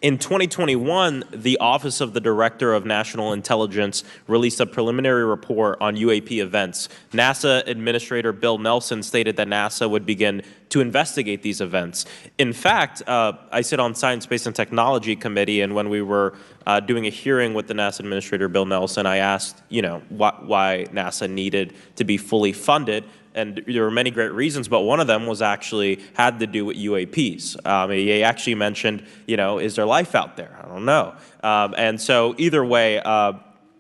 K: In 2021, the Office of the Director of National Intelligence released a preliminary report on UAP events. NASA Administrator Bill Nelson stated that NASA would begin to investigate these events. In fact, I sit on Science, Space, and Technology Committee, and when we were doing a hearing with the NASA Administrator Bill Nelson, I asked, why NASA needed to be fully funded. And there were many great reasons, but one of them was actually had to do with UAPs. He actually mentioned, is there life out there? I don't know. And so either way,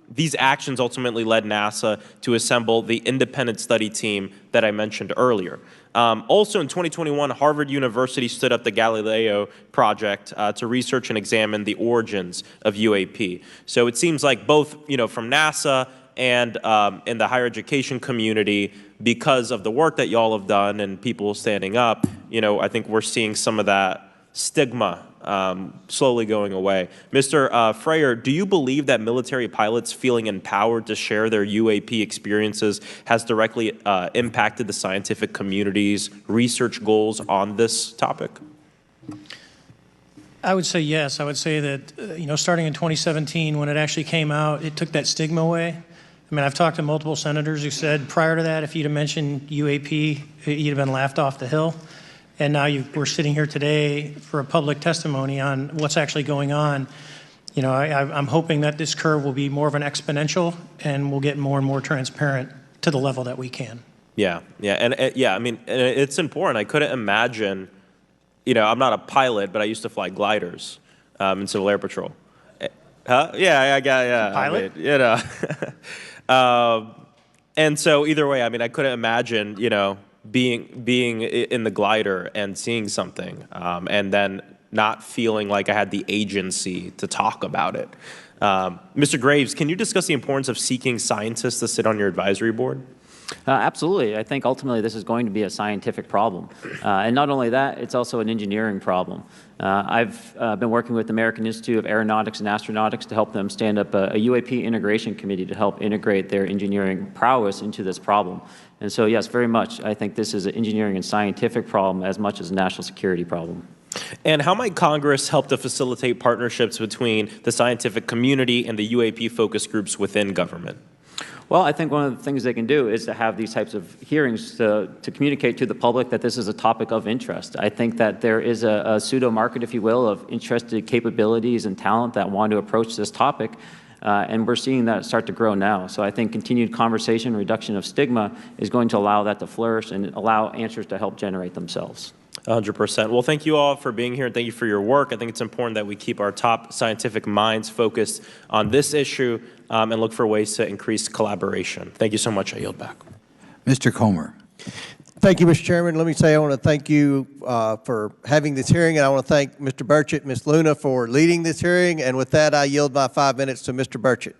K: these actions ultimately led NASA to assemble the independent study team that I mentioned earlier. Also in 2021, Harvard University stood up the Galileo project to research and examine the origins of UAP. So it seems like both, from NASA and in the higher education community, because of the work that y'all have done and people standing up, I think we're seeing some of that stigma slowly going away. Mr. Fravor, do you believe that military pilots feeling empowered to share their UAP experiences has directly impacted the scientific community's research goals on this topic?
H: I would say yes. I would say that, starting in 2017, when it actually came out, it took that stigma away. I mean, I've talked to multiple senators who said prior to that, if you'd have mentioned UAP, you'd have been laughed off the hill. And now we're sitting here today for a public testimony on what's actually going on. I'm hoping that this curve will be more of an exponential, and we'll get more and more transparent to the level that we can.
K: Yeah, and I mean, it's important. I couldn't imagine, I'm not a pilot, but I used to fly gliders in Civil Air Patrol. Huh? Yeah,
H: Pilot?
K: I mean, and so either way, I mean, I couldn't imagine, being in the glider and seeing something, and then not feeling like I had the agency to talk about it. Mr. Graves, can you discuss the importance of seeking scientists to sit on your advisory board?
F: Absolutely. I think ultimately this is going to be a scientific problem. And not only that, it's also an engineering problem. I've been working with the American Institute of Aeronautics and Astronautics to help them stand up a UAP integration committee to help integrate their engineering prowess into this problem. And so, yes, very much, I think this is an engineering and scientific problem as much as a national security problem.
K: And how might Congress help to facilitate partnerships between the scientific community and the UAP focus groups within government?
F: Well, I think one of the things they can do is to have these types of hearings to communicate to the public that this is a topic of interest. I think that there is a pseudo-market, if you will, of interested capabilities and talent that want to approach this topic, and we're seeing that start to grow now. So I think continued conversation, reduction of stigma is going to allow that to flourish and allow answers to help generate themselves.
K: 100%. Well, thank you all for being here, and thank you for your work. I think it's important that we keep our top scientific minds focused on this issue and look for ways to increase collaboration. Thank you so much. I yield back.
A: Mr. Comer.
L: Thank you, Mr. Chairman. Let me say I want to thank you for having this hearing, and I want to thank Mr. Burchett, Ms. Luna for leading this hearing. And with that, I yield my 5 minutes to Mr. Burchett.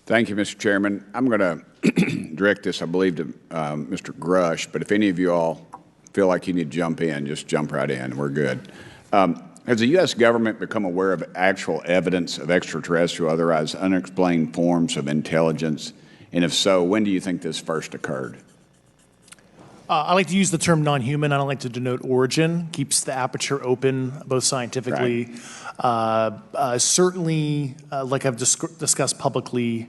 B: Thank you, Mr. Chairman. I'm going to direct this, I believe, to Mr. Grusch, but if any of you all feel like you need to jump in, just jump right in. We're good. Has the U.S. government become aware of actual evidence of extraterrestrial, otherwise unexplained forms of intelligence And if so, when do you think this first occurred?
G: I like to use the term non-human. I don't like to denote origin. Keeps the aperture open, both scientifically. Certainly, like I've discussed publicly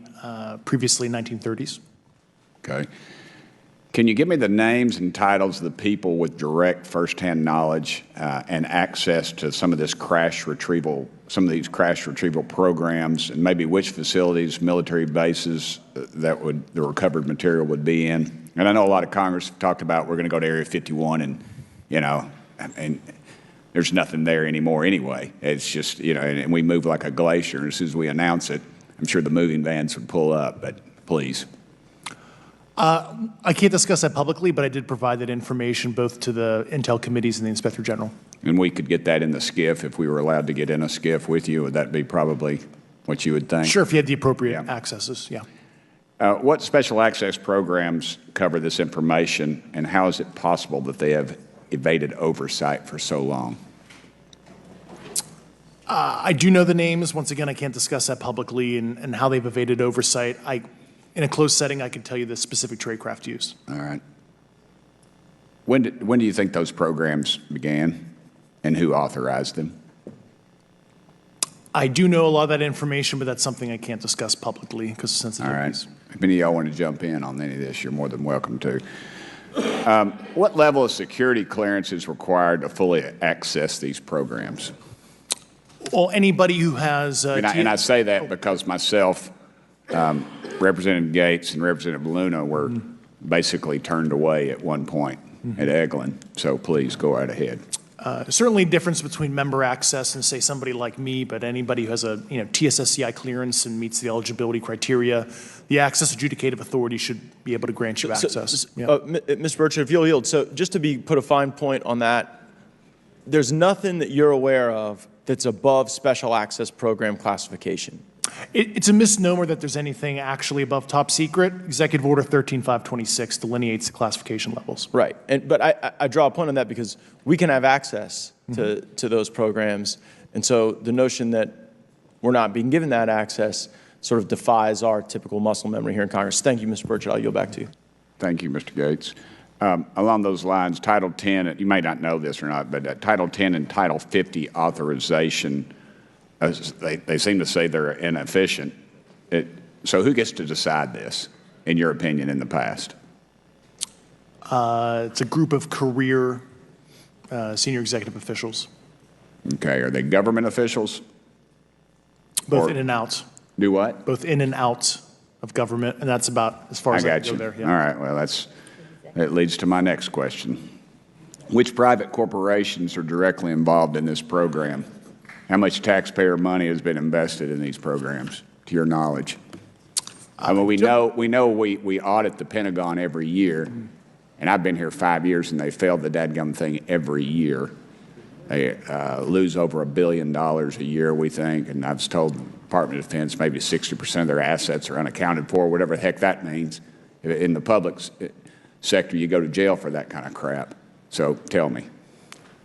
G: previously, 1930s.
B: Okay. Can you give me the names and titles of the people with direct firsthand knowledge and access to some of these crash retrieval programs, and maybe which facilities, military bases that the recovered material would be in? And I know a lot of Congress have talked about we're going to go to Area 51, and and there's nothing there anymore anyway. It's just and we move like a glacier. And as soon as we announce it, I'm sure the moving vans would pull up. But please.
G: I can't discuss that publicly, but I did provide that information both to the Intel committees and the Inspector General.
B: And we could get that in the SCIF if we were allowed to get in a SCIF with you. Would that be probably what you would think?
G: Sure, if you had the appropriate accesses, yeah.
B: What special access programs cover this information, and how is it possible that they have evaded oversight for so long?
G: I do know the names. Once again, I can't discuss that publicly and how they've evaded oversight. In a closed setting, I can tell you the specific tradecraft used.
B: All right. When do you think those programs began, and who authorized them?
G: I do know a lot of that information, but that's something I can't discuss publicly because of sensitivities.
B: All right. If any of y'all want to jump in on any of this, you're more than welcome to. What level of security clearance is required to fully access these programs?
G: Well, anybody who has...
B: and I say that because myself, Representative Gates, and Representative Luna were basically turned away at one point at Eglin. So please go right ahead.
G: Certainly difference between member access and, say, somebody like me, but anybody who has a TSSCI clearance and meets the eligibility criteria, the access adjudicative authority should be able to grant you access.
M: Mr. Burchett, if you'll yield, so just to put a fine point on that, there's nothing that you're aware of that's above special access program classification.
G: It's a misnomer that there's anything actually above top secret. Executive Order 13526 delineates the classification levels.
M: Right, but I draw a point on that because we can have access to those programs, and so the notion that we're not being given that access sort of defies our typical muscle memory here in Congress. Thank you, Mr. Burchett. I'll yield back to you.
B: Thank you, Mr. Gates. Along those lines, Title 10, you may not know this or not, but Title 10 and Title 50 authorization, they seem to say they're inefficient. So who gets to decide this, in your opinion, in the past?
G: It's a group of career senior executive officials.
B: Okay, are they government officials?
G: Both in and out.
B: Do what?
G: Both in and out of government, and that's about as far as I can go there. Yeah.
B: All right, well, that leads to my next question. Which private corporations are directly involved in this program? How much taxpayer money has been invested in these programs, to your knowledge? I mean, we know we audit the Pentagon every year, and I've been here 5 years, and they failed the dadgum thing every year. They lose over $1 billion a year, we think, and I've told the Department of Defense maybe 60% of their assets are unaccounted for, whatever the heck that means. In the public sector, you go to jail for that kind of crap. So tell me.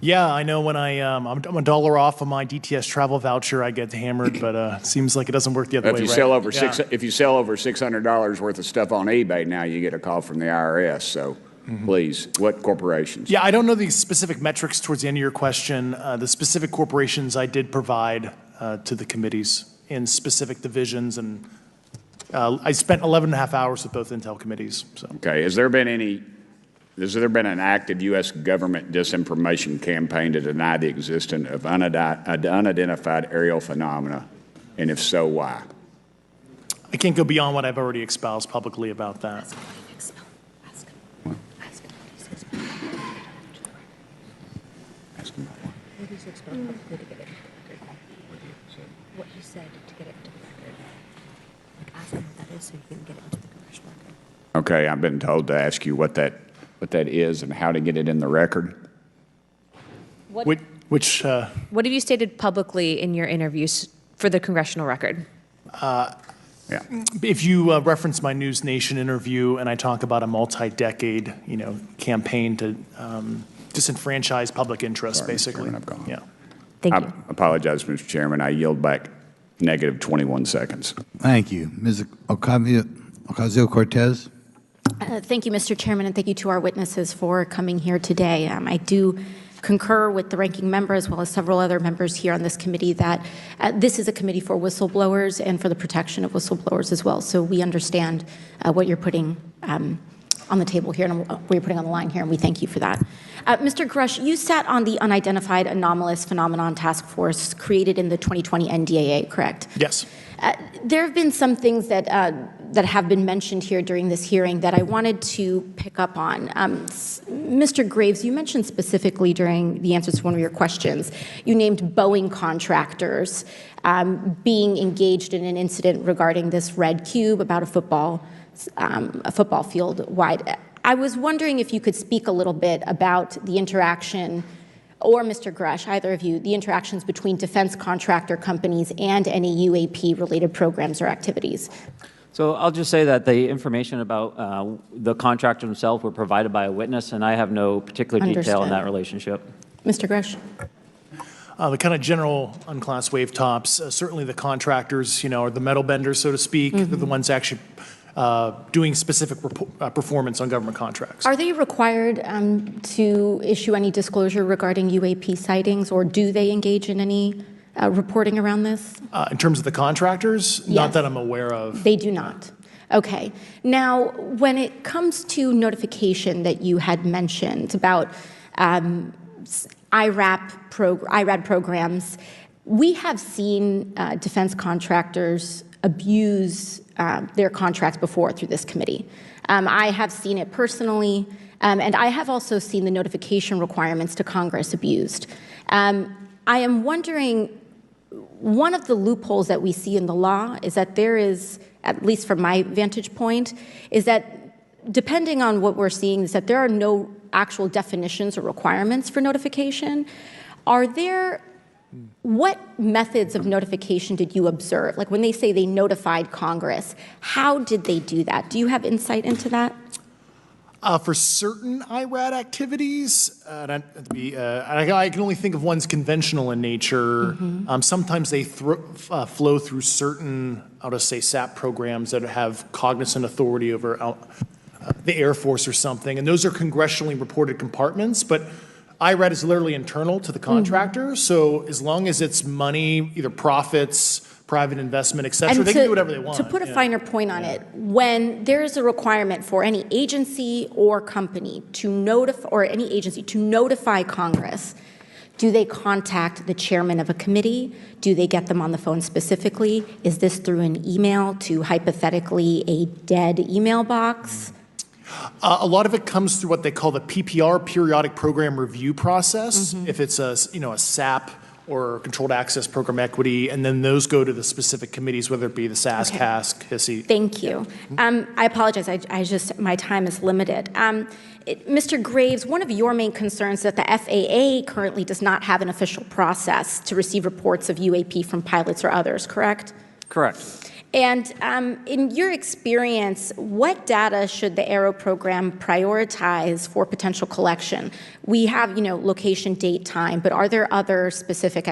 G: Yeah, I know when I'm $1 off of my DTS travel voucher, I get hammered, but it seems like it doesn't work the other way.
B: If you sell over $600 worth of stuff on eBay now, you get a call from the IRS. So please, what corporations?
G: Yeah, I don't know the specific metrics towards the end of your question. The specific corporations I did provide to the committees in specific divisions, and I spent 11 and a half hours with both Intel committees. So.
B: Okay, has there been an active U.S. government disinformation campaign to deny the existence of unidentified aerial phenomena? And if so, why?
G: I can't go beyond what I've already espoused publicly about that.
N: What he said to get it into the record. Like, ask him what that is so you can get it into the congressional record.
B: Okay, I've been told to ask you what that is and how to get it in the record.
C: What
G: have
C: you stated publicly in your interviews for the congressional record?
G: If you reference my News Nation interview and I talk about a multi-decade, campaign to disenfranchise public interest,
B: Sorry,
G: basically.
B: Mr. Chairman, I've gone.
G: Yeah.
C: Thank
B: I
C: you.
B: apologize, Mr. Chairman. I yield back negative 21 seconds.
A: Thank you. Ms. Ocasio-Cortez.
O: Thank you, Mr. Chairman, and thank you to our witnesses for coming here today. I do concur with the ranking member as well as several other members here on this committee that this is a committee for whistleblowers and for the protection of whistleblowers as well. So we understand what you're putting on the table here and what you're putting on the line here, and we thank you for that. Mr. Grusch, you sat on the Unidentified Anomalous Phenomenon Task Force created in the 2020 NDAA, correct?
G: Yes.
O: There have been some things that have been mentioned here during this hearing that I wanted to pick up on. Mr. Graves, you mentioned specifically during the answers to one of your questions, you named Boeing contractors being engaged in an incident regarding this red cube about a football field wide. I was wondering if you could speak a little bit about the interaction, or Mr. Grusch, either of you, the interactions between defense contractor companies and any UAP-related programs or activities.
F: So I'll just say that the information about the contractor himself were provided by a witness, and I have no particular detail in that relationship.
O: Mr. Grusch.
G: The kind of general unclassed wave tops, certainly the contractors, are the metal benders, so to speak. They're the ones actually doing specific performance on government contracts.
O: Are they required to issue any disclosure regarding UAP sightings, or do they engage in any reporting around this?
G: In terms of the contractors?
O: Yes.
G: Not that I'm aware of.
O: They do not. Okay. Now, when it comes to notification that you had mentioned about IRAD programs, we have seen defense contractors abuse their contracts before through this committee. I have seen it personally, and I have also seen the notification requirements to Congress abused. I am wondering, one of the loopholes that we see in the law is that there is, at least from my vantage point, is that depending on what we're seeing, is that there are no actual definitions or requirements for notification. What methods of notification did you observe? Like when they say they notified Congress, how did they do that? Do you have insight into that?
G: For certain IRAD activities, I can only think of ones conventional in nature. Sometimes they flow through certain, I'll just say, SAP programs that have cognizant authority over the Air Force or something, and those are congressionally reported compartments, but IRAD is literally internal to the contractor, so as long as it's money, either profits, private investment, et cetera, they can do whatever they want.
O: To put a finer point on it, when there is a requirement for any agency or company to notify Congress, do they contact the chairman of a committee? Do they get them on the phone specifically? Is this through an email to hypothetically a dead email box?
G: A lot of it comes through what they call the PPR, Periodic Program Review Process, if it's a SAP or Controlled Access Program Equity, and then those go to the specific committees, whether it be the SAS, CASC, HISI.
O: Thank you. I apologize, my time is limited. Mr. Graves, one of your main concerns is that the FAA currently does not have an official process to receive reports of UAP from pilots or others, correct?
F: Correct.
O: And in your experience, what data should the Aero program prioritize for potential collection? We have, location, date, time, but are there other specific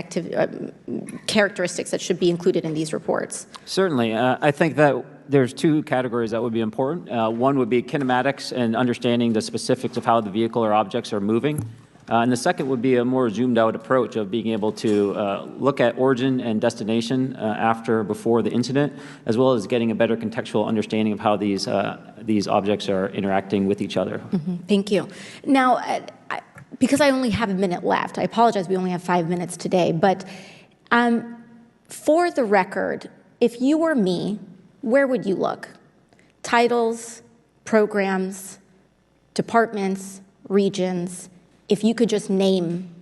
O: characteristics that should be included in these reports?
F: Certainly. I think that there's two categories that would be important. One would be kinematics and understanding the specifics of how the vehicle or objects are moving. And the second would be a more zoomed out approach of being able to look at origin and destination before the incident, as well as getting a better contextual understanding of how these objects are interacting with each other.
O: Thank you. Now, because I only have a minute left, I apologize, we only have 5 minutes today, but for the record, if you were me, where would you look? Titles, programs, departments, regions, if you could just name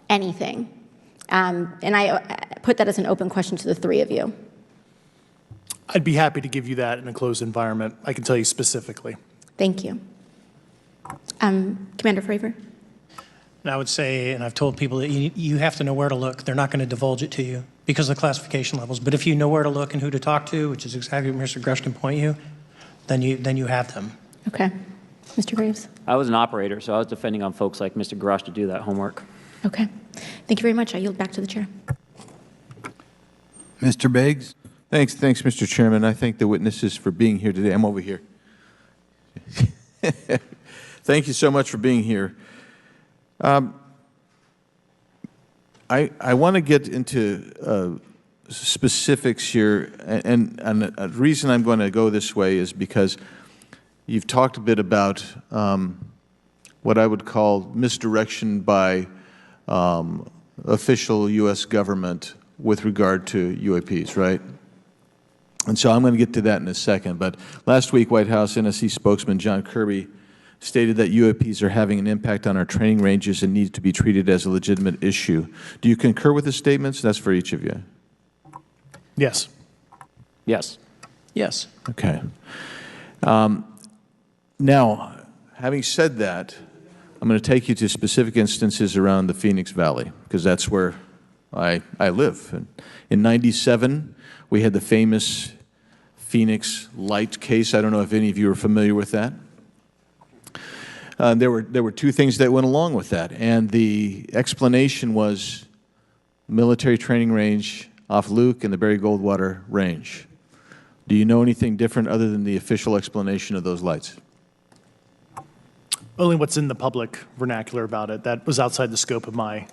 O: anything. And I put that as an open question to the three of you.
G: I'd be happy to give you that in a closed environment. I can tell you specifically.
O: Thank you. Commander Fravor?
H: And I would say, and I've told people that you have to know where to look. They're not going to divulge it to you because of the classification levels. But if you know where to look and who to talk to, which is exactly what Mr. Grusch can point you, then you have them.
O: Okay. Mr. Graves?
F: I was an operator, so I was depending on folks like Mr. Grusch to do that homework.
O: Okay. Thank you very much. I yield back to the chair.
A: Mr. Biggs?
P: Thanks, Mr. Chairman. I thank the witnesses for being here today. I'm over here. Thank you so much for being here. I want to get into specifics here, and the reason I'm going to go this way is because you've talked a bit about what I would call misdirection by official U.S. government with regard to UAPs, right? And so I'm going to get to that in a second. But last week, White House NSC spokesman John Kirby stated that UAPs are having an impact on our training ranges and need to be treated as a legitimate issue. Do you concur with the statements? That's for each of you.
G: Yes.
F: Yes.
H: Yes.
P: Okay. Now, having said that, I'm going to take you to specific instances around the Phoenix Valley, because that's where I live. And in '97, we had the famous Phoenix light case. I don't know if any of you are familiar with that. There were two things that went along with that, and the explanation was military training range off Luke and the Barry Goldwater Range. Do you know anything different other than the official explanation of those lights?
G: Only what's in the public vernacular about it. That was outside the scope of my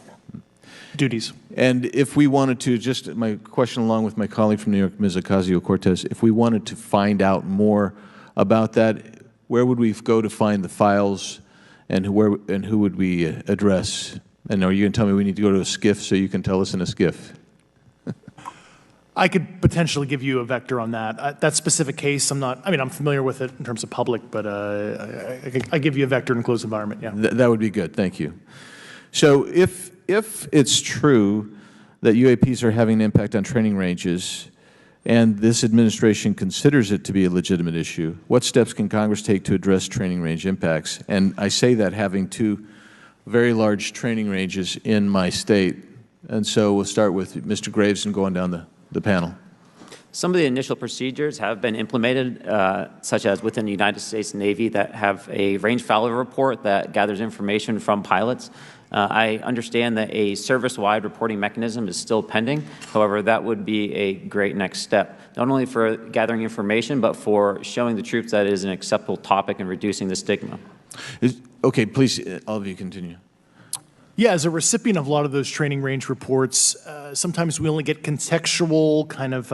G: duties.
P: And if we wanted to, just my question along with my colleague from New York, Ms. Ocasio-Cortez, if we wanted to find out more about that, where would we go to find the files, and who would we address? And are you going to tell me we need to go to a SCIF so you can tell us in a SCIF?
G: I could potentially give you a vector on that. That specific case, I'm familiar with it in terms of public, but I give you a vector in a closed environment, yeah.
P: That would be good, thank you. So if it's true that UAPs are having an impact on training ranges, and this administration considers it to be a legitimate issue, what steps can Congress take to address training range impacts? And I say that having two very large training ranges in my state. And so we'll start with Mr. Graves and going down the panel.
F: Some of the initial procedures have been implemented, such as within the United States Navy, that have a range failure report that gathers information from pilots. I understand that a service-wide reporting mechanism is still pending. However, that would be a great next step, not only for gathering information, but for showing the troops that it is an acceptable topic and reducing the stigma.
P: Okay, please, all of you continue.
G: Yeah, as a recipient of a lot of those training range reports, sometimes we only get contextual kind of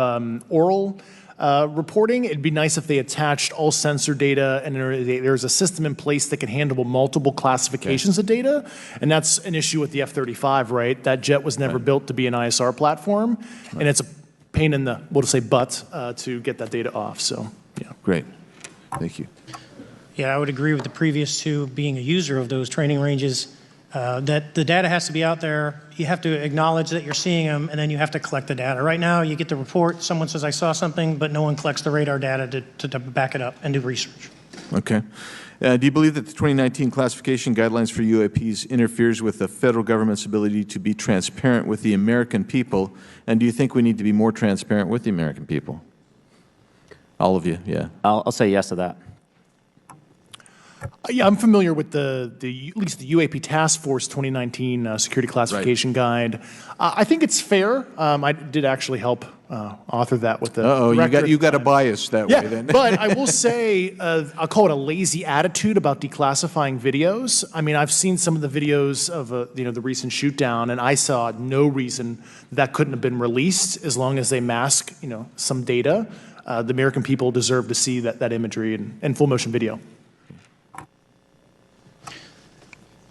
G: oral reporting. It'd be nice if they attached all sensor data and there's a system in place that can handle multiple classifications of data. And that's an issue with the F-35, right? That jet was never built to be an ISR platform. And it's a pain in the, we'll just say, butt to get that data off. So, yeah.
P: Great. Thank you.
H: Yeah, I would agree with the previous two, being a user of those training ranges, that the data has to be out there. You have to acknowledge that you're seeing them, and then you have to collect the data. Right now, you get the report, someone says, I saw something, but no one collects the radar data to back it up and do research.
P: Okay. Do you believe that the 2019 classification guidelines for UAPs interferes with the federal government's ability to be transparent with the American people? And do you think we need to be more transparent with the American people? All of you, yeah.
F: I'll say yes to that.
G: Yeah, I'm familiar with at least the UAP Task Force 2019 Security Classification Guide. I think it's fair. I did actually help author that with the director.
P: You got a bias that way then.
G: But I will say, I'll call it a lazy attitude about declassifying videos. I mean, I've seen some of the videos of the recent shoot down, and I saw no reason that couldn't have been released as long as they mask some data. The American people deserve to see that imagery and full motion video.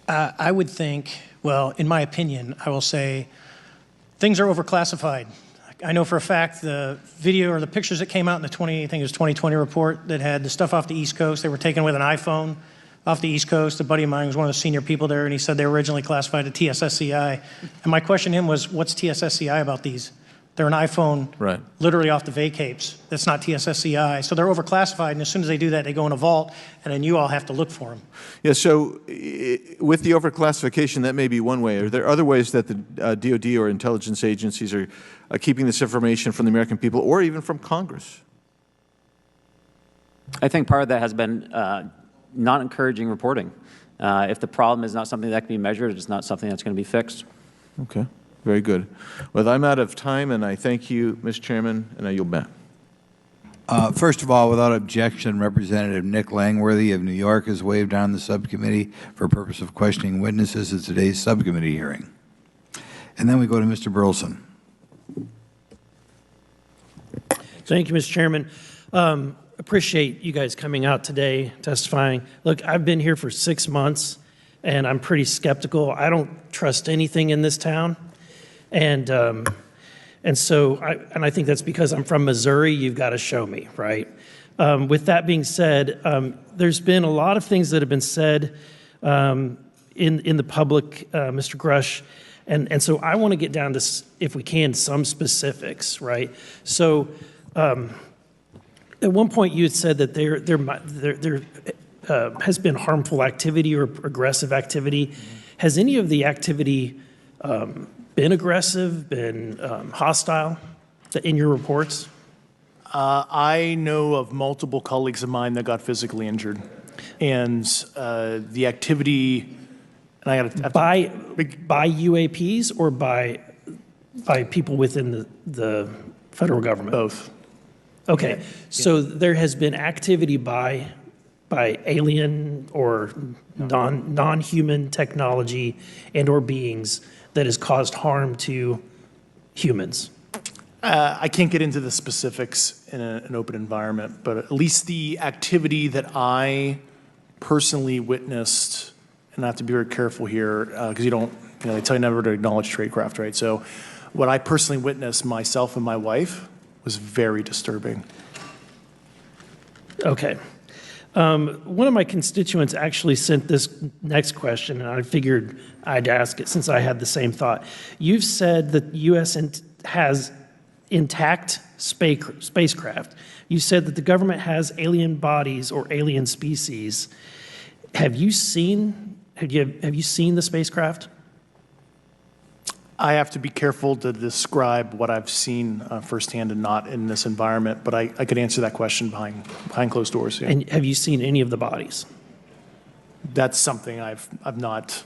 H: I would think, well, in my opinion, I will say things are overclassified. I know for a fact the video or the pictures that came out in the 2020 report that had the stuff off the East Coast, they were taken with an iPhone off the East Coast. A buddy of mine was one of the senior people there, and he said they were originally classified at TSSCI. And my question to him was, what's TSSCI about these? They're an iPhone literally off the vacapes. That's not TSSCI. So they're overclassified, and as soon as they do that, they go in a vault, and then you all have to look for them.
P: Yeah, so with the overclassification, that may be one way. Are there other ways that the DOD or intelligence agencies are keeping this information from the American people or even from Congress?
F: I think part of that has been not encouraging reporting. If the problem is not something that can be measured, it's not something that's going to be fixed.
P: Okay. Very good. Well, I'm out of time, and I thank you, Mr. Chairman, and I yield back.
A: First of all, without objection, Representative Nick Langworthy of New York has waived on the subcommittee for purpose of questioning witnesses at today's subcommittee hearing. And then we go to Mr. Burleson.
Q: Thank you, Mr. Chairman. Appreciate you guys coming out today, testifying. Look, I've been here for 6 months, and I'm pretty skeptical. I don't trust anything in this town. And so I think that's because I'm from Missouri. You've got to show me, right? With that being said, there's been a lot of things that have been said in the public, Mr. Grusch, and so I want to get down to, if we can, some specifics, right? So at one point you had said that there has been harmful activity or aggressive activity. Has any of the activity been aggressive, been hostile in your reports?
G: I know of multiple colleagues of mine that got physically injured. And the activity, and I got to
Q: by UAPs or by people within the federal government?
G: Both.
Q: Okay, so there has been activity by alien or non-human technology and or beings that has caused harm to humans.
G: I can't get into the specifics in an open environment, but at least the activity that I personally witnessed, and I have to be very careful here because they tell you never to acknowledge tradecraft, right? So what I personally witnessed, myself and my wife, was very disturbing.
Q: Okay. One of my constituents actually sent this next question, and I figured I'd ask it since I had the same thought. You've said that the U.S. has intact spacecraft. You said that the government has alien bodies or alien species. Have you seen the spacecraft?
G: I have to be careful to describe what I've seen firsthand and not in this environment, but I could answer that question behind closed doors. Yeah.
Q: And have you seen any of the bodies?
G: That's something I've not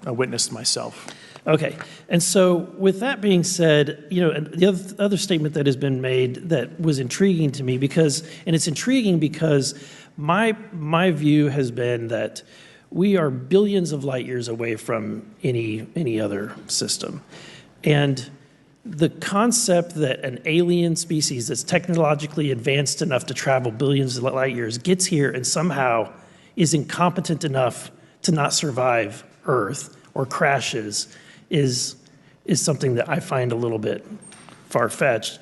G: witnessed myself.
Q: Okay, and so with that being said, the other statement that has been made that was intriguing to me it's intriguing because my view has been that we are billions of light years away from any other system. And the concept that an alien species that's technologically advanced enough to travel billions of light years gets here and somehow is incompetent enough to not survive Earth or crashes is something that I find a little bit far-fetched.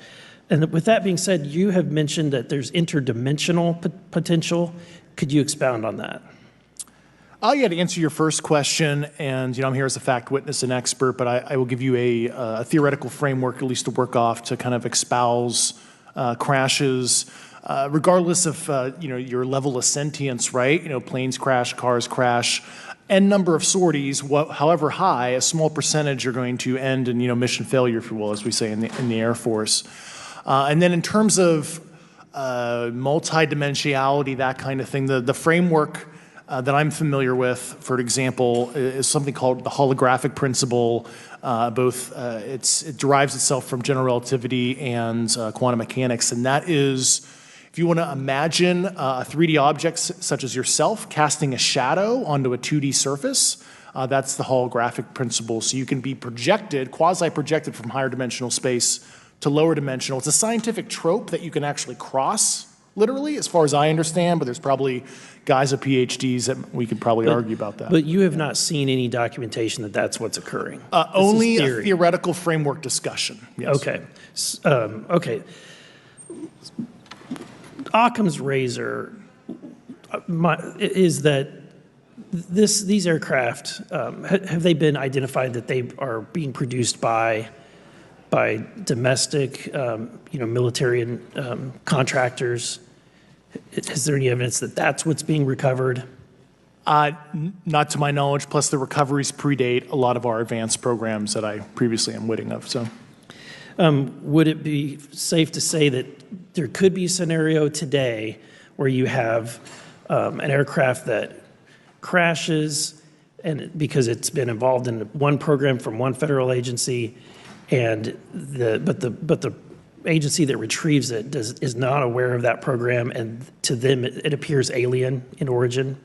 Q: And with that being said, you have mentioned that there's interdimensional potential. Could you expound on that?
G: Yeah, to answer your first question, and I'm here as a fact witness and expert, but I will give you a theoretical framework at least to work off to kind of espouse crashes, regardless of your level of sentience, right? Planes crash, cars crash, n number of sorties, however high, a small percentage are going to end in mission failure, if you will, as we say in the Air Force. And then in terms of multidimensionality, that kind of thing, the framework that I'm familiar with, for example, is something called the holographic principle. It derives itself from general relativity and quantum mechanics, and that is, if you want to imagine a 3D object such as yourself casting a shadow onto a 2D surface, that's the holographic principle. So you can be projected, quasi-projected from higher dimensional space to lower dimensional. It's a scientific trope that you can actually cross, literally, as far as I understand, but there's probably guys with PhDs that we could probably argue about that.
Q: But you have not seen any documentation that that's what's occurring?
G: Only a theoretical framework discussion, yes.
Q: Okay. Okay. Occam's razor is that these aircraft, have they been identified that they are being produced by domestic, military and contractors? Is there any evidence that that's what's being recovered?
G: Not to my knowledge, plus the recoveries predate a lot of our advanced programs that I previously am witting of. So,
Q: would it be safe to say that there could be a scenario today where you have an aircraft that crashes and because it's been involved in one program from one federal agency, and but the agency that retrieves it is not aware of that program, and to them it appears alien in origin?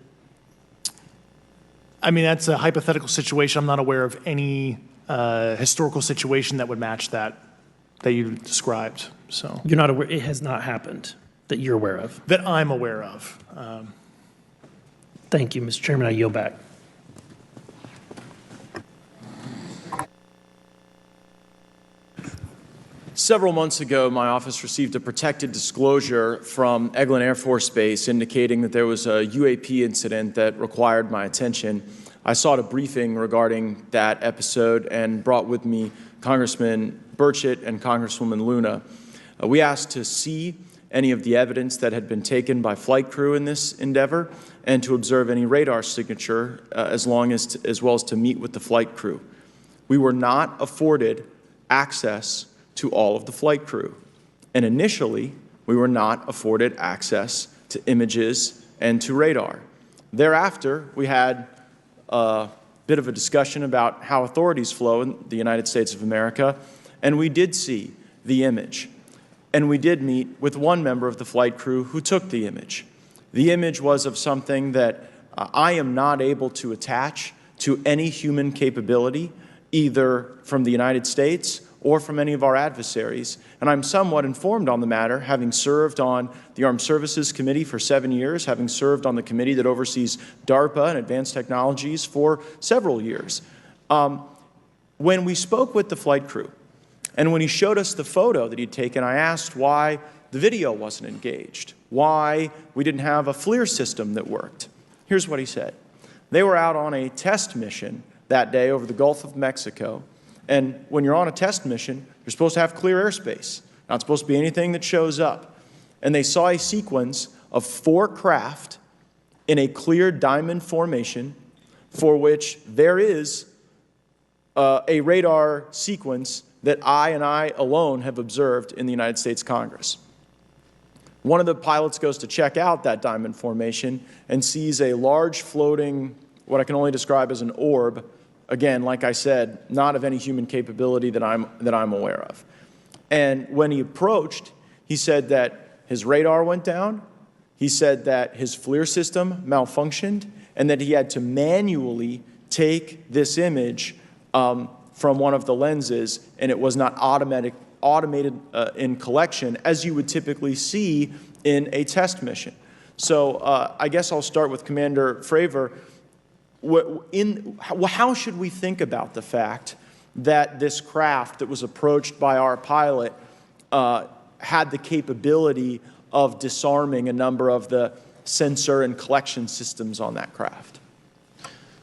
G: I mean, that's a hypothetical situation. I'm not aware of any historical situation that would match that you described. So
Q: You're not aware, it has not happened that you're aware of?
G: that I'm aware of.
Q: Thank you, Mr. Chairman. I yield back.
M: Several months ago, my office received a protected disclosure from Eglin Air Force Base indicating that there was a UAP incident that required my attention. I sought a briefing regarding that episode and brought with me Congressman Burchett and Congresswoman Luna. We asked to see any of the evidence that had been taken by flight crew in this endeavor and to observe any radar signature as well as to meet with the flight crew. We were not afforded access to all of the flight crew. And initially, we were not afforded access to images and to radar. Thereafter, we had a bit of a discussion about how authorities flow in the United States of America, and we did see the image. And we did meet with one member of the flight crew who took the image. The image was of something that I am not able to attach to any human capability, either from the United States or from any of our adversaries. And I'm somewhat informed on the matter, having served on the Armed Services Committee for 7 years, having served on the committee that oversees DARPA and advanced technologies for several years. When we spoke with the flight crew, and when he showed us the photo that he'd taken, I asked why the video wasn't engaged, why we didn't have a FLIR system that worked. Here's what he said. They were out on a test mission that day over the Gulf of Mexico. And when you're on a test mission, you're supposed to have clear airspace. Not supposed to be anything that shows up. And they saw a sequence of 4 craft in a clear diamond formation for which there is a radar sequence that I alone have observed in the United States Congress. One of the pilots goes to check out that diamond formation and sees a large floating, what I can only describe as an orb. Again, like I said, not of any human capability that I'm aware of. And when he approached, he said that his radar went down, he said that his FLIR system malfunctioned, and that he had to manually take this image from one of the lenses, and it was not automated in collection as you would typically see in a test mission. So I guess I'll start with Commander Fravor. How should we think about the fact that this craft that was approached by our pilot had the capability of disarming a number of the sensor and collection systems on that craft?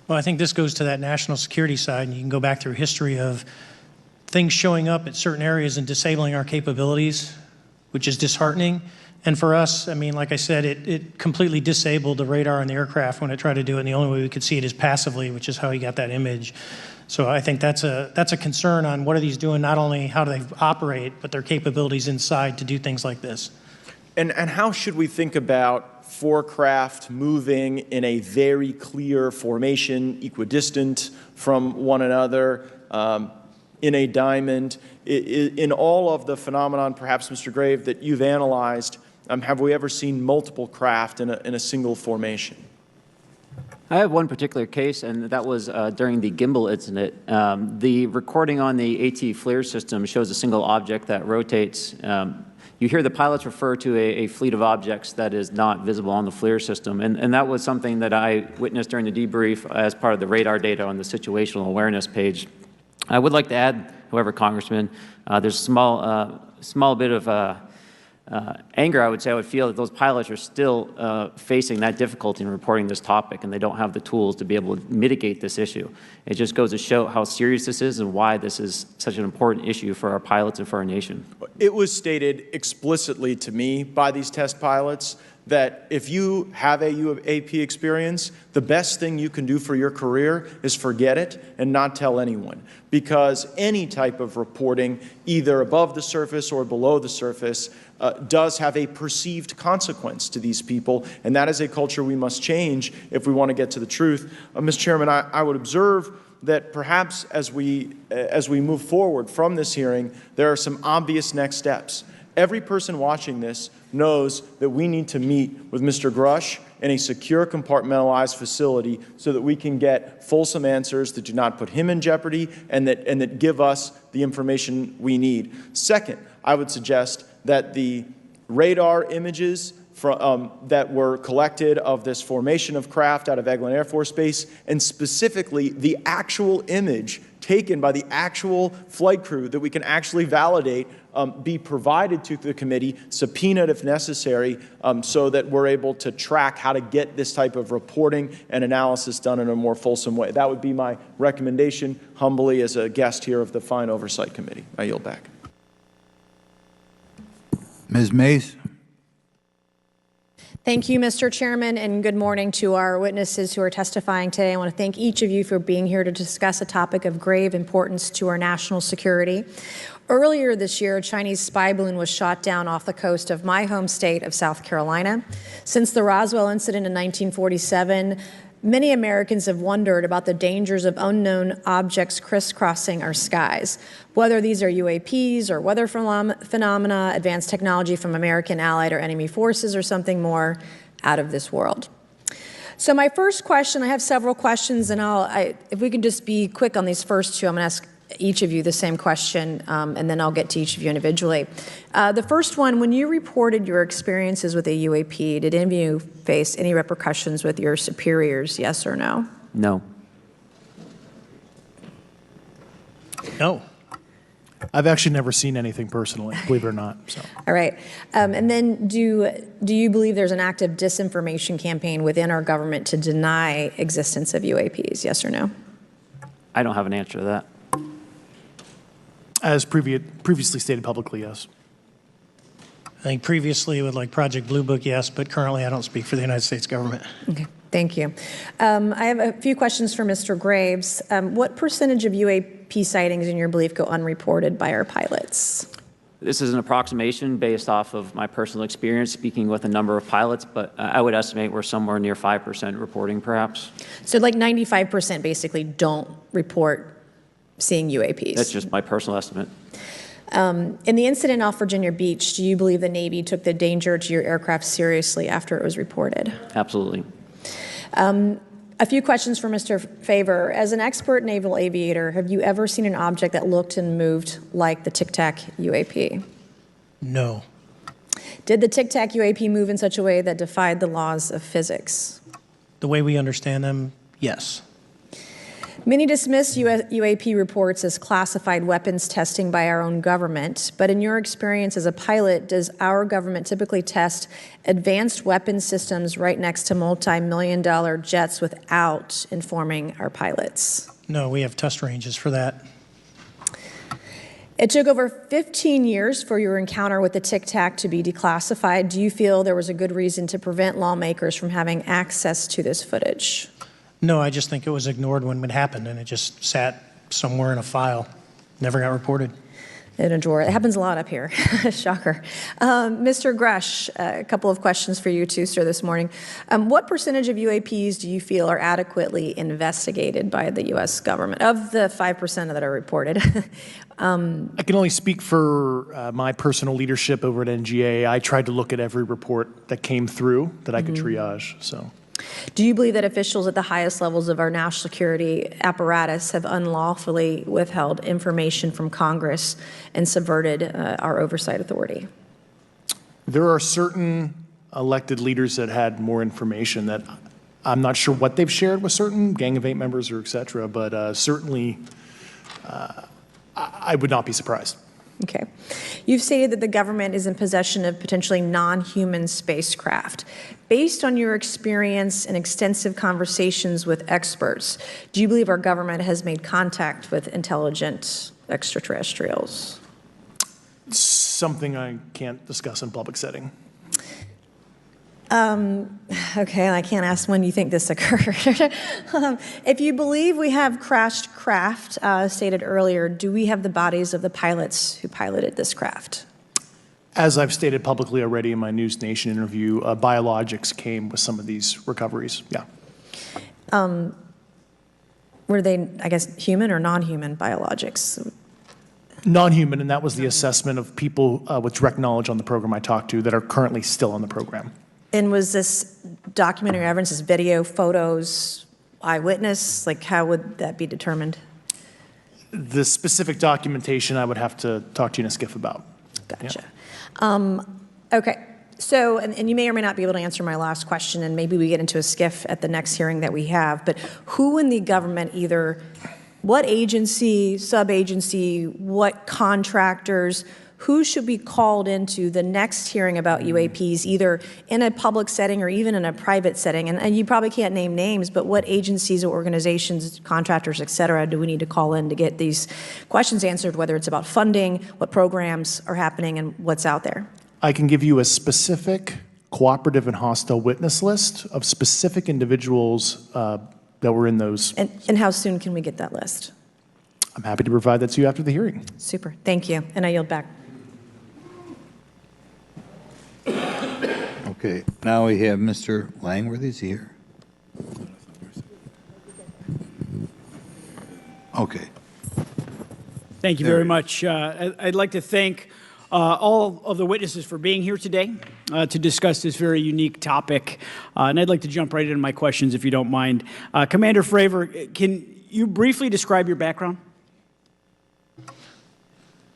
H: Well, I think this goes to that national security side, and you can go back through history of things showing up at certain areas and disabling our capabilities, which is disheartening. And for us, I mean, like I said, it completely disabled the radar on the aircraft when it tried to do it, and the only way we could see it is passively, which is how he got that image. So I think that's a concern on what are these doing, not only how do they operate, but their capabilities inside to do things like this.
M: And how should we think about 4 craft moving in a very clear formation, equidistant from one another, in a diamond? In all of the phenomenon, perhaps, Mr. Grave, that you've analyzed, have we ever seen multiple craft in a single formation?
F: I have one particular case, and that was during the gimbal incident. The recording on the AT FLIR system shows a single object that rotates. You hear the pilots refer to a fleet of objects that is not visible on the FLIR system, and that was something that I witnessed during the debrief as part of the radar data on the situational awareness page. I would like to add, however, Congressman, there's a small bit of anger, I would say. I would feel that those pilots are still facing that difficulty in reporting this topic, and they don't have the tools to be able to mitigate this issue. It just goes to show how serious this is and why this is such an important issue for our pilots and for our nation.
M: It was stated explicitly to me by these test pilots that if you have a UAP experience, the best thing you can do for your career is forget it and not tell anyone. Because any type of reporting, either above the surface or below the surface, does have a perceived consequence to these people, and that is a culture we must change if we want to get to the truth. Mr. Chairman, I would observe that perhaps as we move forward from this hearing, there are some obvious next steps. Every person watching this knows that we need to meet with Mr. Grusch in a secure, compartmentalized facility so that we can get fulsome answers that do not put him in jeopardy and that give us the information we need. Second, I would suggest that the radar images that were collected of this formation of craft out of Eglin Air Force Base, and specifically the actual image taken by the actual flight crew that we can actually validate, be provided to the committee, subpoenaed if necessary, so that we're able to track how to get this type of reporting and analysis done in a more fulsome way. That would be my recommendation, humbly, as a guest here of the fine Oversight Committee. I yield back.
A: Ms. Mays?
R: Thank you, Mr. Chairman, and good morning to our witnesses who are testifying today. I want to thank each of you for being here to discuss a topic of grave importance to our national security. Earlier this year, a Chinese spy balloon was shot down off the coast of my home state of South Carolina. Since the Roswell incident in 1947, many Americans have wondered about the dangers of unknown objects crisscrossing our skies, whether these are UAPs or weather phenomena, advanced technology from American allied or enemy forces, or something more out of this world. So my first question, I have several questions, and if we can just be quick on these first two, I'm going to ask each of you the same question, and then I'll get to each of you individually. The first one, when you reported your experiences with a UAP, did any of you face any repercussions with your superiors, yes or no?
F: No.
G: No. I've actually never seen anything personally, believe it or not. So.
R: All right. And then do you believe there's an active disinformation campaign within our government to deny existence of UAPs, yes or no?
F: I don't have an answer to that.
G: As previously stated publicly, yes.
H: I think previously with like Project Blue Book, yes, but currently I don't speak for the United States government.
R: Okay, thank you. I have a few questions for Mr. Graves. What percentage of UAP sightings in your belief go unreported by our pilots?
F: This is an approximation based off of my personal experience speaking with a number of pilots, but I would estimate we're somewhere near 5% reporting perhaps.
R: So like 95% basically don't report seeing UAPs.
F: That's just my personal estimate.
R: In the incident off Virginia Beach, do you believe the Navy took the danger to your aircraft seriously after it was reported?
F: Absolutely.
R: A few questions for Mr. Fravor. As an expert naval aviator, have you ever seen an object that looked and moved like the Tic Tac UAP?
H: No.
R: Did the Tic Tac UAP move in such a way that defied the laws of physics?
H: The way we understand them, yes.
R: Many dismiss UAP reports as classified weapons testing by our own government, but in your experience as a pilot, does our government typically test advanced weapon systems right next to multi-million-dollar jets without informing our pilots?
H: No, we have test ranges for that.
R: It took over 15 years for your encounter with the Tic Tac to be declassified. Do you feel there was a good reason to prevent lawmakers from having access to this footage?
H: No, I just think it was ignored when it happened, and it just sat somewhere in a file, never got reported.
R: In a drawer. It happens a lot up here. Shocker. Mr. Grusch, a couple of questions for you too, sir, this morning. What percentage of UAPs do you feel are adequately investigated by the U.S. government, of the 5% that are reported?
G: I can only speak for my personal leadership over at NGA. I tried to look at every report that came through that I could triage. So.
R: Do you believe that officials at the highest levels of our national security apparatus have unlawfully withheld information from Congress and subverted our oversight authority?
G: There are certain elected leaders that had more information that I'm not sure what they've shared with certain Gang of Eight members or et cetera, but certainly I would not be surprised.
R: Okay. You've stated that the government is in possession of potentially non-human spacecraft. Based on your experience and extensive conversations with experts, do you believe our government has made contact with intelligent extraterrestrials?
G: Something I can't discuss in public setting.
R: Okay, I can't ask when you think this occurred. If you believe we have crashed craft, stated earlier, do we have the bodies of the pilots who piloted this craft?
G: As I've stated publicly already in my News Nation interview, biologics came with some of these recoveries, yeah.
R: Were they, I guess, human or non-human biologics?
G: Non-human, and that was the assessment of people with direct knowledge on the program I talked to that are currently still on the program.
R: And was this documentary evidence, this video, photos, eyewitness? Like, how would that be determined?
G: The specific documentation I would have to talk to you in a skiff about.
R: Gotcha. Yeah. Okay. So, and you may or may not be able to answer my last question, and maybe we get into a skiff at the next hearing that we have, but who in the government, either what agency, sub-agency, what contractors, who should be called into the next hearing about UAPs, either in a public setting or even in a private setting? And you probably can't name names, but what agencies or organizations, contractors, et cetera, do we need to call in to get these questions answered, whether it's about funding, what programs are happening, and what's out there?
G: I can give you a specific cooperative and hostile witness list of specific individuals that were in those.
R: And how soon can we get that list?
G: I'm happy to provide that to you after the hearing.
R: Super. Thank you. And I yield back.
A: Okay, now we have Mr. Langworthy. Is he here? Okay.
S: Thank you very much. I'd like to thank all of the witnesses for being here today to discuss this very unique topic. And I'd like to jump right into my questions, if you don't mind. Commander Fravor, can you briefly describe your background?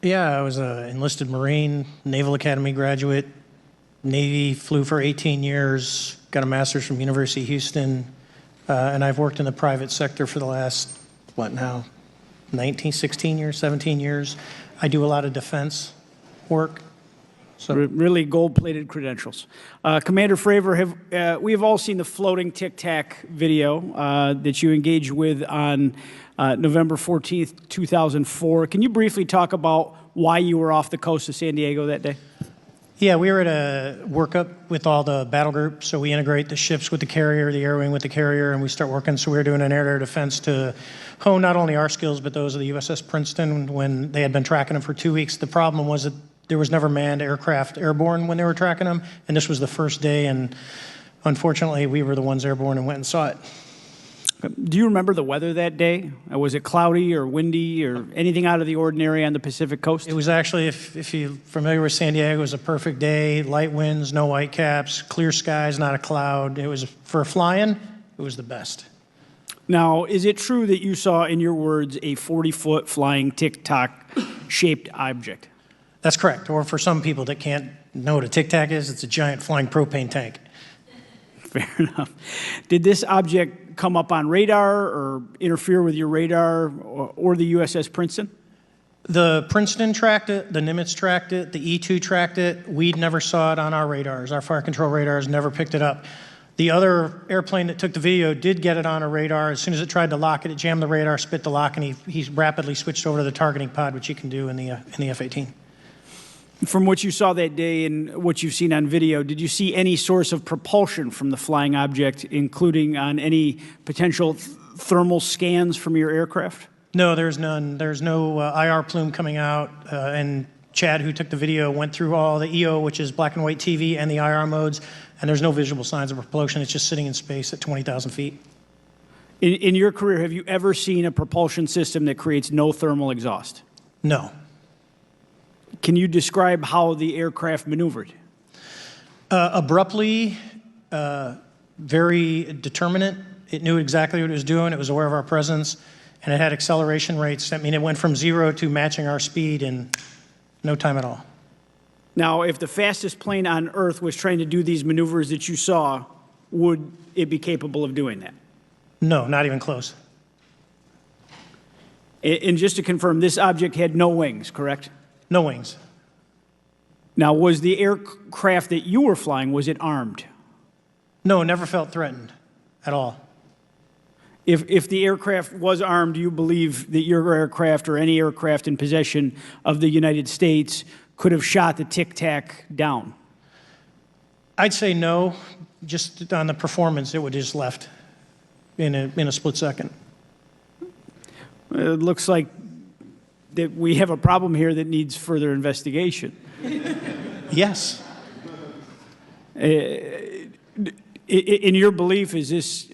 H: Yeah, I was an enlisted Marine, Naval Academy graduate, Navy, flew for 18 years, got a master's from University of Houston, and I've worked in the private sector for the last, 16 years, 17 years. I do a lot of defense work. So
S: Really gold-plated credentials. Commander Fravor, we have all seen the floating Tic Tac video that you engaged with on November 14th, 2004. Can you briefly talk about why you were off the coast of San Diego that day?
H: Yeah, we were at a workup with all the battle groups. So we integrate the ships with the carrier, the air wing with the carrier, and we start working. So we were doing an air-to-air defense to hone not only our skills, but those of the USS Princeton when they had been tracking them for 2 weeks. The problem was that there was never manned aircraft airborne when they were tracking them, and this was the first day, and unfortunately, we were the ones airborne and went and saw it.
S: Do you remember the weather that day? Was it cloudy or windy or anything out of the ordinary on the Pacific coast?
H: It was actually, if you're familiar with San Diego, it was a perfect day, light winds, no white caps, clear skies, not a cloud. It was, for flying, it was the best.
S: Now, is it true that you saw, in your words, a 40-foot flying Tic Tac shaped object?
H: That's correct. Or for some people that can't know what a Tic Tac is, it's a giant flying propane tank.
S: Fair enough. Did this object come up on radar or interfere with your radar or the USS Princeton?
H: The Princeton tracked it, the Nimitz tracked it, the E-2 tracked it. We never saw it on our radars. Our fire control radars never picked it up. The other airplane that took the video did get it on a radar. As soon as it tried to lock it, it jammed the radar, spit the lock, and he rapidly switched over to the targeting pod, which you can do in the F-18.
S: From what you saw that day and what you've seen on video, did you see any source of propulsion from the flying object, including on any potential thermal scans from your aircraft?
H: No, there's none. There's no IR plume coming out. And Chad, who took the video, went through all the EO, which is black and white TV, and the IR modes, and there's no visible signs of propulsion. It's just sitting in space at 20,000 feet.
S: In your career, have you ever seen a propulsion system that creates no thermal exhaust?
H: No.
S: Can you describe how the aircraft maneuvered?
H: Abruptly, very determinate. It knew exactly what it was doing. It was aware of our presence, and it had acceleration rates. I mean, it went from 0 to matching our speed in no time at all.
S: Now, if the fastest plane on Earth was trying to do these maneuvers that you saw, would it be capable of doing that?
H: No, not even close.
S: And just to confirm, this object had no wings, correct?
H: No wings.
S: Now, was the aircraft that you were flying, was it armed?
H: No, never felt threatened at all.
S: If the aircraft was armed, do you believe that your aircraft or any aircraft in possession of the United States could have shot the Tic Tac down?
H: I'd say no, just on the performance, it would just left in a split second.
S: It looks like that we have a problem here that needs further investigation.
H: Yes.
S: In your belief, is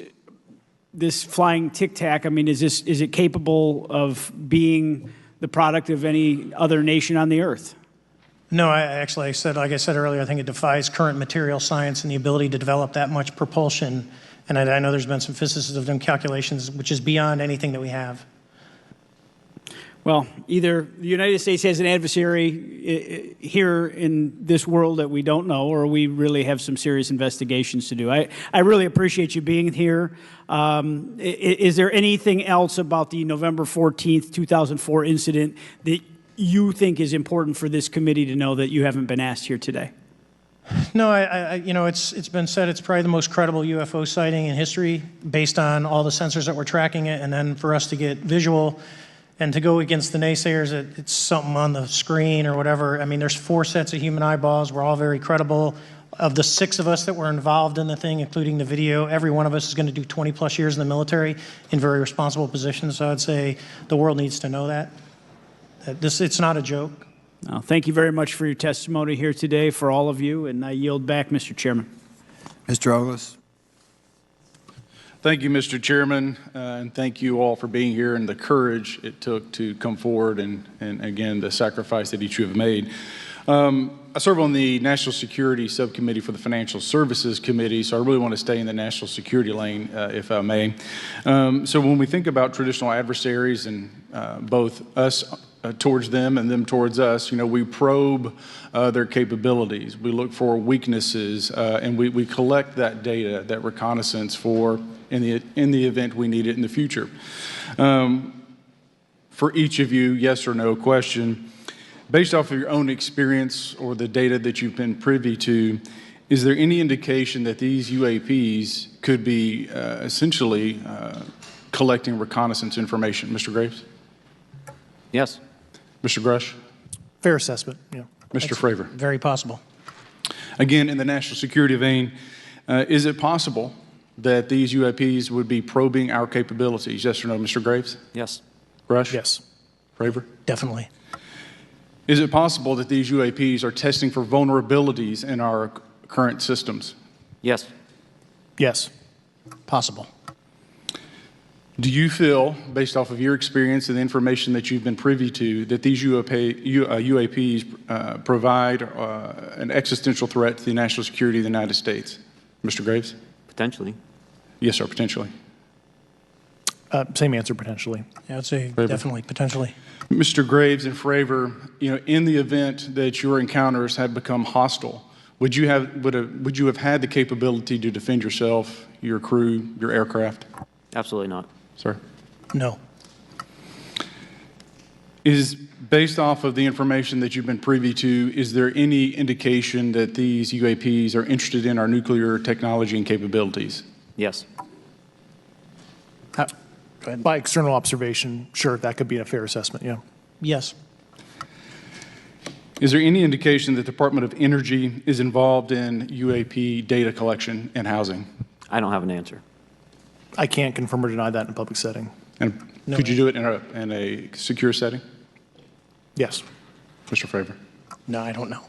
S: this flying Tic Tac, I mean, is it capable of being the product of any other nation on the earth?
H: No, like I said earlier, I think it defies current material science and the ability to develop that much propulsion. And I know there's been some physicists have done calculations, which is beyond anything that we have.
S: Well, either the United States has an adversary here in this world that we don't know, or we really have some serious investigations to do. I really appreciate you being here. Is there anything else about the November 14th, 2004 incident that you think is important for this committee to know that you haven't been asked here today?
H: No, it's been said it's probably the most credible UFO sighting in history based on all the sensors that were tracking it, and then for us to get visual and to go against the naysayers that it's something on the screen or whatever. I mean, there's 4 sets of human eyeballs. We're all very credible. Of the 6 of us that were involved in the thing, including the video, every one of us is going to do 20+ years in the military in very responsible positions. So I'd say the world needs to know that it's not a joke.
S: Well, thank you very much for your testimony here today for all of you, and I yield back, Mr. Chairman.
A: Mr. Ogles.
T: Thank you, Mr. Chairman, and thank you all for being here and the courage it took to come forward and again, the sacrifice that each of you have made. I serve on the National Security Subcommittee for the Financial Services Committee, so I really want to stay in the national security lane, if I may. So when we think about traditional adversaries and both us towards them and them towards us, we probe their capabilities. We look for weaknesses, and we collect that data, that reconnaissance for in the event we need it in the future. For each of you, yes or no question, based off of your own experience or the data that you've been privy to, is there any indication that these UAPs could be essentially collecting reconnaissance information? Mr. Graves?
F: Yes.
T: Mr. Grusch?
G: Fair assessment, yeah.
T: Mr. Fravor?
H: Very possible.
T: Again, in the national security vein, is it possible that these UAPs would be probing our capabilities? Yes or no, Mr. Graves?
F: Yes.
T: Grusch?
G: Yes.
T: Fravor?
H: Definitely.
T: Is it possible that these UAPs are testing for vulnerabilities in our current systems?
F: Yes.
G: Yes.
H: Possible.
T: Do you feel, based off of your experience and the information that you've been privy to, that these UAPs provide an existential threat to the national security of the United States? Mr. Graves?
F: Potentially.
T: Yes, sir, potentially.
G: Same answer, potentially.
H: Yeah, I'd say
T: Fravor?
H: definitely, potentially.
T: Mr. Graves and Fravor, in the event that your encounters had become hostile, would you have had the capability to defend yourself, your crew, your aircraft?
F: Absolutely not.
T: Sir?
H: No.
T: Is based off of the information that you've been privy to, is there any indication that these UAPs are interested in our nuclear technology and capabilities?
F: Yes.
G: By external observation, sure, that could be a fair assessment, yeah.
H: Yes.
T: Is there any indication that the Department of Energy is involved in UAP data collection and housing?
F: I don't have an answer.
G: I can't confirm or deny that in a public setting.
T: And
H: No.
T: could you do it in a secure setting?
G: Yes.
T: Mr. Fravor?
H: No, I don't know.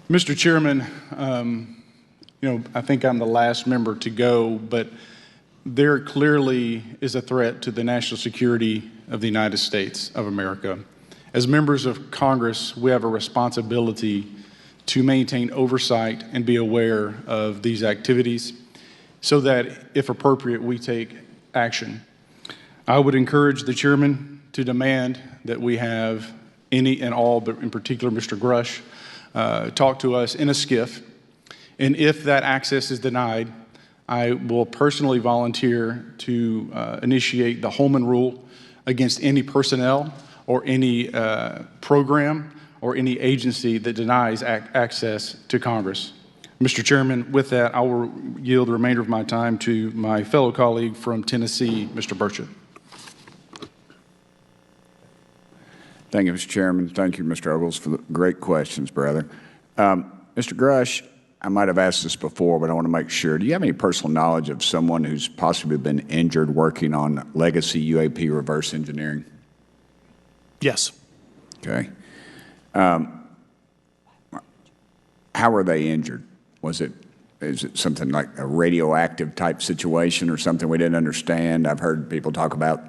T: Mr. Chairman, I think I'm the last member to go, but there clearly is a threat to the national security of the United States of America. As members of Congress, we have a responsibility to maintain oversight and be aware of these activities so that, if appropriate, we take action. I would encourage the chairman to demand that we have any and all, but in particular Mr. Grusch, talk to us in a skiff. And if that access is denied, I will personally volunteer to initiate the Holman Rule against any personnel or any program or any agency that denies access to Congress. Mr. Chairman, with that, I will yield the remainder of my time to my fellow colleague from Tennessee, Mr. Burchett.
B: Thank you, Mr. Chairman. Thank you, Mr. Ogles, for the great questions, brother. Mr. Grusch, I might have asked this before, but I want to make sure. Do you have any personal knowledge of someone who's possibly been injured working on legacy UAP reverse engineering?
G: Yes.
B: Okay. How were they injured? Is it something like a radioactive type situation or something we didn't understand? I've heard people talk about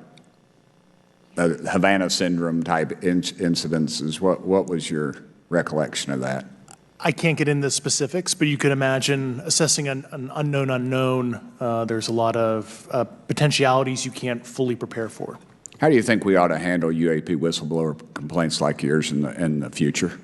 B: Havana syndrome type incidences. What was your recollection of that?
G: I can't get into specifics, but you can imagine assessing an unknown unknown. There's a lot of potentialities you can't fully prepare for.
B: How do you think we ought to handle UAP whistleblower complaints like yours in the future?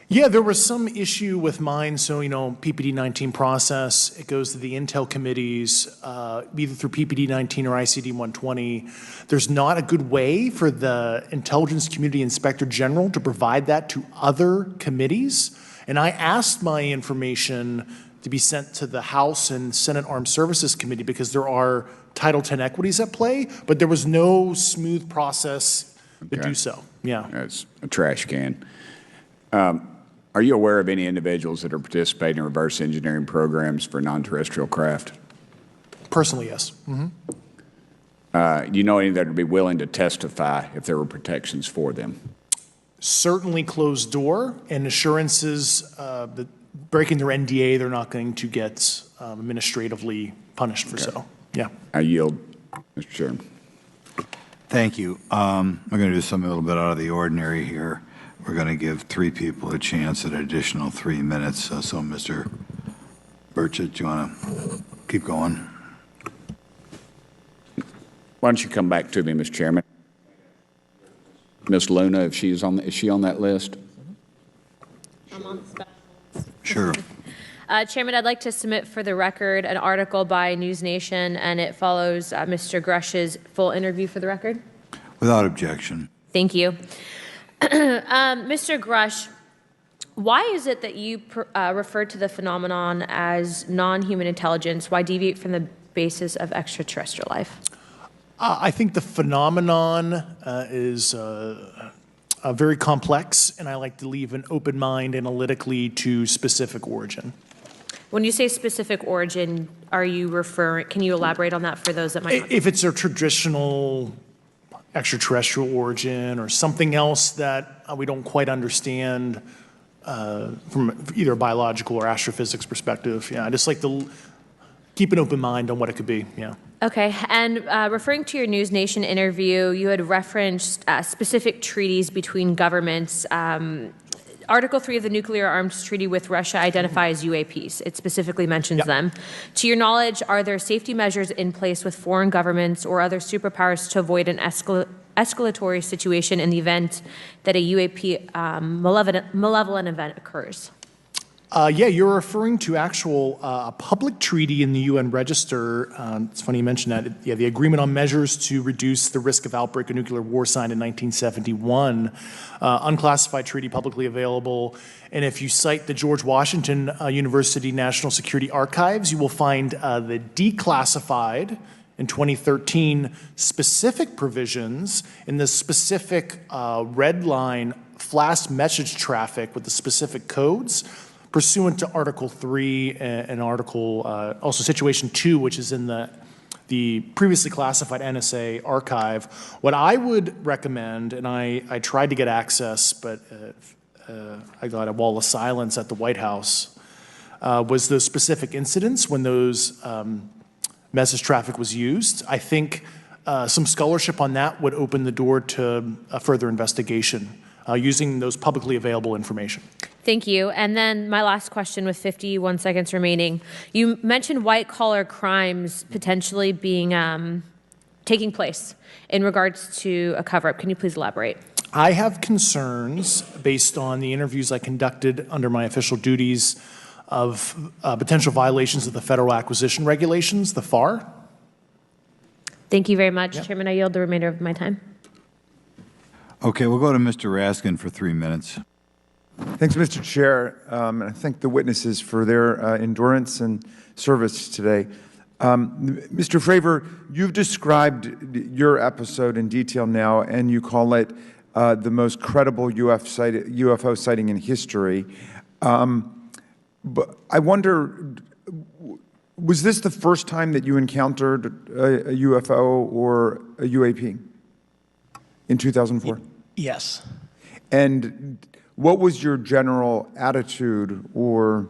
G: Yeah, there was some issue with mine. So, PPD-19 process, it goes to the intel committees, either through PPD-19 or ICD-120. There's not a good way for the Intelligence Community Inspector General to provide that to other committees. And I asked my information to be sent to the House and Senate Armed Services Committee because there are Title X equities at play, but there was no smooth process to do so. Yeah.
B: That's a trash can. Are you aware of any individuals that are participating in reverse engineering programs for non-terrestrial craft?
G: Personally, yes.
B: Do you know any that would be willing to testify if there were protections for them?
G: Certainly closed door and assurances that breaking their NDA, they're not going to get administratively punished for so. Yeah.
B: I yield, Mr. Chairman.
A: Thank you. We're going to do something a little bit out of the ordinary here. We're going to give 3 people a chance at an additional 3 minutes. So Mr. Burchett, do you want to keep going?
B: Why don't you come back to me, Mr. Chairman? Ms. Luna, is she on that list?
C: I'm on the special.
A: Sure.
C: Chairman, I'd like to submit for the record an article by News Nation, and it follows Mr. Grusch's full interview for the record.
A: Without objection.
C: Thank you. Mr. Grusch, why is it that you refer to the phenomenon as non-human intelligence? Why deviate from the basis of extraterrestrial life?
G: I think the phenomenon is very complex, and I like to leave an open mind analytically to specific origin.
C: When you say specific origin, are you referring, can you elaborate on that for those that might not?
G: If it's a traditional extraterrestrial origin or something else that we don't quite understand from either a biological or astrophysics perspective, I just like to keep an open mind on what it could be,
C: Okay, and referring to your News Nation interview, you had referenced specific treaties between governments. Article 3 of the Nuclear Arms Treaty with Russia identifies UAPs. It specifically mentions them. To your knowledge, are there safety measures in place with foreign governments or other superpowers to avoid an escalatory situation in the event that a UAP malevolent event occurs?
G: Yeah, you're referring to actual public treaty in the UN Register. It's funny you mentioned that. Yeah, the Agreement on Measures to Reduce the Risk of Outbreak of Nuclear War signed in 1971. Unclassified treaty publicly available. And if you cite the George Washington University National Security Archives, you will find the declassified in 2013 specific provisions in the specific red line flash message traffic with the specific codes pursuant to Article 3 and Article, also Situation 2, which is in the previously classified NSA archive. What I would recommend, and I tried to get access, but I got a wall of silence at the White House, was those specific incidents when those message traffic was used. I think some scholarship on that would open the door to a further investigation using those publicly available information.
C: Thank you. And then my last question with 51 seconds remaining. You mentioned white-collar crimes potentially being taking place in regards to a cover-up. Can you please elaborate?
G: I have concerns based on the interviews I conducted under my official duties of potential violations of the Federal Acquisition Regulations, the FAR.
C: Thank you very much, Chairman. I yield the remainder of my time.
A: Okay, we'll go to Mr. Raskin for 3 minutes.
I: Thanks, Mr. Chair, and I thank the witnesses for their endurance and service today. Mr. Fravor, you've described your episode in detail now, and you call it the most credible UFO sighting in history. But I wonder, was this the first time that you encountered a UFO or a UAP in 2004?
G: Yes.
I: And what was your general attitude or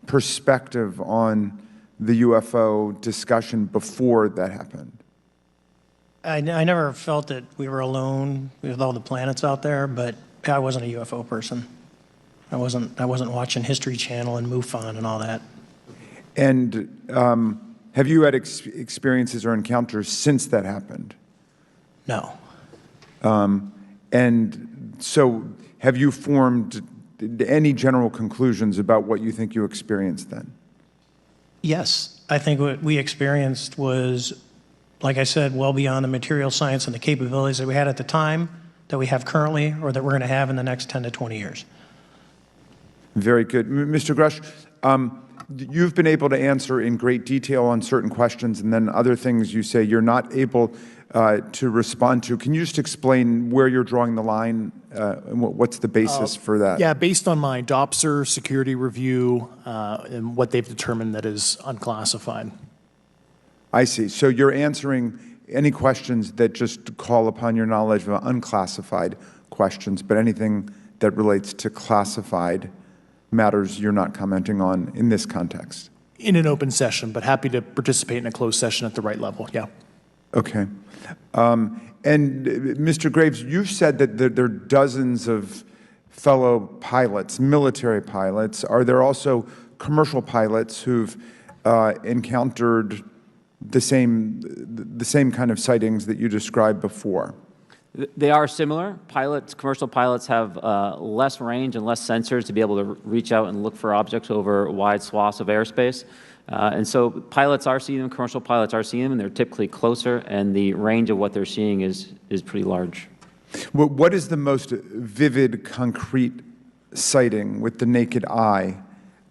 I: perspective on the UFO discussion before that happened?
H: I never felt that we were alone with all the planets out there, but I wasn't a UFO person. I wasn't watching History Channel and MUFON and all that.
I: And have you had experiences or encounters since that happened?
H: No.
I: And so have you formed any general conclusions about what you think you experienced then?
H: Yes, I think what we experienced was, like I said, well beyond the material science and the capabilities that we had at the time, that we have currently, or that we're going to have in the next 10 to 20 years.
I: Very good. Mr. Grusch, you've been able to answer in great detail on certain questions, and then other things you say you're not able to respond to. Can you just explain where you're drawing the line and what's the basis for that?
G: Yeah, based on my DOPSR security review and what they've determined that is unclassified.
I: I see. So you're answering any questions that just call upon your knowledge of unclassified questions, but anything that relates to classified matters you're not commenting on in this context?
G: In an open session, but happy to participate in a closed session at the right level, yeah.
I: Okay. And Mr. Graves, you've said that there are dozens of fellow pilots, military pilots. Are there also commercial pilots who've encountered the same kind of sightings that you described before?
F: They are similar. Commercial pilots have less range and less sensors to be able to reach out and look for objects over wide swaths of airspace. And so pilots are seeing them, commercial pilots are seeing them, and they're typically closer, and the range of what they're seeing is pretty large.
I: What is the most vivid, concrete sighting with the naked eye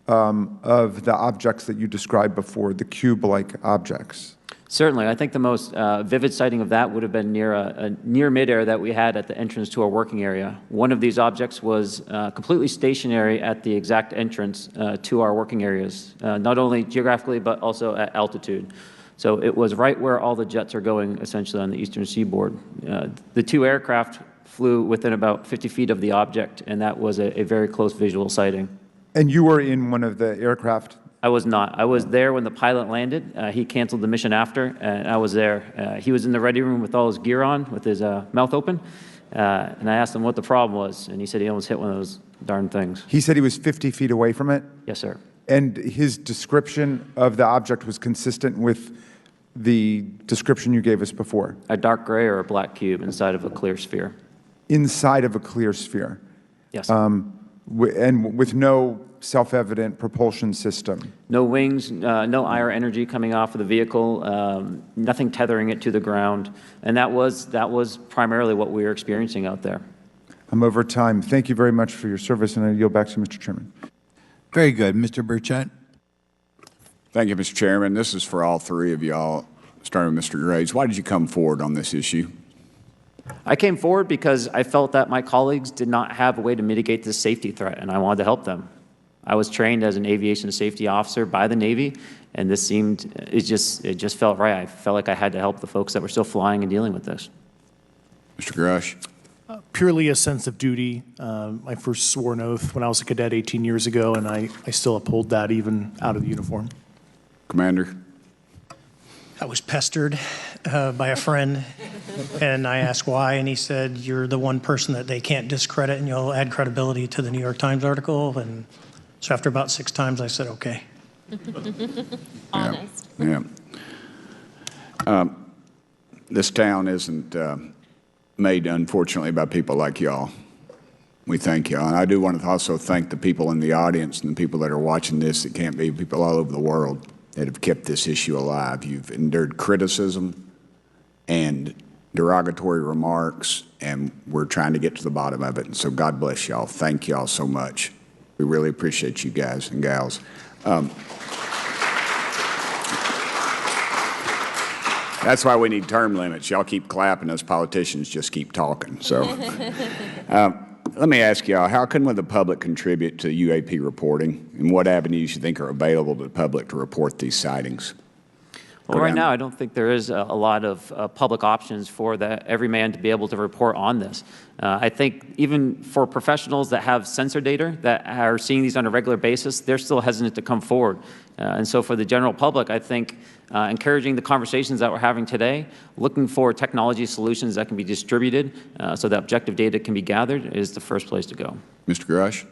I: of the objects that you described before, the cube-like objects?
F: Certainly. I think the most vivid sighting of that would have been near midair that we had at the entrance to our working area. One of these objects was completely stationary at the exact entrance to our working areas, not only geographically but also at altitude. So it was right where all the jets are going, essentially, on the eastern seaboard. The two aircraft flew within about 50 feet of the object, and that was a very close visual sighting.
I: And you were in one of the aircraft?
F: I was not. I was there when the pilot landed. He canceled the mission after, and I was there. He was in the ready room with all his gear on, with his mouth open, and I asked him what the problem was, and he said he almost hit one of those darn things.
I: He said he was 50 feet away from it?
F: Yes, sir.
I: And his description of the object was consistent with the description you gave us before?
F: A dark gray or a black cube inside of a clear sphere.
I: Inside of a clear sphere?
F: Yes.
I: And with no self-evident propulsion system?
F: No wings, no IR energy coming off of the vehicle, nothing tethering it to the ground, and that was primarily what we were experiencing out there.
I: I'm over time. Thank you very much for your service, and I yield back to Mr. Chairman.
A: Very good. Mr. Burchett.
B: Thank you, Mr. Chairman. This is for all three of y'all, starting with Mr. Graves. Why did you come forward on this issue?
F: I came forward because I felt that my colleagues did not have a way to mitigate this safety threat, and I wanted to help them. I was trained as an aviation safety officer by the Navy, and this it just felt right. I felt like I had to help the folks that were still flying and dealing with this.
B: Mr. Grusch.
G: Purely a sense of duty. I first swore an oath when I was a cadet 18 years ago, and I still uphold that even out of the uniform.
B: Commander.
H: I was pestered by a friend, and I asked why, and he said, "You're the one person that they can't discredit, and you'll add credibility to the New York Times article." And so after about 6 times, I said, okay.
C: Honest.
B: Yeah. This town isn't made, unfortunately, by people like y'all. We thank y'all. And I do want to also thank the people in the audience and the people that are watching this that can't be, people all over the world that have kept this issue alive. You've endured criticism and derogatory remarks, and we're trying to get to the bottom of it. And so God bless y'all. Thank y'all so much. We really appreciate you guys and gals. That's why we need term limits. Y'all keep clapping, us politicians just keep talking. So Let me ask y'all, how can the public contribute to UAP reporting, and what avenues you think are available to the public to report these sightings?
F: Well, right now, I don't think there is a lot of public options for every man to be able to report on this. I think even for professionals that have sensor data that are seeing these on a regular basis, they're still hesitant to come forward. And so for the general public, I think encouraging the conversations that we're having today, looking for technology solutions that can be distributed so that objective data can be gathered is the first place to go.
B: Mr. Grusch?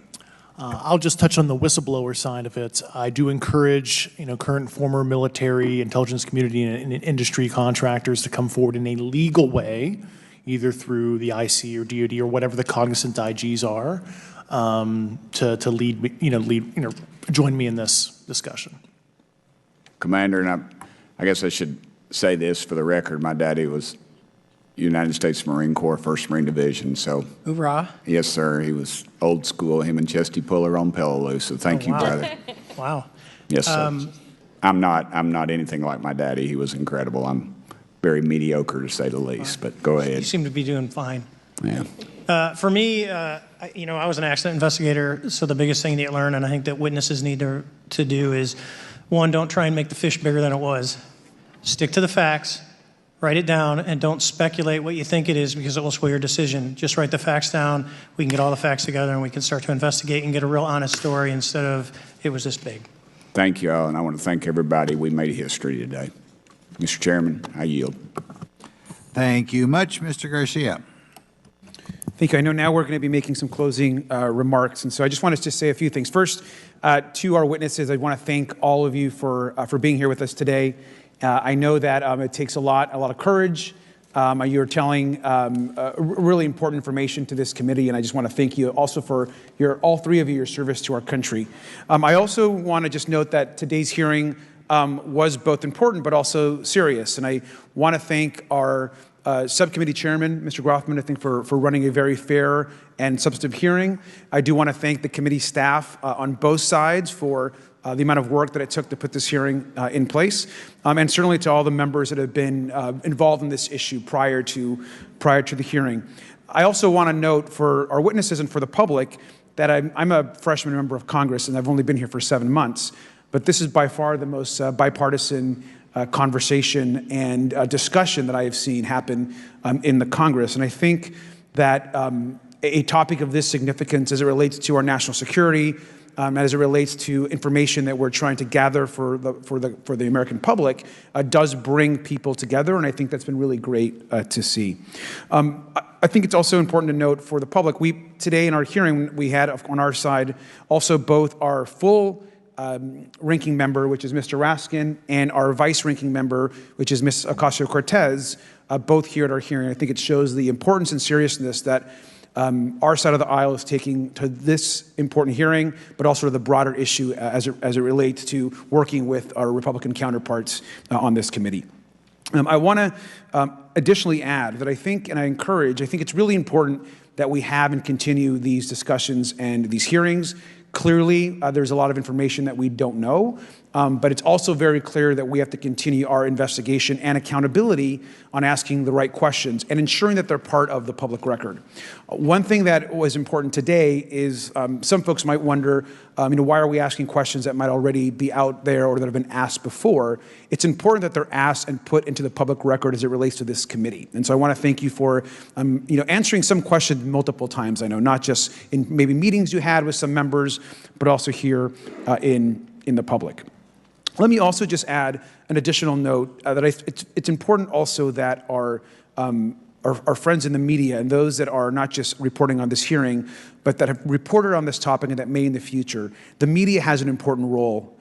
G: I'll just touch on the whistleblower side of it. I do encourage, current and former military, intelligence community, and industry contractors to come forward in a legal way, either through the IC or DoD or whatever the cognizant IGs are, to lead, join me in this discussion.
B: Commander, and I guess I should say this for the record. My daddy was United States Marine Corps, 1st Marine Division, so.
H: Hoorah.
B: Yes, sir. He was old school, him and Chesty Puller on Peleliu, so thank you,
H: wow.
B: brother.
H: Wow.
B: Yes, sir. I'm not anything like my daddy. He was incredible. I'm very mediocre, to say the least, but go ahead.
H: You seem to be doing fine.
B: Yeah.
H: For me, I was an accident investigator, so the biggest thing that you learn, and I think that witnesses need to do is, one, don't try and make the fish bigger than it was. Stick to the facts. Write it down, and don't speculate what you think it is, because it will sway your decision. Just write the facts down. We can get all the facts together, and we can start to investigate and get a real honest story instead of it was this big.
B: Thank you all, and I want to thank everybody. We made history today. Mr. Chairman, I yield.
A: Thank you much, Mr. Garcia.
D: Thank you. I know now we're going to be making some closing remarks, and so I just wanted to say a few things. First, to our witnesses, I want to thank all of you for being here with us today. I know that it takes a lot of courage. You're telling really important information to this committee, and I just want to thank you also for all three of you, your service to our country. I also want to just note that today's hearing was both important but also serious, and I want to thank our subcommittee chairman, Mr. Grothman, I think for running a very fair and substantive hearing. I do want to thank the committee staff on both sides for the amount of work that it took to put this hearing in place, and certainly to all the members that have been involved in this issue prior to the hearing. I also want to note for our witnesses and for the public that I'm a freshman member of Congress, and I've only been here for 7 months, but this is by far the most bipartisan conversation and discussion that I have seen happen in the Congress. And I think that a topic of this significance as it relates to our national security, as it relates to information that we're trying to gather for the American public, does bring people together, and I think that's been really great to see. I think it's also important to note for the public, today in our hearing, we had on our side also both our full ranking member, which is Mr. Raskin, and our vice ranking member, which is Ms. Ocasio-Cortez, both here at our hearing. I think it shows the importance and seriousness that our side of the aisle is taking to this important hearing, but also to the broader issue as it relates to working with our Republican counterparts on this committee. I want to additionally add that I think it's really important that we have and continue these discussions and these hearings. Clearly, there's a lot of information that we don't know, but it's also very clear that we have to continue our investigation and accountability on asking the right questions and ensuring that they're part of the public record. One thing that was important today is some folks might wonder, why are we asking questions that might already be out there or that have been asked before? It's important that they're asked and put into the public record as it relates to this committee. And so I want to thank you for, answering some questions multiple times. I know not just in maybe meetings you had with some members, but also here in the public. Let me also just add an additional note that it's important also that our friends in the media and those that are not just reporting on this hearing, but that have reported on this topic and that may in the future, the media has an important role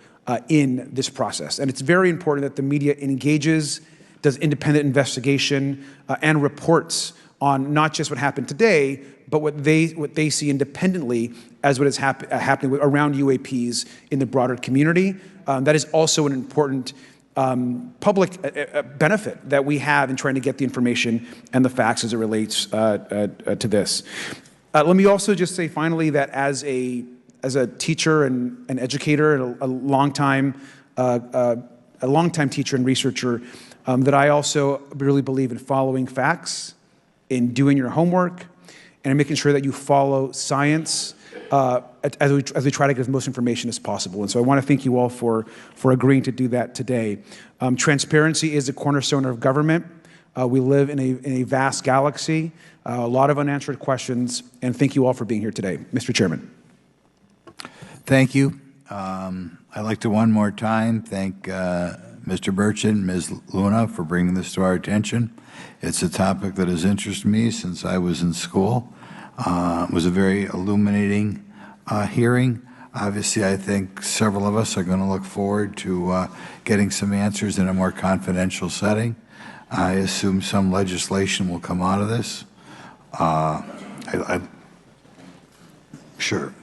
D: in this process. And it's very important that the media engages, does independent investigation, and reports on not just what happened today, but what they see independently as what is happening around UAPs in the broader community. That is also an important public benefit that we have in trying to get the information and the facts as it relates to this. Let me also just say finally that as a teacher and an educator and a longtime teacher and researcher, that I also really believe in following facts, in doing your homework, and making sure that you follow science as we try to give as most information as possible. And so I want to thank you all for agreeing to do that today. Transparency is a cornerstone of government. We live in a vast galaxy, a lot of unanswered questions, and thank you all for being here today. Mr. Chairman.
A: Thank you. I'd like to one more time thank Mr. Burchett and Ms. Luna for bringing this to our attention. It's a topic that has interested me since I was in school. It was a very illuminating hearing. Obviously, I think several of us are going to look forward to getting some answers in a more confidential setting. I assume some legislation will come out of this. Sure.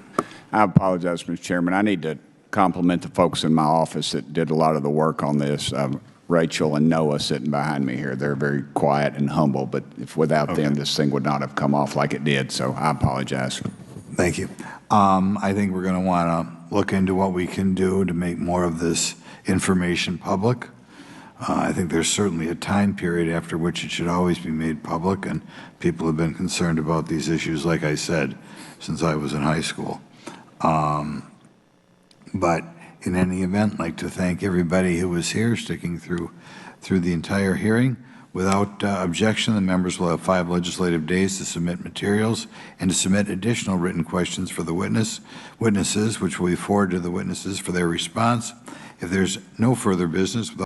B: I apologize, Mr. Chairman. I need to compliment the folks in my office that did a lot of the work on this. Rachel and Noah sitting behind me here. They're very quiet and humble, but if without them, this thing would not have come off like it did, so I apologize.
A: Thank you. I think we're going to want to look into what we can do to make more of this information public. I think there's certainly a time period after which it should always be made public, and people have been concerned about these issues, like I said, since I was in high school. But in any event, I'd like to thank everybody who was here, sticking through the entire hearing. Without objection, the members will have 5 legislative days to submit materials and to submit additional written questions for the witnesses, which will be forwarded to the witnesses for their response. If there's no further business,